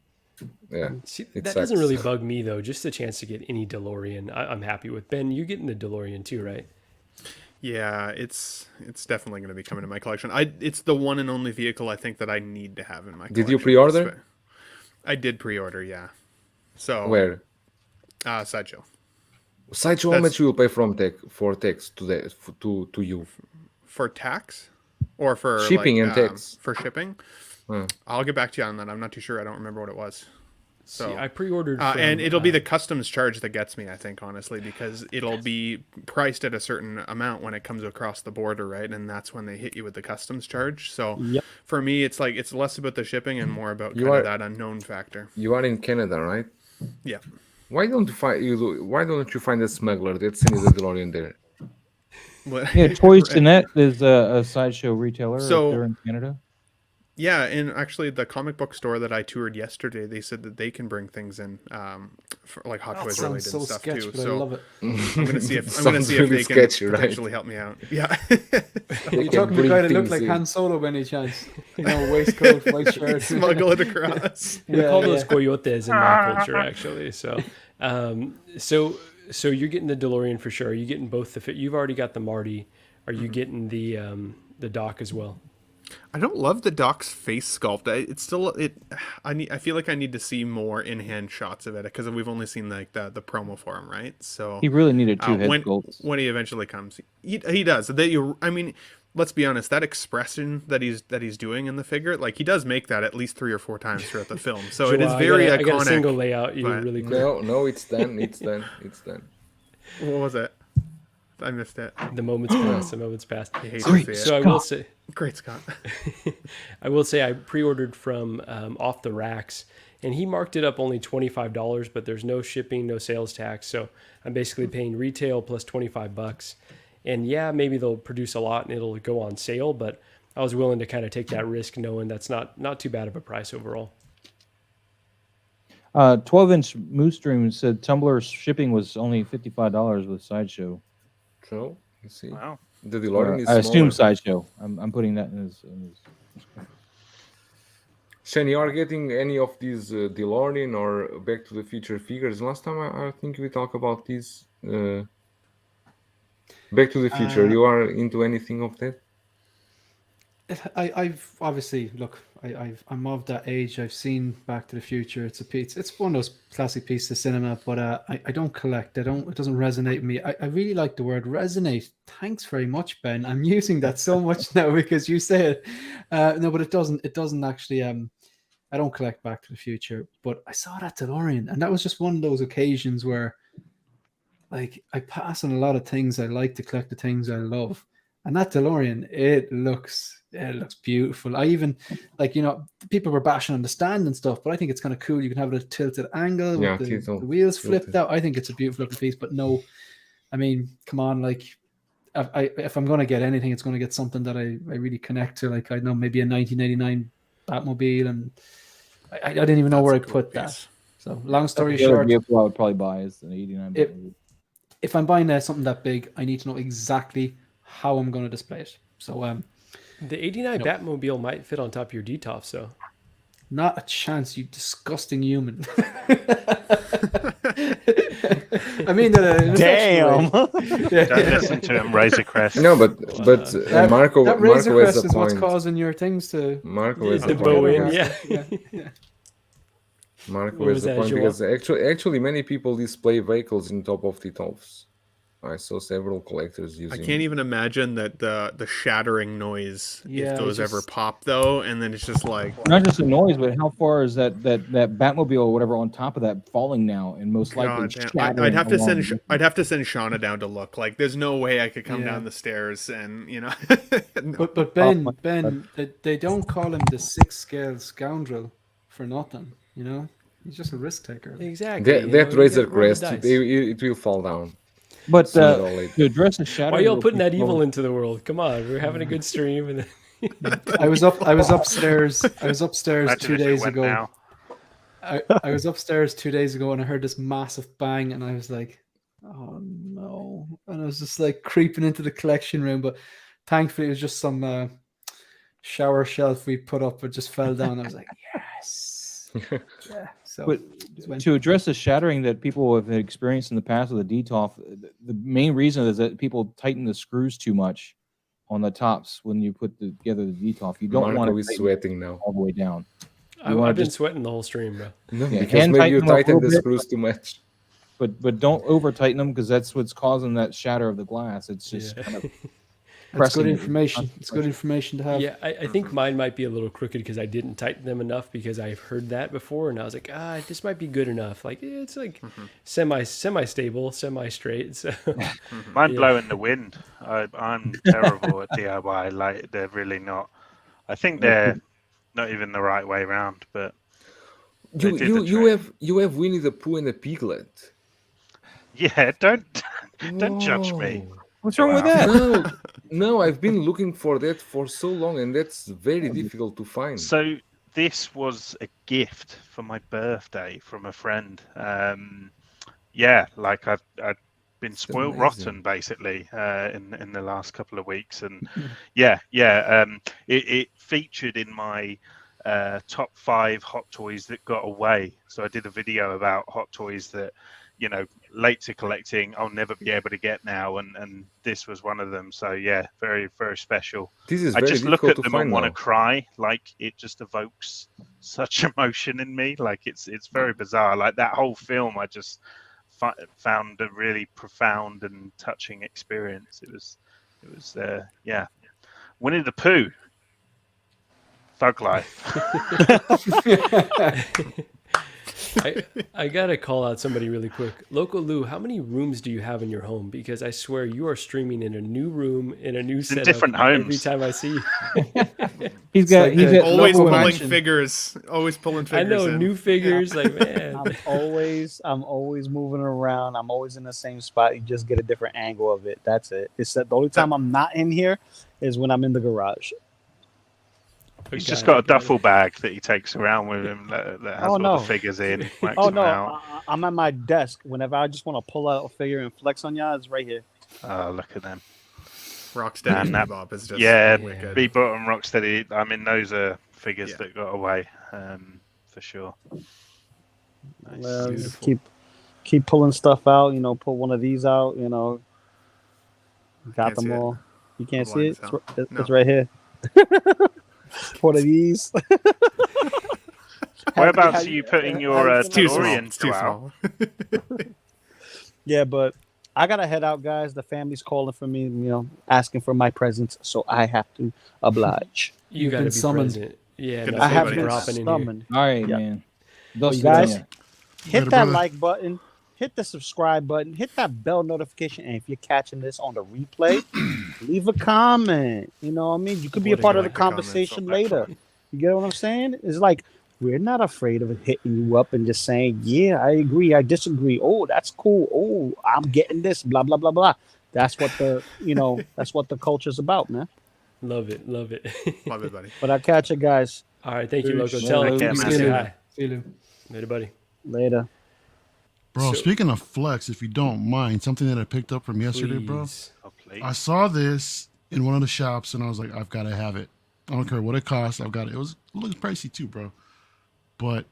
yeah, See, it that sucks. doesn't really bug me though. Just the chance to get any DeLorean, I'm happy with. Ben, you're getting the DeLorean too, right? Yeah, it's definitely going to be coming to my collection. It's the one and only vehicle I think that I need to have in my collection. Did you pre-order? I did pre-order, yeah. So Where? Sideshow. Sideshow, how much you will pay for tax to you? For tax? Or for Shipping and tax. For shipping? Hmm. I'll get back to you on that. I'm not too sure. I don't remember what it was. So See, I pre-ordered and it'll be the customs charge that gets me, I think, honestly, because it'll be priced at a certain amount when it comes across the border, right? And that's when they hit you with the customs charge. So Yep. for me, it's like it's less about the shipping and more about that unknown factor. You are in Canada, right? Yeah. Why don't you find a smuggler that sends the DeLorean there? Yeah, Toys to Net is a Sideshow retailer So- there in Canada. Yeah, and actually, the comic book store that I toured yesterday, they said that they can bring things in, for like Hot Toys related Sounds so stuff sketch, too. but I So love it. I'm gonna see if Sounds they really can sketchy, right? potentially help me out. Yeah. Are you talking to the guy that looked like Han Solo by any chance? Waistcoat, white shirt. Smuggle it across. We call those coyotes in my culture, actually. So, so you're getting the DeLorean for sure. Are you getting both the fit? You've already got the Marty. Are you getting the Doc as well? I don't love the Doc's face sculpt. I feel like I need to see more in-hand shots of it because we've only seen like the promo for him, right? So He really needed two head when sculpts. when he eventually comes, he does. I mean, let's be honest. That expression that he's doing in the figure, like he does make that at least 3 or 4 times throughout the film. So it is very I iconic. got a single layout. You but- really quick. No, it's done. It's done. It's done. What was it? I missed it. The moment's passed. The moment's passed. I hate to see it. So I will say. Great Scott. I will say I pre-ordered from Off the Racks, and he marked it up only $25, but there's no shipping, no sales tax, so I'm basically paying retail plus $25. And yeah, maybe they'll produce a lot and it'll go on sale, but I was willing to kind of take that risk, knowing that's not too bad of a price overall. 12-inch Moose Stream said Tumblr's shipping was only $55 with Sideshow. So you see, Wow. the DeLorean is I assume smaller. Sideshow. I'm putting that in his Shane, you are getting any of these DeLorean or Back to the Future figures? Last time I think we talked about these. Back to the Future. You are into anything of that? I've obviously I'm of that age. I've seen Back to the Future. It's one of those classic pieces of cinema, but I don't collect. It doesn't resonate with me. I really like the word resonate. Thanks very much, Ben. I'm using that so much now because you say it. No, but it doesn't actually. I don't collect Back to the Future, but I saw that DeLorean, and that was just one of those occasions where, like, I pass on a lot of things I like to collect the things I love. And that DeLorean, it looks beautiful. I even people were bashing on the stand and stuff, but I think it's kind of cool. You can have it at a tilted angle with the wheels flipped out. I think it's a beautiful looking piece. But no, I mean, come on, like if I'm going to get anything, it's going to get something that I really connect to. Like I know maybe a 1989 Batmobile, and I didn't even know where I put that. So long story short, vehicle I would probably buy is the 89. If I'm buying something that big, I need to know exactly how I'm going to display it. So the 89 Batmobile might fit on top of your DTOF, so. Not a chance, you disgusting human. I mean, damn. Don't listen to him, Razor Crest. No, but Marco, that Razor Crest has a is point. what's causing your things to. Marco has the a bow point. in, yeah. Marco has a point because actually many people display vehicles in top of the tops. I saw several collectors using. I can't even imagine that the shattering noise Yeah, if those ever pop though, and then it's just like not just the noise, but how far is that Batmobile or whatever on top of that falling now, and most likely I'd have to send Shauna down to look. Like, there's no way I could come down the stairs and no. But Ben, they don't call him the 6 scale scoundrel for nothing. You know, he's just a risk taker. Exactly. That Razor Crest, it will fall down. But to address the shadow, why are y'all putting that evil into the world? Come on, we're having a good stream. And I was upstairs 2 days ago. I was upstairs 2 days ago, and I heard this massive bang, and I was like, "Oh no!" And I was just like creeping into the collection room, but thankfully it was just some shower shelf we put up. It just fell down. I was like, "Yes." Yeah. So, but to address the shattering that people have experienced in the past with the DTOF, the main reason is that people tighten the screws too much on the tops when you put together the DTOF. You don't want to sweating now all the way down. I've been sweating the whole stream, bro. No, because maybe you tighten the screws too much. But don't over tighten them, because that's what's causing that shatter of the glass. It's just kind of. That's good information. It's good information to have. Yeah, I think mine might be a little crooked because I didn't tighten them enough, because I've heard that before, and I was like, this might be good enough. Like, it's like semi-stable, semi-straight. So mine blow in the wind. I'm terrible at DIY. Like, they're really not. I think they're not even the right way around. But you have Winnie the Pooh and a piglet. Yeah, don't judge me. What's wrong with that? No, I've been looking for that for so long, and that's very difficult to find. So this was a gift for my birthday from a friend. Like I've been spoiled rotten basically in the last couple of weeks, and it featured in my top 5 Hot Toys that got away. So I did a video about Hot Toys that, late to collecting, I'll never be able to get now, and this was one of them. So yeah, very, very special. I just look at them and want to cry. Like, it just evokes such emotion in me. Like, it's very bizarre. Like, that whole film, I just found a really profound and touching experience. It was Winnie the Pooh, thug life. I gotta call out somebody really quick. Local Lou, how many rooms do you have in your home? Because I swear you are streaming in a new room, in a new setup, different homes every time I see you. he's always pulling figures. Always pulling figures. I know, new figures. Like, man, I'm always moving around. I'm always in the same spot. You just get a different angle of it. That's it. It's that the only time I'm not in here is when I'm in the garage. He's just got a duffel bag that he takes around with him that has all the figures in. I'm at my desk. Whenever I just want to pull out a figure and flex on y'all, it's right here. Oh, look at them. Rocksteady and Bebop is just wicked. Bebop and Rocksteady. I mean, those are figures that got away, for sure. Nice. Well, keep pulling stuff out. Pull one of these out. Got them all. You can't see it. It's right here. One of these. Whereabouts are you putting your DeLorean? It's too small. Yeah, but I gotta head out, guys. The family's calling for me, asking for my presence, so I have to oblige. You gotta be summoned. present. Yeah, I have been dropping in summoned. All right, man. You guys, hit that like button. hit the subscribe button, hit that bell notification, and if you're catching this on the replay, leave a comment. You know what I mean? You could be a What a part of guy. the The comments, conversation so later. excellent. You get what I'm saying? It's like we're not afraid of hitting you up and just saying, "Yeah, I agree, I disagree. Oh, that's cool. Oh, I'm getting this. Blah blah blah blah." That's what that's what the culture's about, man. Love it. Love it, buddy. But I'll catch you guys All right, thank you, Peace. Loco. Yeah, Tell Loco. him See to you say later. hi. See you. Later, buddy. later. Bro, So- speaking of flex, if you don't mind, something that I picked up from yesterday, bro. Please. Oh, please. I saw this in one of the shops and I was like, I've got to have it. I don't care what it costs. I've got it. It looks pricey too, bro. But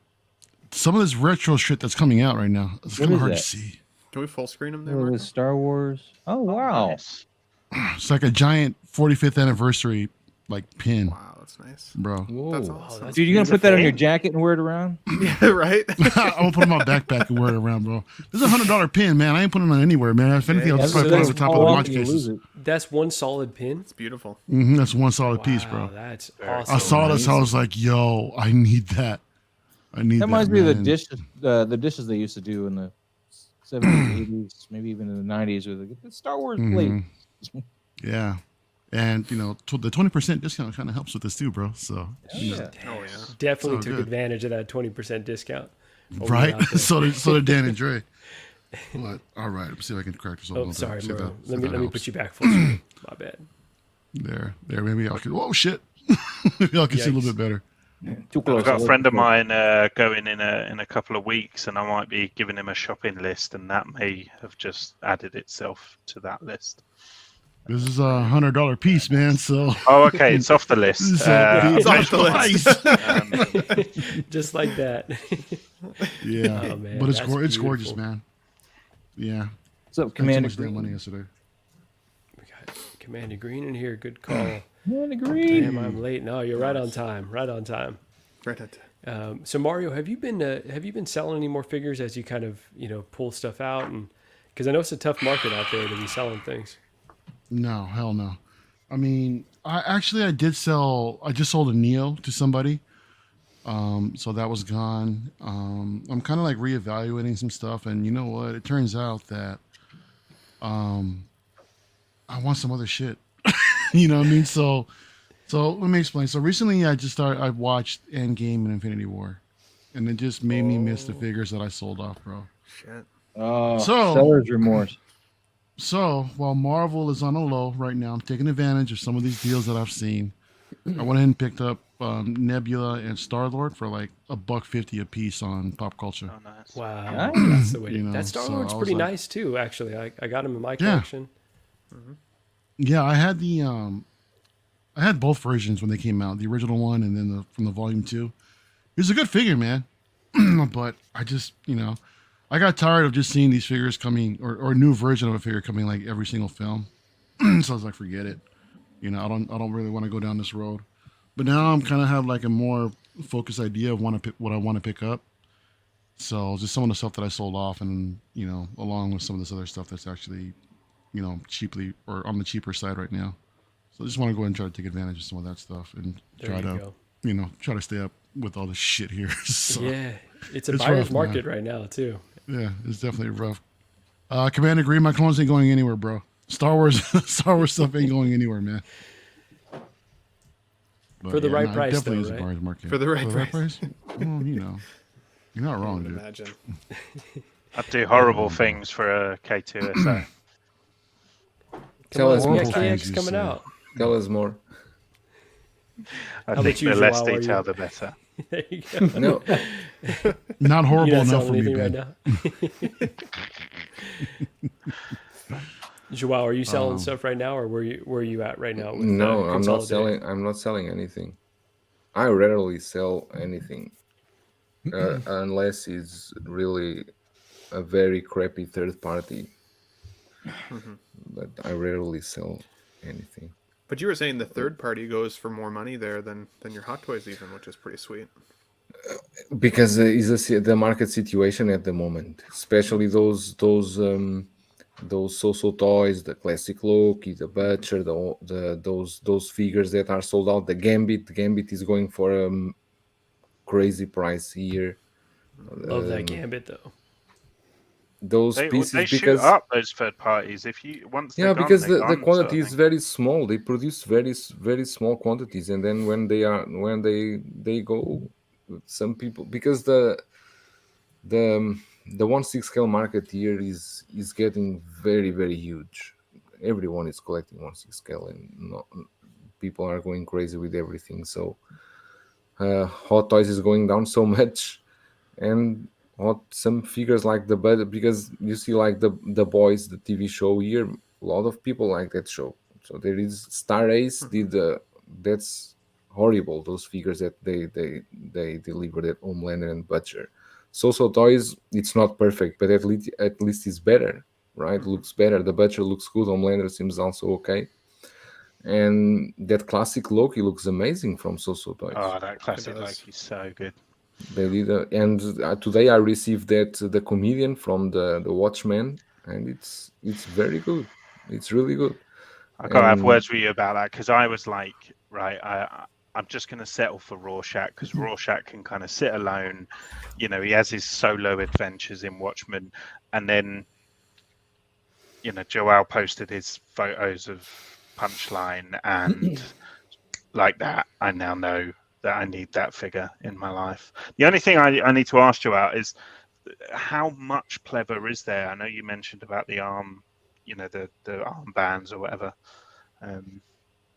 some of this retro shit that's coming out right now, it's What kind of is hard that? to see. Can we full screen them there, What Marco? was Star Wars? Oh wow! Nice. It's like a giant 45th anniversary like pin, Wow, that's nice. bro. Whoa. That's Oh, awesome. that's Dude, you gonna put that on your beautiful. jacket and wear it around? Yeah, right? I'm gonna put it in my backpack and wear it around, bro. This is $100 pin, man. I ain't putting it on anywhere, man. If anything, I'll Yeah, just so probably put it on that's the top of How the often watch you lose cases. it? That's one solid pin. It's beautiful. That's one solid piece, Wow, bro. that's Very awesome. I saw this. I was like, yo, I need that. I need That reminds me of man. the dishes they used to do in the 70s, 80s, maybe even in the 90s with the Star Wars plate. Mhm. Yeah. And, you know, the 20% discount kind of helps with this too, bro. So, you know, Yeah. Oh, yeah. Definitely So took good. advantage of that 20% discount. Oh, right? yeah, okay. so did Dan and Dre. But, all right. Let's see if I can crack this open. a Oh, little bit. sorry, See if Murrow. that- see Let if me that let me helps. put you back full screen. My bad. There. Maybe I can. Whoa, shit. Maybe I can see a little Yikes. bit better. Too close. I've got a friend of mine going in a couple of weeks, and I might be giving him a shopping list, and that may have just added itself to that list. This is a $100 piece, man. So, Oh, okay, it's off the list. This is a big off the list. Um, Just like that. yeah. Oh, man, but it's that's it's gorgeous, beautiful. man. Yeah. What's up, Spent too Commander much damn money Green? yesterday. We got Commander Green in here. Good call. Commander Green. Damn, I'm late. No, you're right on time. Right on time. Right at So Mario, have you been selling any more figures as you kind of pull stuff out, and because I know it's a tough market out there to be selling things. No, hell no. I mean, I did sell. I just sold a Neo to somebody. So that was gone. I'm kind of like reevaluating some stuff, and you know what? It turns out that I want some other shit. You know what I mean? So let me explain. So recently, I watched Endgame and Infinity War, and it just made me miss the figures that I sold off, bro. shit. Oh, So- seller's remorse. So while Marvel is on a low right now, I'm taking advantage of some of these deals that I've seen. I went ahead and picked up Nebula and Star-Lord for like $1.50 a piece on Pop Culture. oh, nice. Wow, Nice. that's the way. You know, that so Star-Lord's I was pretty like- nice too. Actually, I got him in my Yeah. collection. Yeah, I had I had both versions when they came out, the original one and then from the volume 2. It was a good figure, man. But I just, I got tired of just seeing these figures coming or a new version of a figure coming like every single film. So I was like, forget it. I don't really want to go down this road. But now I'm kind of have like a more focused idea of what I want to pick up. So just some of the stuff that I sold off, and along with some of this other stuff that's actually, cheaply or on the cheaper side right now. So I just want to go ahead and try to take advantage of some of that stuff and There try you to, go. try to stay up with all this shit here. So, Yeah, it's a it's buyer's rough, man. market right now too. yeah, it's definitely rough. Commander Green, my clones ain't going anywhere, bro. Star Wars stuff ain't going anywhere, man. But For the right it price, definitely though, is a right? buyer's market. For the right price. Well, you're not wrong, dude. Imagine. I'd do horrible things for a K2SO. Tell us we more got things KX you coming say. out. Tell us more. I How think about you, the less Joao, are detail, you- the better. There you go. No, Not horrible You're not enough for selling me, anything man. right now. Joao, are you selling stuff right now, or where are you at right now? With, no, I'm not Consolidated? selling. I'm not selling anything. I rarely sell anything, unless it's really a very crappy third party. But I rarely sell anything. But you were saying the third party goes for more money there than your Hot Toys even, which is pretty sweet. Because the market situation at the moment, especially those so-so toys, the classic Loki, the Butcher, those figures that are sold out. The Gambit is going for a crazy price here. Love that Gambit though. those They pieces shoot because up those third parties if you once they're yeah, gone. because They're the gone, sort quantity of is thing. very small. They produce very small quantities, and then when they go, some people because the the 1/6 scale market here is getting very huge. Everyone is collecting 1/6 scale, and people are going crazy with everything. So Hot Toys is going down so much, and some figures like the bud because you see like the boys the TV show here, a lot of people like that show. So there is Star Ace did that's horrible, those figures that they delivered at Homelander and Butcher. So Toys, it's not perfect, but at least it's better, right? Looks better. The Butcher looks good. Homelander seems also okay, and that classic Loki looks amazing from So Toys. Oh, that classic does. Loki's so good. They did, and today I received the comedian from the Watchmen, and it's very good. It's really good. I gotta have And words with you about that because I was like, right, I'm just gonna settle for Rorschach because Rorschach can kind of sit alone. You know, he has his solo adventures in Watchmen, and then Joel posted his photos of Punchline and like that. I now know that I need that figure in my life. The only thing I need to ask you about is how much pleather is there? I know you mentioned about the arm, the armbands or whatever.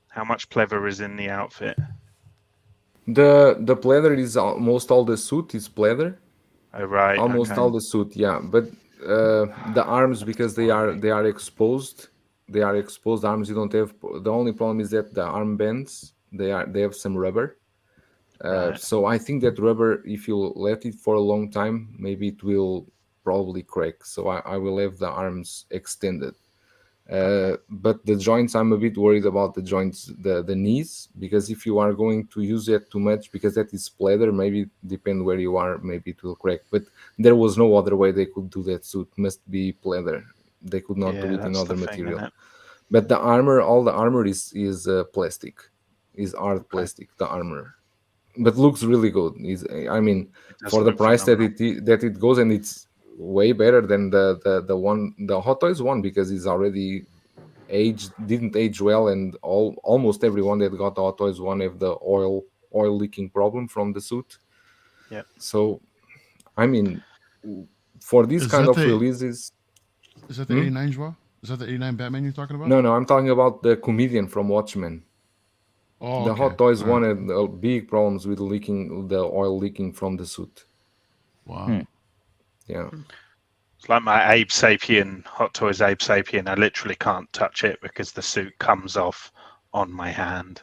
How much pleather is in the outfit? the pleather is almost all the suit is pleather. Oh right, Almost okay. all the suit, yeah. But the arms, because they are exposed, arms. You don't have. The only problem is that the armbands they have some rubber. Right. So I think that rubber, if you let it for a long time, maybe it will probably crack. So I will have the arms extended. But the joints, I'm a bit worried about the joints, the knees, because if you are going to use it too much, because that is pleather, maybe depend where you are, maybe it will crack. But there was no other way they could do that suit. Must be pleather. They could not do Yeah, it in that's other the thing, isn't material. it? But the armor, all the armor is plastic, is hard Okay. plastic. The armor, but looks really good. I mean, It does for the look price phenomenal. that it goes, and it's way better than the Hot Toys one, because it's already didn't age well, and almost everyone that got the Hot Toys one have the oil leaking problem from the suit. Yep. So I mean, for these Is kind that of the releases, is that the Hmm? 89 Joel? Is that the 89 Batman you're talking about? No, I'm talking about the comedian from Watchmen. Oh, The okay. Hot Toys All right. one had big problems with the oil leaking from the suit. Wow. Yeah. It's like my Abe Sapien, Hot Toys Abe Sapien. I literally can't touch it because the suit comes off on my hand.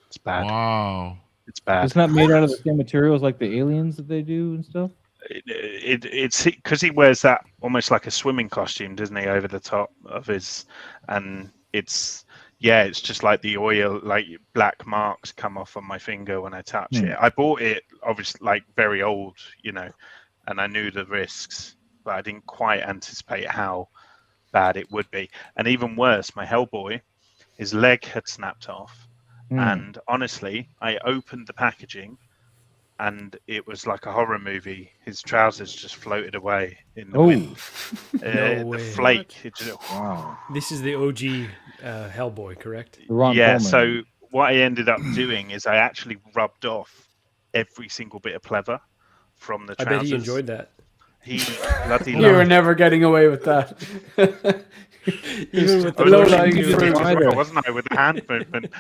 It's bad. Wow. It's bad. It's not made out of the same materials like the aliens that they do and stuff. It's because he wears that almost like a swimming costume, doesn't he, over the top of his, and it's just like the oil, like black marks come off on my finger when I touch it. I bought it obviously like very old, and I knew the risks, but I didn't quite anticipate how bad it would be. And even worse, my Hellboy, his leg had snapped off, and honestly, I opened the packaging. And it was like a horror movie. His trousers just floated away in the wind. No The way. flake. It just, Wow. This is the OG Hellboy, correct? The Ron yeah. Perlman. So what I ended up doing is I actually rubbed off every single bit of pleather from the I trousers. bet he enjoyed that. He bloody You were loved. never getting away with that. Even with I the was low-lying watching pushing movies fruit. as well, wasn't I, with the hand movement?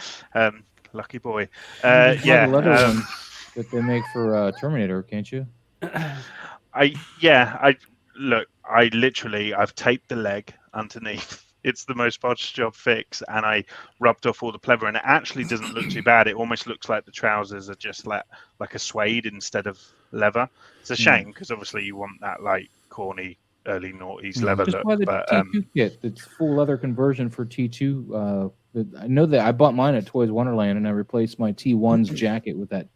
Lucky boy. Yeah. The leather ones that they make for Terminator, can't you? I literally I've taped the leg underneath. It's the most bodge job fix, and I rubbed off all the pleather, and it actually doesn't look too bad. It almost looks like the trousers are just like a suede instead of leather. It's a shame because obviously you want that like corny early noughties leather Just look. buy the But T2 kit. It's full leather conversion for T2. I know that I bought mine at Toys Wonderland, and I replaced my T1's jacket with the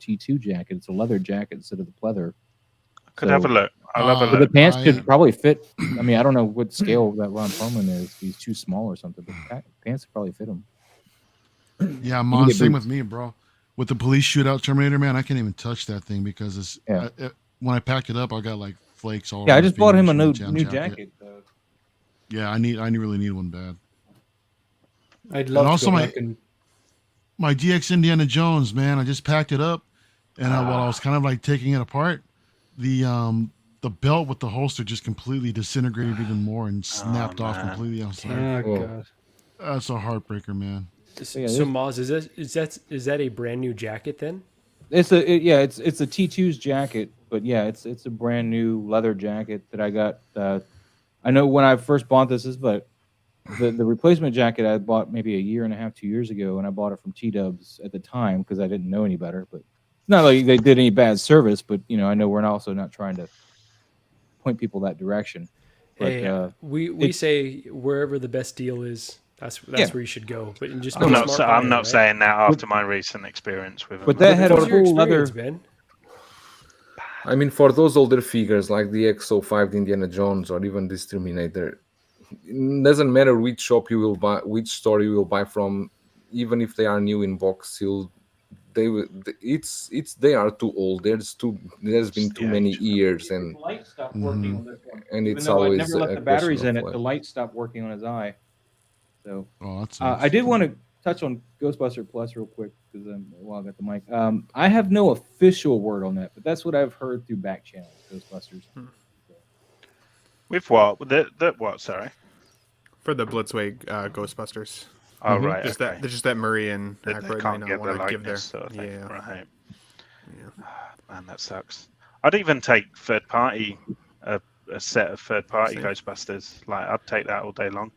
T2 jacket. It's a leather jacket instead of the pleather. I could have a look. I'll have a But look. the pants could probably fit. I mean, I don't know what scale that Ron Perlman is. He's too small or something. But pants would probably fit him. Yeah, You Mon, can get same boots. with me, bro. With the police shootout Terminator, man, I can't even touch that thing because it's when I packed it up, I got like flakes all Yeah, over I his just bought him fingers a from the new jam jacket. Yeah, I really need one bad. I'd love also to go my- back and My GX Indiana Jones, man, I just packed it up, and while I was kind of like taking it apart, the belt with the holster just completely disintegrated even more and snapped off man. completely. I was like, oh Oh. god. that's a heartbreaker, man. So, yeah, so there's- Moz, is that a brand new jacket then? It's a T2's jacket, but yeah, it's a brand new leather jacket that I got. I know when I first bought this, but the replacement jacket I bought maybe a year and a half, 2 years ago, and I bought it from T-Dubs at the time because I didn't know any better. But it's not like they did any bad service, but I know we're also not trying to point people that direction. But Hey, we say wherever the best deal is, that's Yeah. where you should go. But you just I'm be a not, smart I'm buyer, not right? saying that after my recent experience with them. But that had What a was your full leather. experience, Ben? I mean, for those older figures like the XO5, the Indiana Jones, or even this Terminator, it doesn't matter which shop you will buy, which store you will buy from, even if they are new in box, they are too old. There's been too Yeah, many age. years, and The light stopped working on this one, and even it's though I always never left a the batteries question in of it. The life. light stopped working on his eye. So Oh, that's I did want to touch on Ghostbuster Plus real quick because while I got the mic, I have no official word on that, but that's what I've heard through back channels. Ghostbusters. With what? The what? Sorry. For the Blitzway Ghostbusters. Oh right. Just okay. that Murray and That they Aykroyd might can't not get the want to give their. likeness sort of thing. Yeah. Right. Yeah. Man, that sucks. I'd even take third party, a set of third party Same. Ghostbusters. Like I'd take that all day long.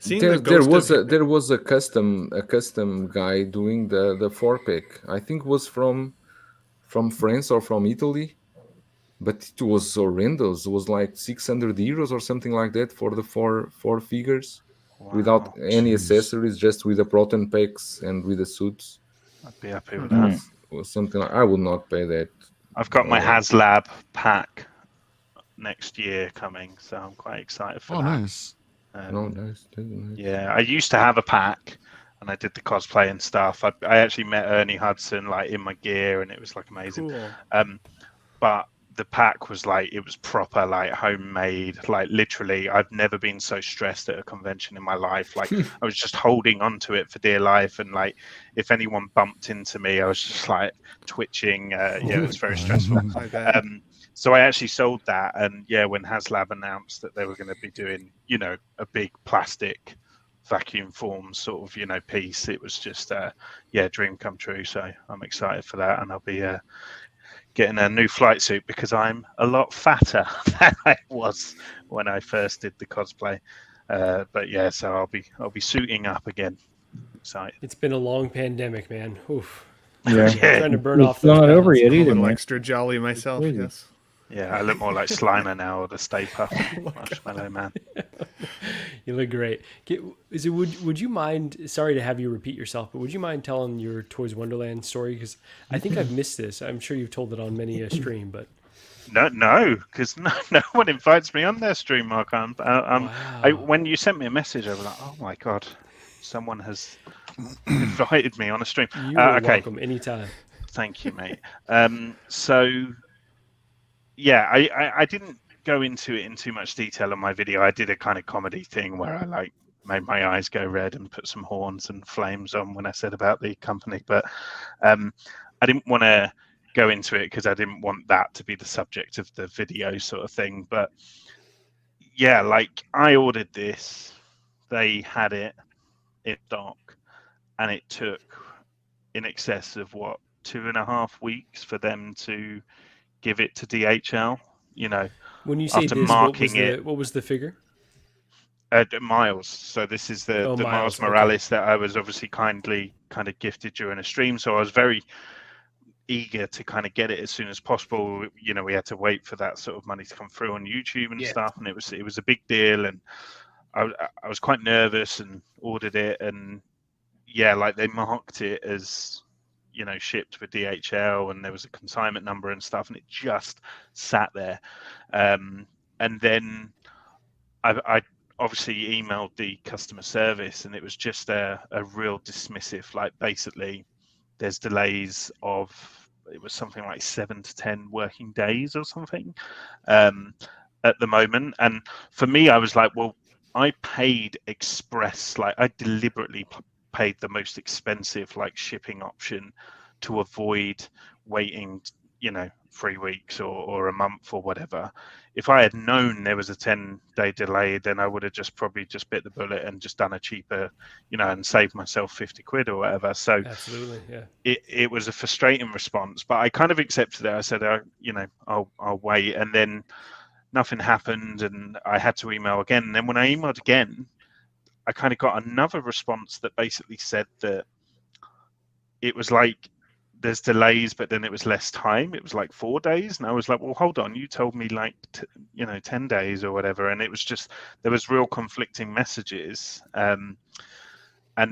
Seeing There, the there ghost of was a custom guy doing the 4-pack. I think was from France or from Italy, but it was horrendous. It was like 600 euros or something like that for the four figures, without Wow. any Jeez. accessories, just with the proton packs and with the suits. I'd be happy with It that. was something I would not pay that. I've got my Oh. HasLab pack next year coming, so I'm quite excited for Oh, that. nice. No, nice. Nice. Yeah, I used to have a pack, and I did the cosplay and stuff. I actually met Ernie Hudson like in my gear, and it was like amazing. Cool. But the pack was like it was proper, like homemade. Like literally, I've never been so stressed at a convention in my life. Like I was just holding on to it for dear life, and like if anyone bumped into me, I was just like twitching. Yeah, it was very stressful. I bet. So I actually sold that, and yeah, when HasLab announced that they were going to be doing, a big plastic vacuum form sort of, piece, it was just, dream come true. So I'm excited for that, and I'll be getting a new flight suit because I'm a lot fatter than I was when I first did the cosplay. But yeah, so I'll be suiting up again. Excited. It's been a long pandemic, man. Oof. Yeah. Trying to burn It's off those not over pounds. yet I'm a either, little man. extra jolly myself. crazy. Yes. Yeah, I look more like Slimer now, or the Stay Puft Marshmallow Man. You look great. Would you mind? Sorry to have you repeat yourself, but would you mind telling your Toys Wonderland story? Because I think I've missed this. I'm sure you've told it on many a stream, but No, because no one invites me on their stream, Mark. wow. When you sent me a message, I was like, oh my god, someone has invited me on a stream. You are Okay, welcome anytime. thank you, mate. So yeah, I didn't go into it in too much detail on my video. I did a kind of comedy thing where I like made my eyes go red and put some horns and flames on when I said about the company, but I didn't want to go into it because I didn't want that to be the subject of the video sort of thing. But yeah, like I ordered this, they had it in stock, and it took in excess of 2.5 weeks for them to give it to DHL. When you say After this, marking what was the figure? Miles. So this is the Miles, Miles okay. Morales that I was obviously kindly kind of gifted during a stream. So I was very eager to kind of get it as soon as possible. We had to wait for that sort of money to come through on YouTube and stuff, and it was a big deal, and I was quite nervous and ordered it, and yeah, like they marked it as shipped with DHL, and there was a consignment number and stuff, and it just sat there. And then I obviously emailed the customer service, and it was just a real dismissive, like basically there's delays of it was something like 7 to 10 working days or something at the moment. And for me, I was like, well, I paid express, like I deliberately paid the most expensive like shipping option to avoid waiting, 3 weeks or a month or whatever. If I had known there was a 10-day delay, then I would have probably just bit the bullet and just done a cheaper, and saved myself 50 quid or whatever. So Absolutely, yeah. it was a frustrating response, but I kind of accepted it. I said, I'll wait. And then nothing happened, and I had to email again. And then when I emailed again, I kind of got another response that basically said that it was like there's delays, but then it was less time. It was like 4 days. And I was like, well, hold on. You told me like, 10 days or whatever. And it was just, there was real conflicting messages. And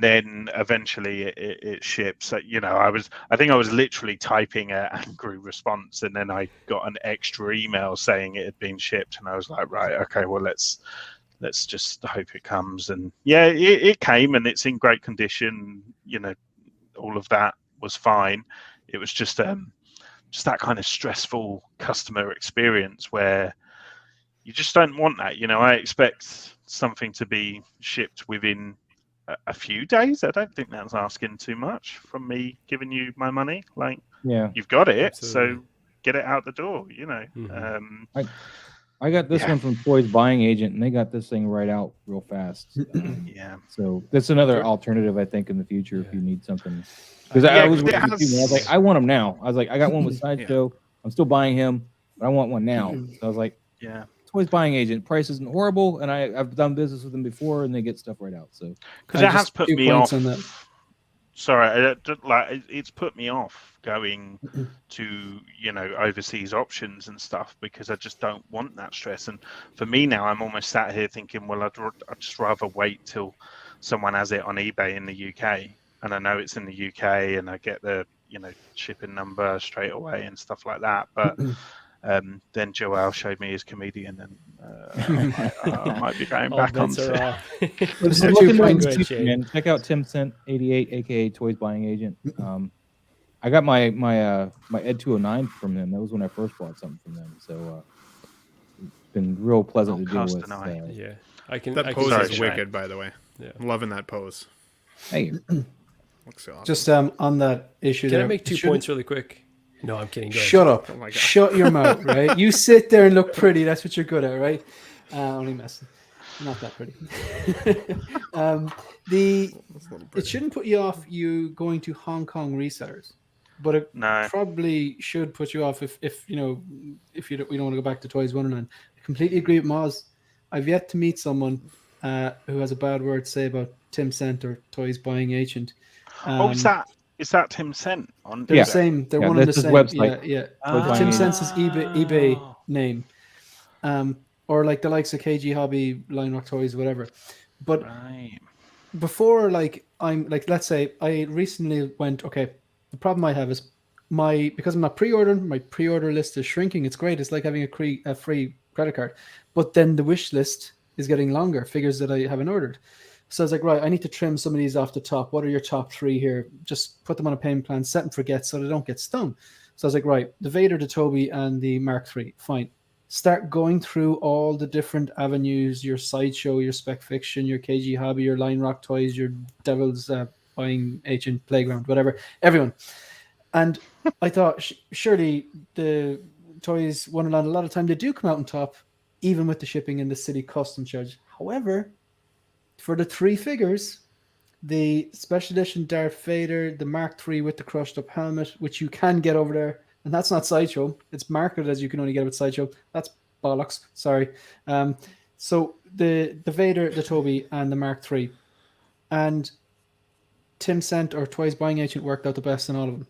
then eventually it ships. So, I think I was literally typing an angry response, and then I got an extra email saying it had been shipped. And I was like, right, okay, well, let's just hope it comes. And yeah, it came, and it's in great condition. All of that was fine. It was just that kind of stressful customer experience where you just don't want that. I expect something to be shipped within a few days. I don't think that's asking too much from me giving you my money. Like, Yeah, you've got it, Absolutely. so get it out the door. Mhm. I got this one from Toys Buying Agent, and they got this thing right out real fast. Yeah. So that's another Sure. alternative, I think, in the future if Yeah. you need something. Because Yeah, I was 'cause it with you, man. I was like, I want them now. I was like, I got one with Sideshow. I'm still buying him, but I want one now. So I was like, Yeah. Toys Buying Agent, price isn't horrible, and I've done business with them before, and they get stuff right out. So Because it has put me off. on that. Sorry, it's put me off going to overseas options and stuff, because I just don't want that stress. And for me now, I'm almost sat here thinking, well, I'd just rather wait till someone has it on eBay in the UK, and I know it's in the UK, and I get the shipping number straight away and stuff like that. But then Joel showed me his comedian, and I might be going All back on bets are to. off. There's I'm two looking points. into Great, it, man. Check out Tim Cent 88, aka Toys Buying Agent. I got my Ed 209 from them. That was when I first bought something from them. So it's been real pleasant to deal cast with. an eye. Yeah, I can. That I pose can is see Sorry, that. wicked, by the way. Yeah. I'm loving that pose. Hey, Looks awesome. Just on that issue Can there. I make 2 shouldn't- points really quick? No, I'm kidding. Go ahead. Shut up. Oh my God. Shut your mouth, right? You sit there and look pretty. That's what you're good at, right? Only messing. Not that pretty. It shouldn't put you off you going to Hong Kong resellers, but it No. probably should put you off if we don't want to go back to Toys Wonderland. I completely agree with Moz. I've yet to meet someone who has a bad word to say about Tim Cent or Toys Buying Agent. Is that Tim Cent on? They're Yeah. the same. They're Yeah, one and the that's his same. website. Yeah. Toys The Buying Tim Agent. Cent's eBay name. Or like the likes of KG Hobby, Line Rock Toys, whatever. But Right. before, let's say I recently went, okay, the problem I have is because I'm not pre-ordering, my pre-order list is shrinking. It's great. It's like having a free credit card. But then the wish list is getting longer, figures that I haven't ordered. So I was like, right, I need to trim some of these off the top. What are your top 3 here? Just put them on a payment plan, set and forget so they don't get stung. So I was like, right, the Vader, the Toby, and the Mark III, fine. Start going through all the different avenues, your Sideshow, your Spec Fiction, your KG Hobby, your Line Rock Toys, your Devil's Buying Agent Playground, whatever, everyone. And I thought, surely the Toys Wonderland, a lot of time they do come out on top, even with the shipping and the city custom charge. However, for the 3 figures, the special edition Darth Vader, the Mark III with the crushed up helmet, which you can get over there, and that's not Sideshow. It's marketed as you can only get it with Sideshow. That's bollocks. Sorry. So the Vader, the Toby, and the Mark III, and Tim Cent or Toys Buying Agent worked out the best in all of them.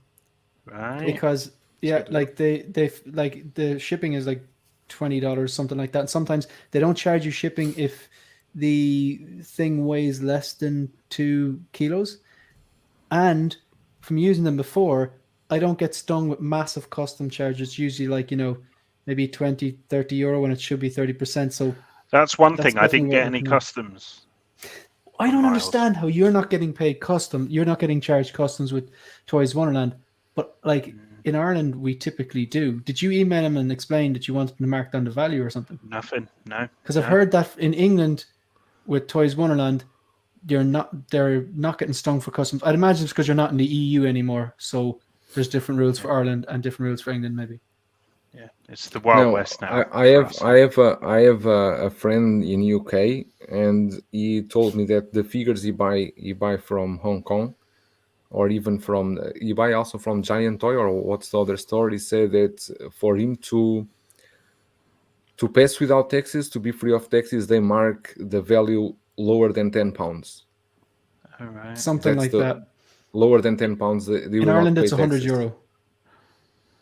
Right. Because like they like the shipping is like $20, something like that. And sometimes they don't charge you shipping if the thing weighs less than 2 kilos. And from using them before, I don't get stung with massive custom charges, usually like, maybe 20, 30 euro when it should be 30%. So That's one That's thing. I didn't definitely get what any I'm doing. customs. I don't Miles. understand how you're not getting paid custom. You're not getting charged customs with Toys Wonderland. But like in Ireland we typically do. Did you email him and explain that you wanted to mark down the value or something? Nothing. No. Because I've heard that in England with Toys Wonderland, they're not getting stung for customs. I'd imagine it's because you're not in the EU anymore, so there's different rules for Ireland and different rules for England, maybe. Yeah, it's the Wild No, West now. I have a friend in UK, and he told me that the figures he buy from Hong Kong, or even from you buy also from Giant Toy, or what's the other store? He said that for him to pass without taxes, to be free of taxes, they mark the value lower than £10. All right. Something That's like the- that. Lower than £10, they In will Ireland, not pay it's €100. taxes.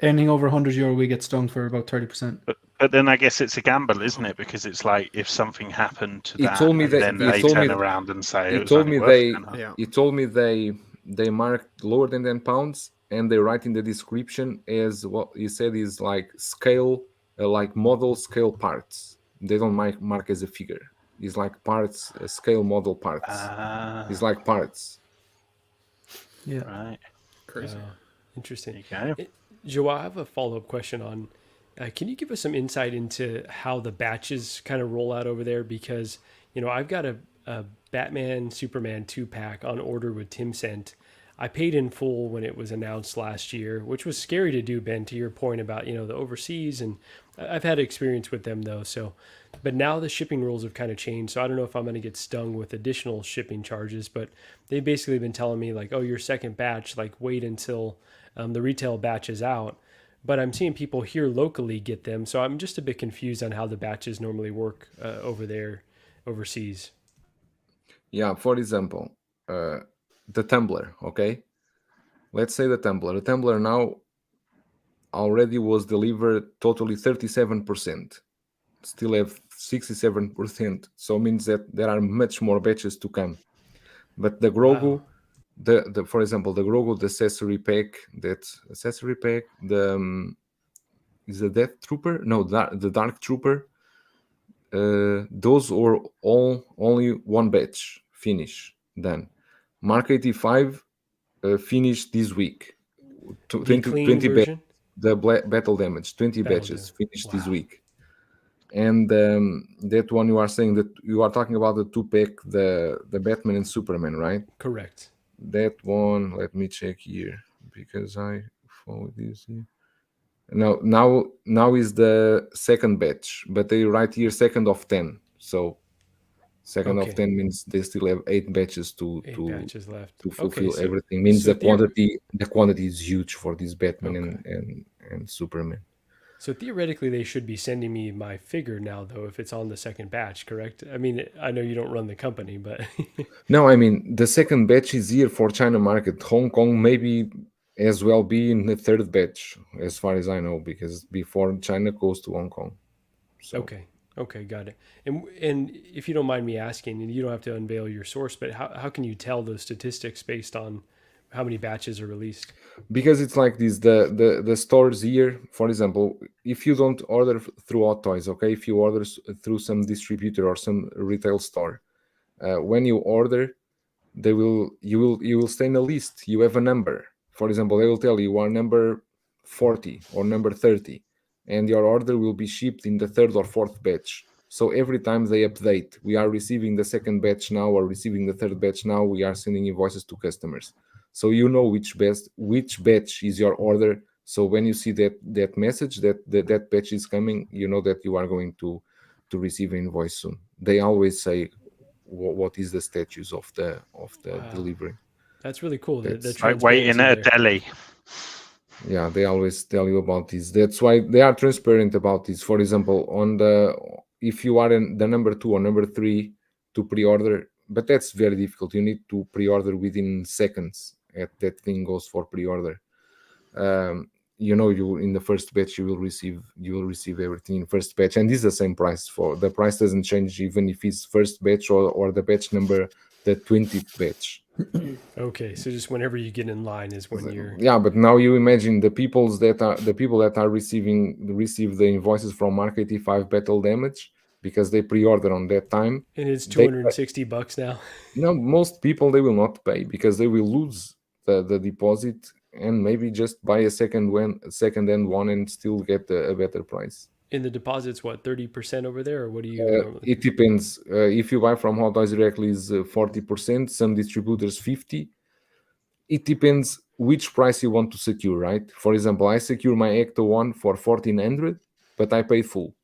Anything over €100, we get stung for about 30%. But then I guess it's a gamble, isn't it? Because it's like if something happened to He that, told me and that- then he they told me turn that- around and say he it was told only me worth they- 10. Yeah. He told me they mark lower than £10, and they write in the description as what he said is like scale, like model scale parts. They don't mark as a figure. It's like parts, scale model parts. It's like parts. Yeah. Right. Crazy. Interesting. There you go. Joe, I have a follow-up question on, can you give us some insight into how the batches kind of roll out over there? Because, I've got a Batman, Superman 2-pack on order with Tim Sent. I paid in full when it was announced last year, which was scary to do, Ben, to your point about, the overseas. And I've had experience with them, though. But now the shipping rules have kind of changed. So I don't know if I'm going to get stung with additional shipping charges. But they've basically been telling me, like, oh, your second batch, like, wait until the retail batch is out. But I'm seeing people here locally get them. So I'm just a bit confused on how the batches normally work over there, overseas. Yeah, for example, the tumbler, okay? Let's say the tumbler. The tumbler now already was delivered totally 37%. Still have 67%. So it means that there are much more batches to come. But the Grogu, Wow. for example, the Grogu, the accessory pack, is the Death Trooper? No, the Dark Trooper. Those were only one batch finish done. Mark 85 finished this week. The clean version? The battle damage, 20 Battle batches damage. finished this Wow. week. And that one you are saying that you are talking about the 2-pack, the Batman and Superman, right? Correct. That one, let me check here because I follow this here. Now is the second batch, but they write here second of 10. So second Okay. of 10 means they still have 8 batches to 8 batches left. to fulfill so- everything. Means so the quantity is huge for this Batman Okay. and Superman. So theoretically, they should be sending me my figure now, though, if it's on the second batch, correct? I mean, I know you don't run the company, but No, I mean the second batch is here for China market. Hong Kong maybe as well be in the third batch, as far as I know, because before China goes to Hong Kong. So okay, got it. And if you don't mind me asking, and you don't have to unveil your source, but how can you tell those statistics based on how many batches are released? because it's like this, the stores here, for example, if you don't order through Hot Toys, okay, if you order through some distributor or some retail store, when you order, you will stay in a list. You have a number. For example, they will tell you are number 40 or number 30, and your order will be shipped in the third or fourth batch. So every time they update, we are receiving the second batch now or receiving the third batch now, we are sending invoices to customers. So you know which batch is your order. So when you see that message that batch is coming, you know that you are going to receive an invoice soon. They always say what is the status of the Wow. delivery. That's really cool. The That's Like waiting transparency at a there. deli. Yeah, they always tell you about this. That's why they are transparent about this. For example, if you are in the number 2 or number 3 to pre-order, but that's very difficult. You need to pre-order within seconds. That thing goes for pre-order. You in the first batch you will receive everything in first batch, and this is the same price. For the price doesn't change even if it's first batch or the batch number, the 20th batch. Okay, so just whenever you get in line is when you're. Yeah, but now you imagine the people that are receive the invoices from Mark 85 Battle Damage because they pre-order on that time. And it's $260 now. Most people they will not pay because they will lose the deposit and maybe just buy a second-hand one and still get a better price. In the deposits, what, 30% over there, or what do you normally? It depends. If you buy from Hot Toys directly, is 40%. Some distributors 50%. It depends which price you want to secure, right? For example, I secure my Ecto one for 1,400, but I pay full,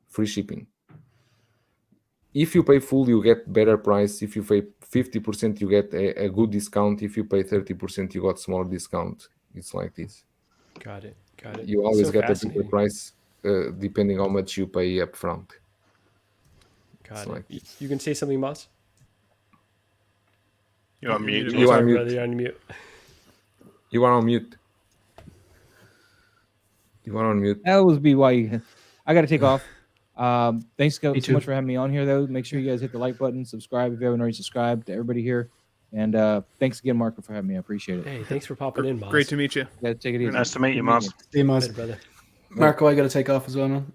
free shipping. If you pay full, you get better price. If you pay 50%, you get a good discount. If you pay 30%, you got smaller discount. It's like this. Got it. You always So get a better fascinating. price depending how much you pay up front. Got It's it. You can say something, Moss? You're on mute. You are Sorry, mute. brother, you're on mute. You are on mute. You are on mute. That was BYU. I got to take off. Thanks so too. much for having me on here, though. Make sure you guys hit the like button, subscribe if you haven't already subscribed, to everybody here. And thanks again, Marco, for having me. I appreciate it. Hey, thanks for popping in, Moss. Great to meet you. Yeah, take it easy. Nice to meet you, Good Mars. meeting See you, Moz. Later, brother. Marco, I got to take off as well, man.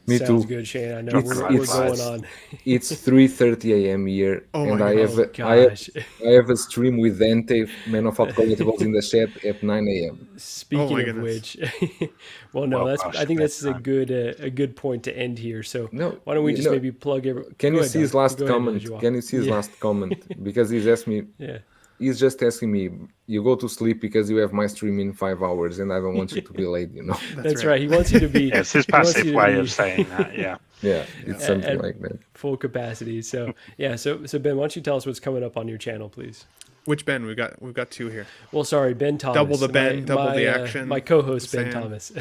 Me Sounds too. good, Shane. I know It's- we're it's- going on. It's 3:30 a.m. here, Oh and my I have Oh, I have gosh. I have a stream with Dante, Man of Hot Collectibles, in the chat at 9 a.m. Speaking my of goodness. which, well, no, Well, that's. gosh, I think this is a bedtime. good point to end here. So No, why don't we you just know, maybe plug every? Can Go you ahead, see his Doug. last Go ahead, comment? Joao. Can you see his Yeah. last comment? Because he's asked me. Yeah. He's just asking me, you go to sleep because you have my stream in 5 hours, and I don't want you to be late. You know? That's right. He wants you to be. Yeah, it's his he wants passive you to way be of saying that. Yeah. Yeah, it's something and- like that. full capacity. So yeah. So Ben, why don't you tell us what's coming up on your channel, please? Which Ben? We've got two here. Well, sorry, Ben Thomas. Double the Ben, double the action. My co-host Ben Sam. Thomas.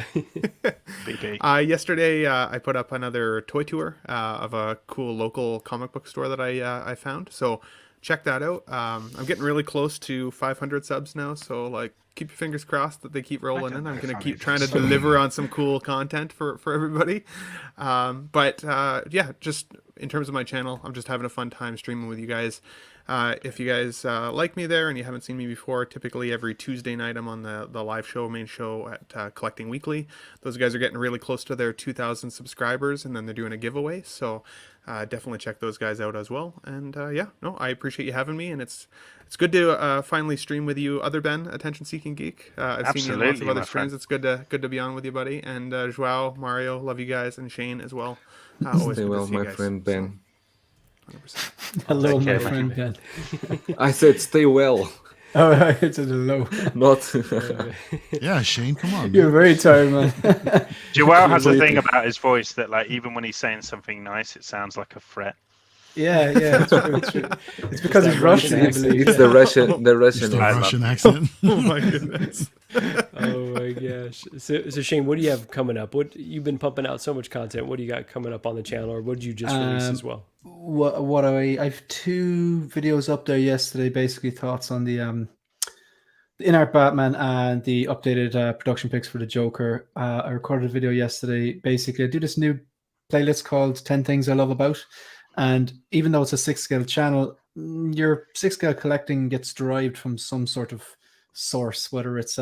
BB. Yesterday, I put up another toy tour of a cool local comic book store that I found. So check that out. I'm getting really close to 500 subs now. So like, keep your fingers crossed that they keep rolling in. I'm gonna keep trying to deliver on some cool content for everybody. But just in terms of my channel, I'm just having a fun time streaming with you guys. If you guys like me there and you haven't seen me before, typically every Tuesday night I'm on the live show, main show at Collecting Weekly. Those guys are getting really close to their 2,000 subscribers, and then they're doing a giveaway. So definitely check those guys out as well. And I appreciate you having me, and it's good to finally stream with you, other Ben, Attention Seeking Geek. I've seen you in lots of Absolutely, other my streams. friend. It's good to be on with you, buddy. And Joao, Mario, love you guys, and Shane as well. Always Stay good to well, see you my guys. friend Ben. 100%. Hello, Take my care, friend Ben. I said stay well, Oh, it's a hello. not. Yeah, Shane, come on. You're very tired, man. Joao has a Sleepy. thing about his voice that, like, even when he's saying something nice, it sounds like a threat. yeah, it's true, it's true. It's because that he's Russian, I it's believe. it's the Russian It's the I love Russian it. accent. Oh my goodness. Oh my gosh. So Shane, what do you have coming up? What you've been pumping out so much content. What do you got coming up on the channel, or what did you just release as well? What I've 2 videos up there yesterday, basically thoughts on the InArt Batman and the updated production pics for the Joker. I recorded a video yesterday. Basically, I do this new playlist called 10 Things I Love About. And even though it's a 6-scale channel, your 6-scale collecting gets derived from some sort of source, whether it's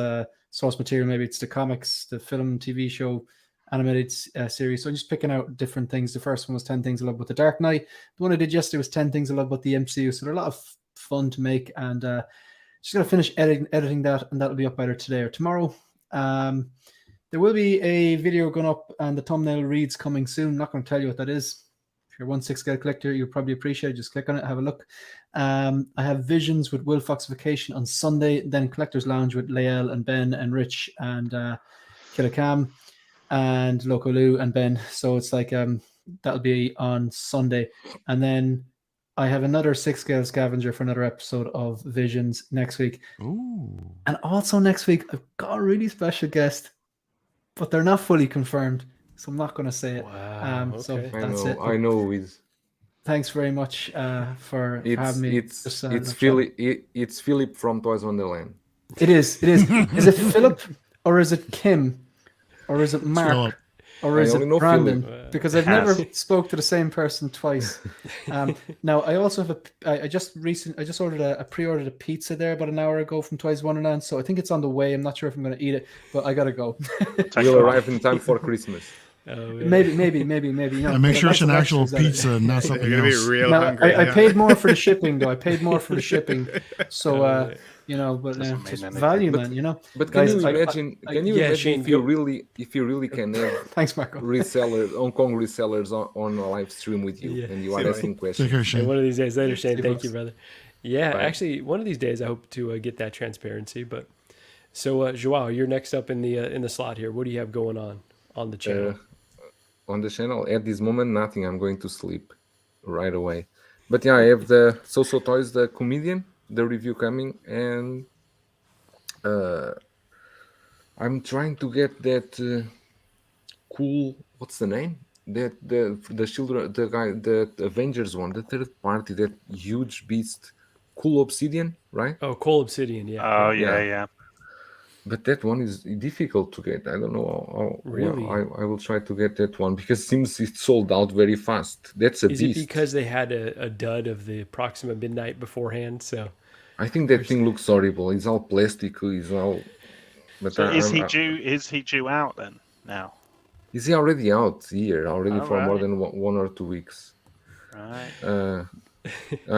source material, maybe it's the comics, the film, TV show, animated series. So I'm just picking out different things. The first one was 10 Things I Love About the Dark Knight. The one I did yesterday was 10 Things I Love About the MCU. So they're a lot of fun to make, and just gonna finish editing that, and that'll be up either today or tomorrow. There will be a video going up, and the thumbnail reads coming soon. I'm not going to tell you what that is. If you're 1 6-scale collector, you'll probably appreciate it. Just click on it, have a look. I have Visions with Will Fox Vacation on Sunday, then Collector's Lounge with Lael and Ben and Rich and Killer Cam and Loco Lou and Ben. So it's like that'll be on Sunday. And then I have another 6-scale scavenger for another episode of Visions next week. Ooh. And also next week, I've got a really special guest, but they're not fully confirmed, so I'm not going to say it. Wow. So Okay. that's it. I know who is. Thanks very much for It's having me. it's Just, it's no Philip. It's Philip from Toys Wonderland. It is. It is. Is it Philip or is it Kim or is it Mark Philip. or I is only it know Brandon? Philip. Because I've never spoke to the same person twice. Now I also have I just ordered I pre-ordered a pizza there about an hour ago from Toys Wonderland, so I think it's on the way. I'm not sure if I'm going to eat it, but I gotta go. Will arrive in time for Christmas. man. Maybe. No, And make the sure it's an amount of actual extras that pizza, not You're something gonna be else. real No, hungry. I yeah. paid more for the shipping, though. I paid more for the shipping. So, Oh, but Doesn't mean just anything. value, But- man. You know, But can guys. you imagine? Can you yeah, imagine Shane, if you go. really can have Thanks, Marco. resellers, Hong Kong resellers on a live stream with you, Yeah. and you See are you, asking Take questions? care, Hey, Shane. one of these days later, Shane. See, Thank boss. you, brother. Yeah, Bye. actually, one of these days I hope to get that transparency. But so, Joao, you're next up in the slot here. What do you have going on the channel? On the channel at this moment, nothing. I'm going to sleep right away. But yeah, I have the So Toys, the comedian, the review coming, and I'm trying to get that cool. What's the name? That the children, the guy, the Avengers one, the third party, that huge beast, cool obsidian, right? Oh, Cole Obsidian. Yeah. Oh yeah. yeah, Yeah. yeah. But that one is difficult to get. I don't know. Really? I will try to get that one because it seems it's sold out very fast. That's a Is it beast. because they had a dud of the Proxima Midnight beforehand? So I think that thing looks horrible. It's all plastic. It's all. But So is he I- due? Is he due out then now? Is he already out here? Already Oh, for more right. than 1 or 2 weeks. Right.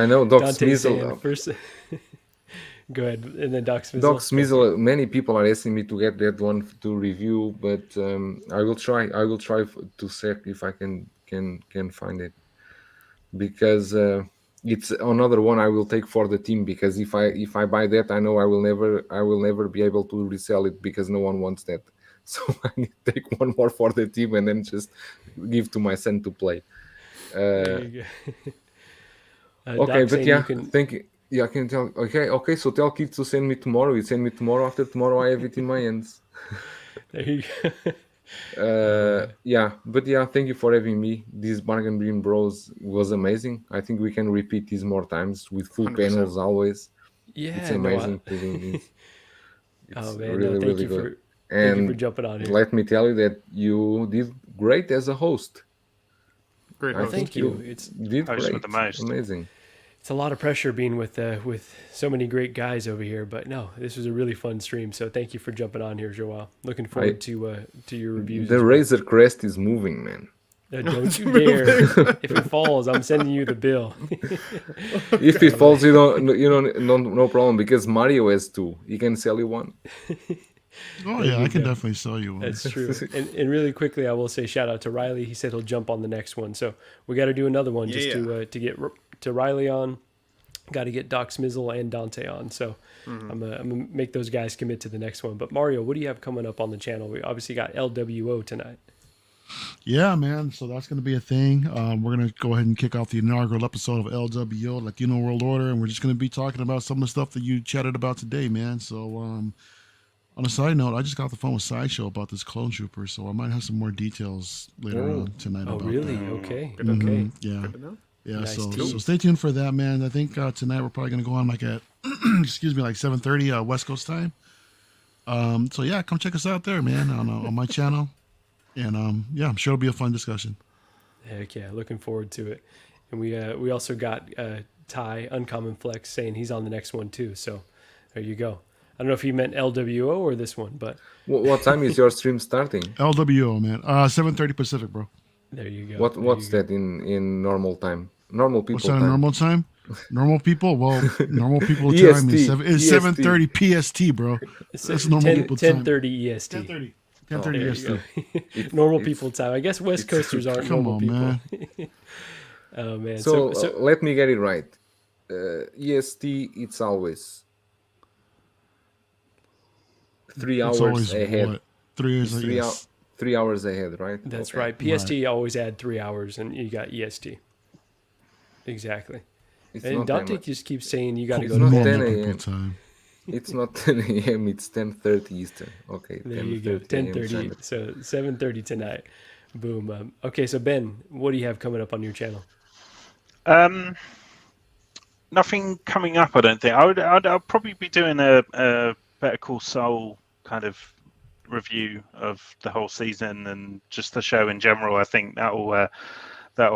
I know Doc Dante saying Smizzle. first. Go ahead, and then Doc Smizzle. Doc Smizzle. Many people are asking me to get that one to review, but I will try. I will try to check if I can find it, because it's another one I will take for the team. Because if I buy that, I know I will never be able to resell it because no one wants that. So I need to take one more for the team and then just give to my son to play. There you go. Okay, Doc but saying yeah, you can, thank you. Yeah, I can tell. Okay. So tell kids to send me tomorrow. You send me tomorrow. After tomorrow, I have it in my hands. there you go. Yeah, but yeah, thank you for having me. This Bargain Bin Bros was amazing. I think we can repeat this more times with full 100%. panels always. Yeah, It's no, amazing to do this. oh It's man, really, no, thank really you good. thank you for And jumping on here. let me tell you that you did great as a host. Great I host. think Thank you. It's did Host great. with the most. Amazing. it's a lot of pressure being with so many great guys over here, but no, this was a really fun stream. So thank you for jumping on here, Joao. Looking forward to your reviews. The as well. Razor Crest is moving, man. Don't you dare! If it falls, I'm sending you the bill. If it falls, no problem, because Mario has two. He can sell you one. Oh There yeah, you I can go. definitely sell you one. That's true. And really quickly, I will say shout out to Riley. He said he'll jump on the next one. So we got to do another one just Yeah. to get to Riley on. Got to get Doc Smizzle and Dante on. So I'm gonna make those guys commit to the next one. But Mario, what do you have coming up on the channel? We obviously got LWO tonight. Yeah, man. So that's going to be a thing. We're going to go ahead and kick off the inaugural episode of LWO, Latino World Order, and we're just going to be talking about some of the stuff that you chatted about today, man. So, on a side note, I just got off the phone with Sideshow about this clone trooper, so I might have some more details later on tonight Oh, about really? that. Okay. Good to know. Okay. Yeah. Good to know. Yeah, Nice so tease. stay tuned for that, man. I think tonight we're probably going to go on like at, excuse me, like 7:30 West Coast time. So yeah, come check us out there, man, on my channel. And yeah, I'm sure it'll be a fun discussion. Heck yeah, looking forward to it. And we also got Ty Uncommon Flex saying he's on the next one too. So there you go. I don't know if he meant LWO or this one, but What time is your stream starting? LWO, man. 7:30 Pacific, bro. there you go. What's that in normal time? Normal people What's that time. a normal time? Normal people? Well, normal people EST, time is EST. 7:30 PST, bro. That's normal people time. 10:30 EST. 10:30. There 10:30 you EST. go. Normal people time. I guess West Coasters aren't Come normal on, people. man. Oh man. So, So let me get it right. EST, it's always 3 It's hours always ahead. what? 3 years. It's Yes. 3 hours ahead, right? that's Okay. right. PST always add 3 hours, and you got EST. Exactly. It's And not Dante that just keeps saying you got to It's go to not bed. 10 Normal a.m. people time. It's not 10 a.m. It's 10:30 Eastern. Okay. There you go. 10:30 10:30. So 7:30 tonight. Boom. Okay, so Ben, what do you have coming up on your channel? Nothing coming up, I don't think. I'll probably be doing a Better Call Saul kind of review of the whole season and just the show in general. I think that'll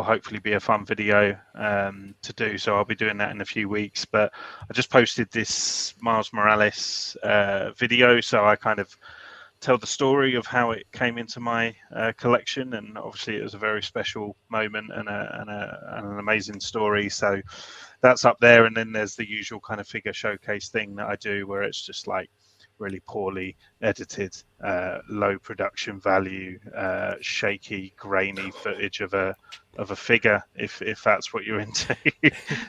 hopefully be a fun video to do. So I'll be doing that in a few weeks. But I just posted this Miles Morales video, so I kind of tell the story of how it came into my collection, and obviously it was a very special moment and an amazing story. So that's up there, and then there's the usual kind of figure showcase thing that I do, where it's just like really poorly edited, low production value, shaky, grainy footage of a figure, if that's what you're into.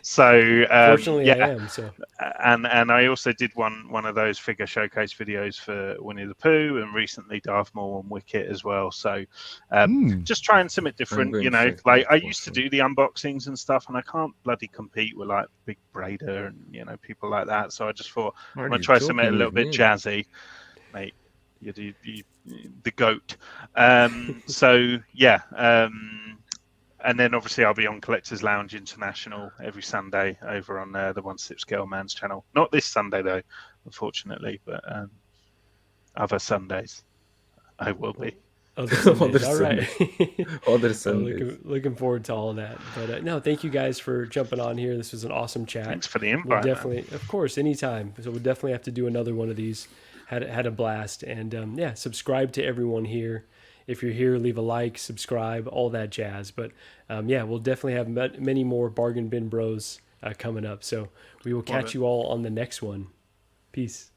So Fortunately, I yeah, am. So and I also did one of those figure showcase videos for Winnie the Pooh, and recently Darth Maul and Wicket as well. So just trying something different, going you to know. check Like that I for used to sure. do the unboxings and stuff, and I can't bloody compete with like Big Brader and, you know, people like that. So I just thought I'm Are gonna you try something a joking little with bit me? jazzy, mate. You the goat. So yeah. And then obviously I'll be on Collectors Lounge International every Sunday over on the One Sip Scale Man's channel. Not this Sunday though, unfortunately, but other Sundays I will be. other Sundays. Other All right. Other Well, Sundays. looking forward to all of that. But no, thank you guys for jumping on here. This was an awesome chat. Thanks for the We'll invite, man. definitely, of course, anytime. So we'll definitely have to do another one of these. Had a blast. And yeah, subscribe to everyone here. If you're here, leave a like, subscribe, all that jazz. But yeah, we'll definitely have many more Bargain Bin Bros coming up. So we will catch you all on the next one. Peace.